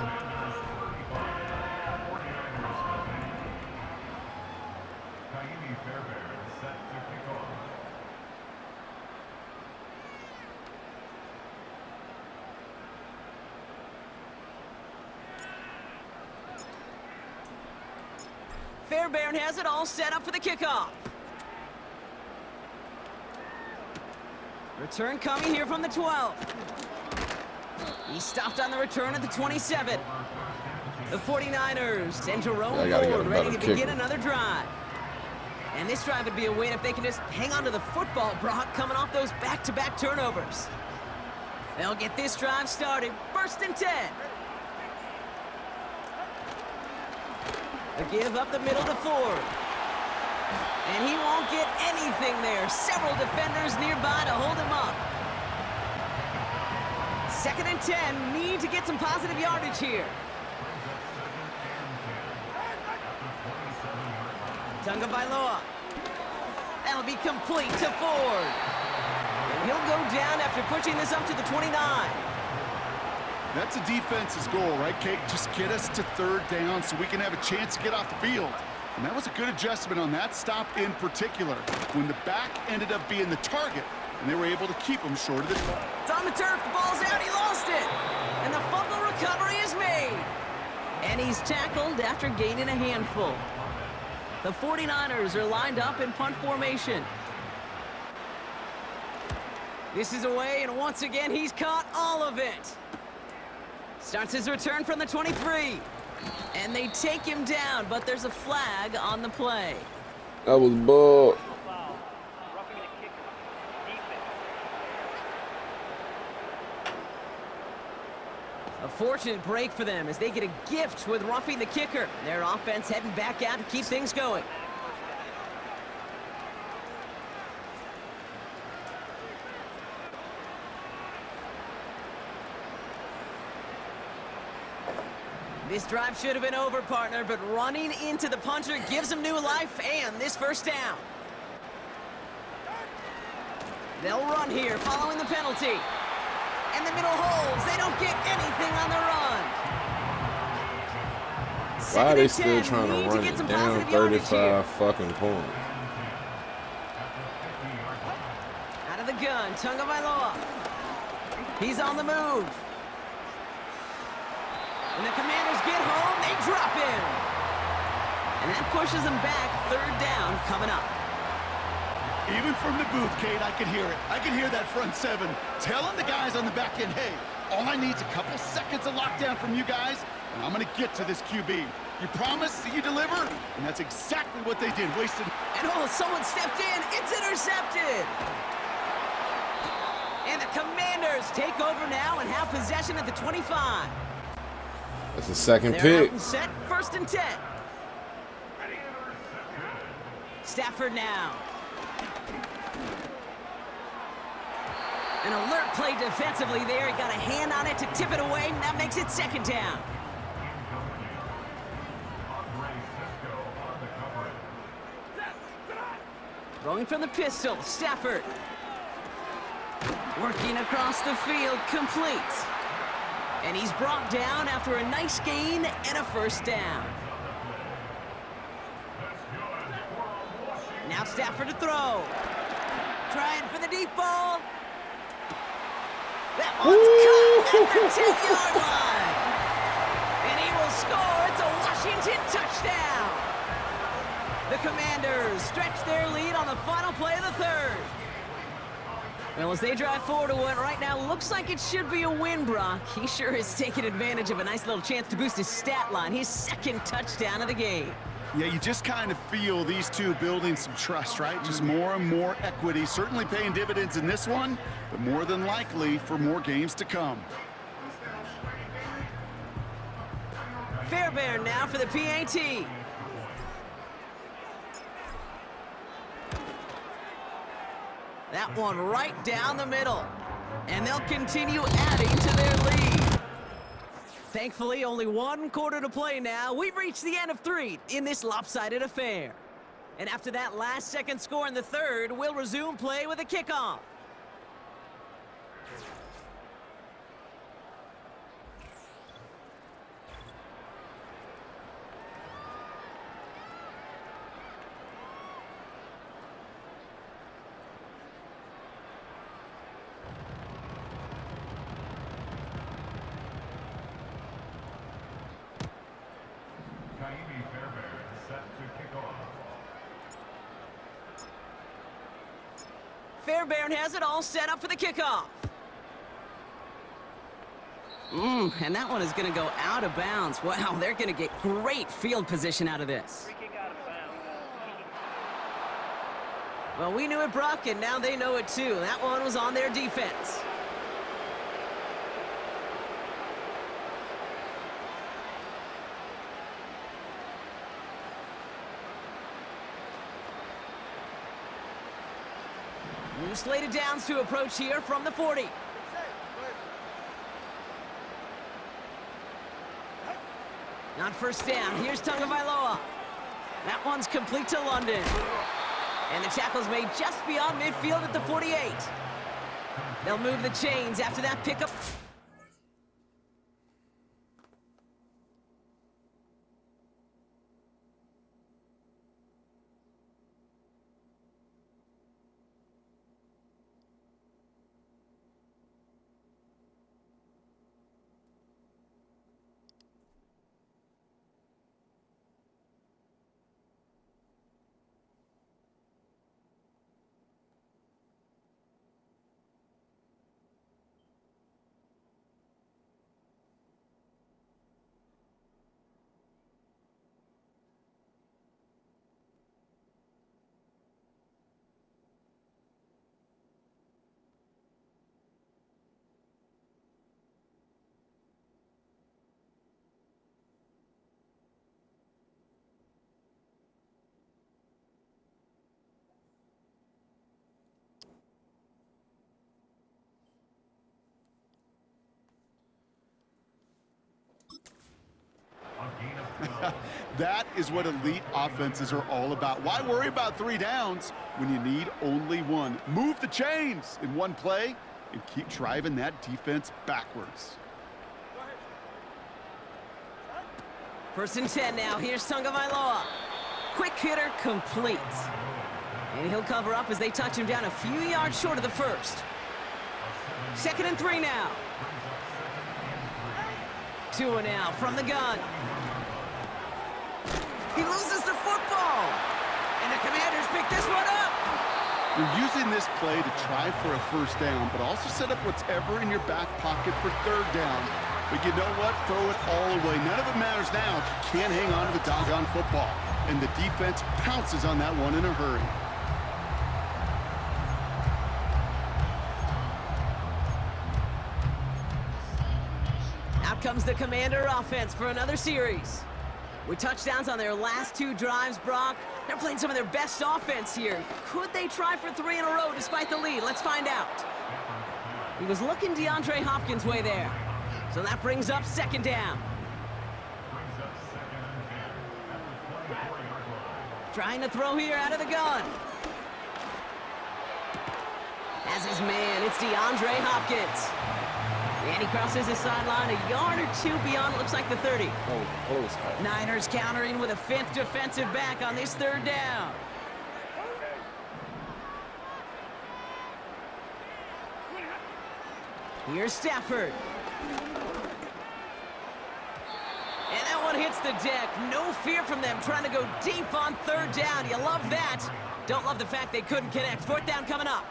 Fairbairn has it all set up for the kickoff. Return coming here from the 12. He stopped on the return at the 27. The 49ers and Jerome Ford ready to begin another drive. And this drive would be a win if they can just hang on to the football, Brock, coming off those back-to-back turnovers. They'll get this drive started. First and 10. A give up the middle to Ford. And he won't get anything there. Several defenders nearby to hold him up. Second and 10. Need to get some positive yardage here. Tunga Bailoa. That'll be complete to Ford. And he'll go down after pushing this up to the 29. That's a defense's goal, right, Kate? Just get us to third down so we can have a chance to get off the field. And that was a good adjustment on that stop in particular, when the back ended up being the target, and they were able to keep him short of the ball. It's on the turf, the ball's out, he lost it. And the fumble recovery is made. And he's tackled after gaining a handful. The 49ers are lined up in punt formation. This is away, and once again, he's caught all of it. Starts his return from the 23. And they take him down, but there's a flag on the play. That was ball. Foul. Roughing the kicker. Defense. A fortunate break for them as they get a gift with roughing the kicker. Their offense heading back out to keep things going. This drive should have been over, partner, but running into the punter gives him new life and this first down. They'll run here following the penalty. And the middle holes, they don't get anything on the run. Why are they still trying to run it down 35 fucking points? Out of the gun, Tagovailoa. He's on the move. When the Commanders get home, they drop him. And that pushes them back. Third down coming up. Even from the booth, Kate, I could hear it. I could hear that front seven telling the guys on the back end, hey, all I need is a couple seconds of lockdown from you guys, and I'm going to get to this QB. You promise that you deliver? And that's exactly what they did. Wasted. And oh, someone stepped in. It's intercepted. And the Commanders take over now and have possession at the 25. That's the second They're pick. out and set, 1st and 10. Stafford now. An alert play defensively there. He got a hand on it to tip it away, and that makes it 2nd down. Throwing from the pistol, Stafford. Working across the field, complete. And he's brought down after a nice gain and a first down. Now Stafford to throw. Trying for the deep ball. That one's caught at the 10-yard line. And he will score. It's a Washington touchdown. The Commanders stretch their lead on the final play of the 3rd. Well, as they drive forward to what right now looks like it should be a win, Brock. He sure is taking advantage of a nice little chance to boost his stat line. His 2nd touchdown of the game. Yeah, you just kind of feel these two building some trust, right? Just more and more equity. Certainly paying dividends in this one, but more than likely for more games to come. Fairbairn now for the PAT. That one right down the middle. And they'll continue adding to their lead. Thankfully, only 1 quarter to play now. We've reached the end of 3 in this lopsided affair. And after that last-second score in the 3rd, we'll resume play with a kickoff. Fairbairn has it all set up for the kickoff. And that one is going to go out of bounds. Wow, they're going to get great field position out of this. Free kick out of bounds. Well, we knew it, Brock, and now they know it too. That one was on their defense. New slated downs to approach here from the 40. Not first down. Here's Tagovailoa. That one's complete to London. And the tackle's made just beyond midfield at the 48. They'll move the chains after that pickup. That is what elite offenses are all about. Why worry about 3 downs when you need only 1? Move the chains in one play and keep driving that defense backwards. 1st and 10 now. Here's Tagovailoa. Quick hitter complete. And he'll cover up as they touch him down a few yards short of the first. 2nd and 3 now. Tua now from the gun. He loses the football. And the Commanders pick this one up. You're using this play to try for a 1st down, but also set up whatever in your back pocket for 3rd down. But you know what? Throw it all away. None of it matters now if you can't hang on to the doggone football. And the defense pounces on that one in a hurry. Out comes the Commander offense for another series. With touchdowns on their last 2 drives, Brock, they're playing some of their best offense here. Could they try for 3 in a row despite the lead? Let's find out. He was looking DeAndre Hopkins' way there. So that brings up 2nd down. Trying to throw here out of the gun. As his man, it's DeAndre Hopkins. And he crosses his sideline a yard or 2 beyond, looks like the 30. Oh, close. Niners countering with a 5th defensive back on this 3rd down. Here's Stafford. And that one hits the deck. No fear from them trying to go deep on 3rd down. You love that. Don't love the fact they couldn't connect. 4th down coming up.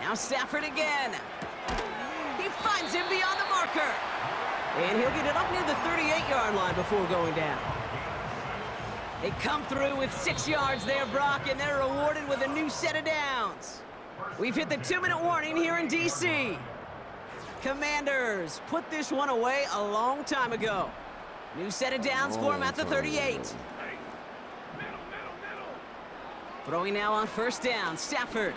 Now Stafford again. He finds him beyond the marker. And he'll get it up near the 38-yard line before going down. They come through with 6 yards there, Brock, and they're rewarded with a new set of downs. We've hit the 2-minute warning here in D.C. Commanders put this one away a long time ago. New set of downs for him at the 38. Throwing now on 1st down, Stafford.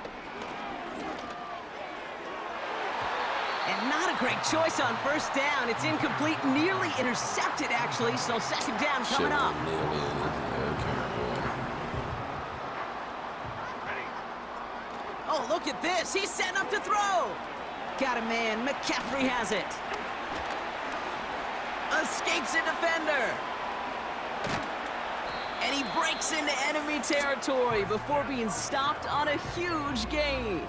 And not a great choice on 1st down. It's incomplete, nearly intercepted, actually. So 2nd down coming up. Oh, look at this. He's setting up to throw. Got a man. McCaffrey has it. Escapes a defender. And he breaks into enemy territory before being stopped on a huge gain.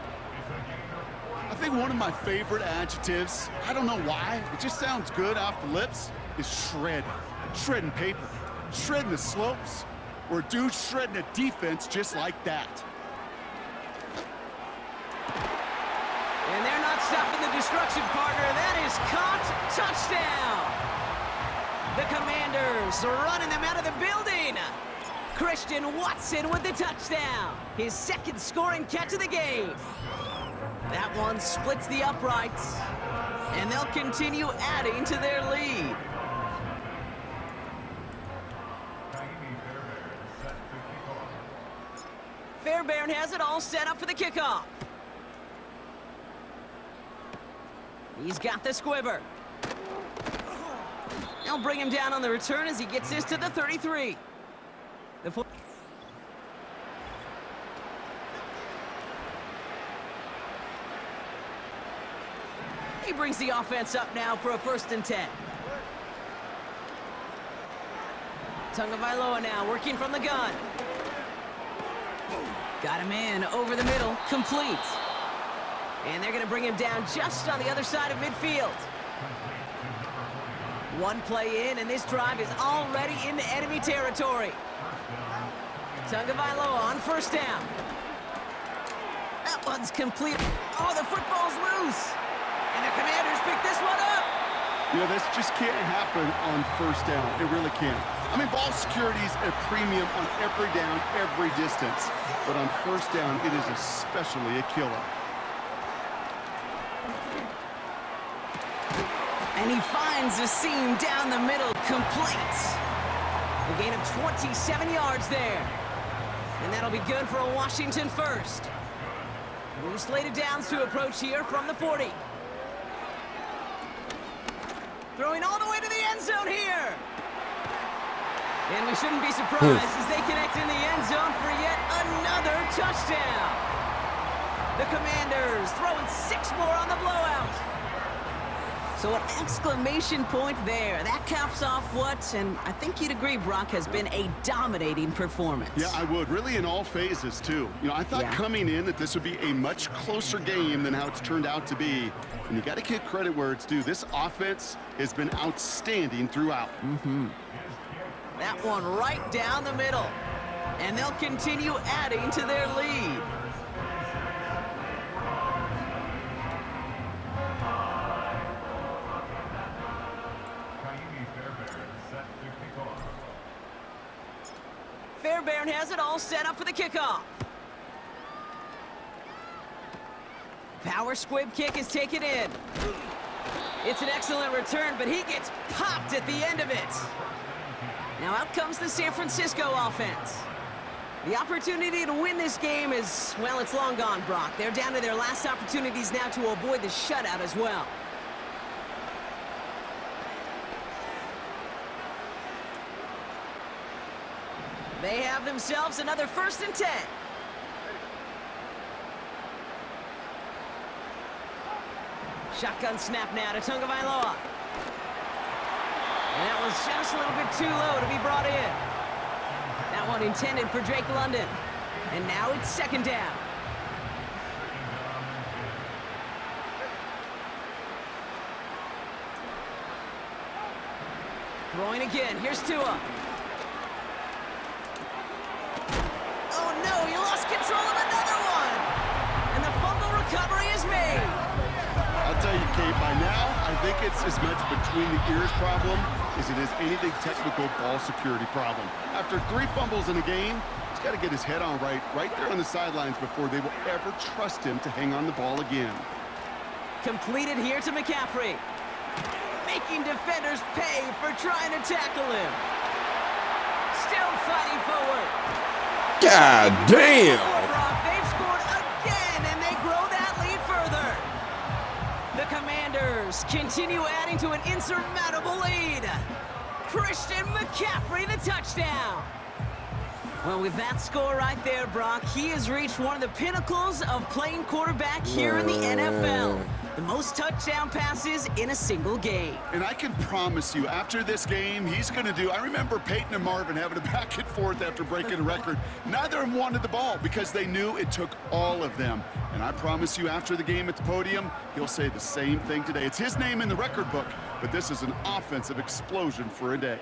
I think one of my favorite adjectives, I don't know why, it just sounds good off the lips, is shred. Shredding paper, shredding the slopes, or a dude shredding a defense just like that. And they're not stopping the destruction, partner. That is caught. Touchdown. The Commanders running them out of the building. Christian Watson with the touchdown. His 2nd scoring catch of the game. That one splits the uprights, and they'll continue adding to their lead. Fairbairn has it all set up for the kickoff. He's got the squibber. They'll bring him down on the return as he gets this to the 33. He brings the offense up now for a 1st and 10. Tagovailoa now working from the gun. Got a man over the middle, complete. And they're going to bring him down just on the other side of midfield. One play in, and this drive is already into enemy territory. Tagovailoa on 1st down. That one's complete. Oh, the football's loose. And the Commanders pick this one up. You know, this just can't happen on 1st down. It really can't. I mean, ball security's a premium on every down, every distance. But on 1st down, it is especially a killer. And he finds a seam down the middle, complete. A gain of 27 yards there. And that'll be good for a Washington 1st. New slated downs to approach here from the 40. Throwing all the way to the end end zone here. And we shouldn't be surprised as they connect in the end zone for yet another touchdown. The Commanders throwing 6 more on the blowout. So an exclamation point there. That caps off what, and I think you'd agree, Brock, has been a dominating performance. Yeah, I would. Really in all phases, too. You know, I thought coming in that this would be a much closer game than how it's turned out to be. And you got to give credit where it's due. This offense has been outstanding throughout. That one right down the middle. And they'll continue adding to their lead. Fairbairn has it all set up for the kickoff. Power squib kick is taken in. It's an excellent return, but he gets popped at the end of it. Now out comes the San Francisco offense. The opportunity to win this game is, well, it's long gone, Brock. They're down to their last opportunities now to avoid the shutout as well. They have themselves another 1st and 10. Shotgun snap now to Tagovailoa. And that was just a little bit too low to be brought in. That one intended for Drake London. And now it's 2nd down. Throwing again. Here's Tua. Oh, no. He lost control of another one. And the fumble recovery is made. I'll tell you, Kate, by now, I think it's as much between the ears problem as it is anything technical ball security problem. After 3 fumbles in a game, he's got to get his head on right there on the sidelines before they will ever trust him to hang on the ball again. Completed here to McCaffrey. Making defenders pay for trying to tackle him. Still fighting forward. God damn! They've scored again, and they grow that lead further. The Commanders continue adding to an insurmountable lead. Christian McCaffrey, the touchdown. Well, with that score right there, Brock, he has reached one of the pinnacles of playing quarterback here in the NFL. The most touchdown passes in a single game. And I can promise you, after this game, he's going to do... I remember Peyton and Marvin having a back and forth after breaking a record. Neither of them wanted the ball because they knew it took all of them. And I promise you, after the game at the podium, he'll say the same thing today. It's his name in the record book, but this is an offensive explosion for a day.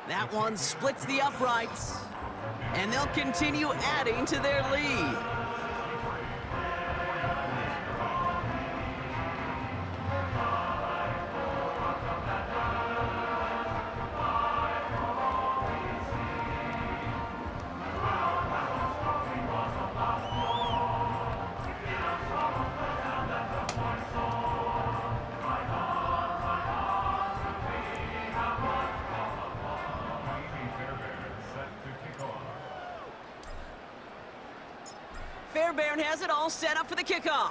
That one splits the uprights, and they'll continue adding to their lead. Fairbairn has it all set up for the kickoff.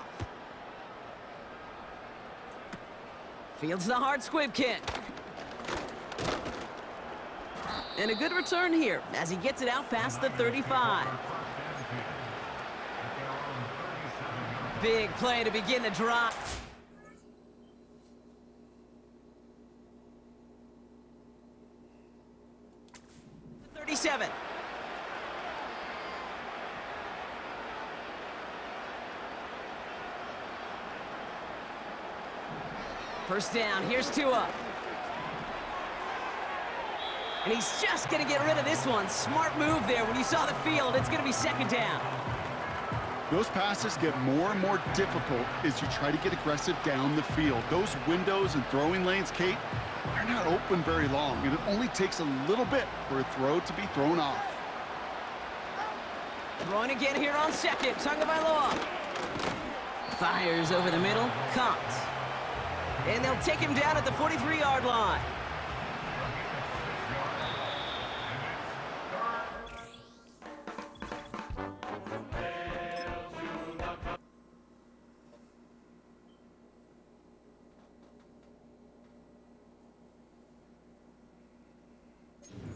Fields the hard squib kick. And a good return here as he gets it out past the 35. Big play to begin the drive. The 37. First down, here's Tua. And he's just going to get rid of this one. Smart move there. When you saw the field, it's going to be 2nd down. Those passes get more and more difficult as you try to get aggressive down the field. Those windows and throwing lanes, Kate, they're not open very long, and it only takes a little bit for a throw to be thrown off. Throwing again here on 2nd. Tagovailoa. Fires over the middle. Caught. And they'll take him down at the 43-yard line.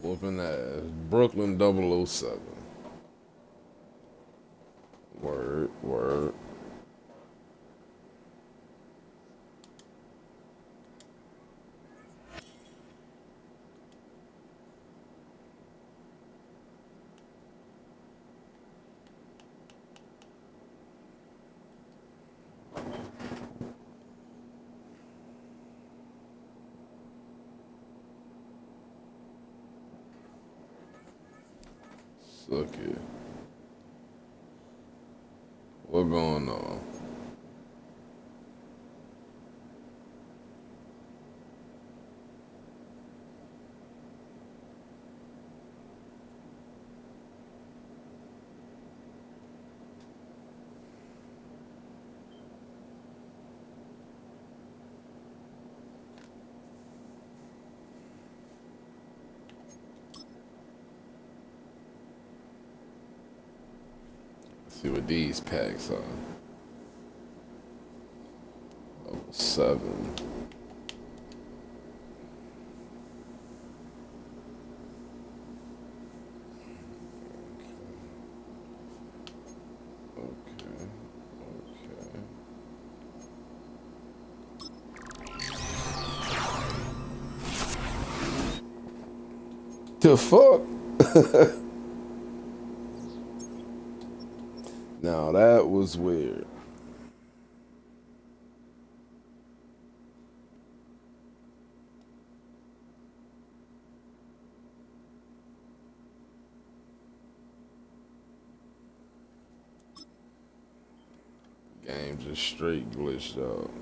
Whooping ass. Brooklyn 007. Word, word. Suck it. What going on? See what these packs are. Level 7. Okay. The fuck? Now that was weird. Game just straight glitched out.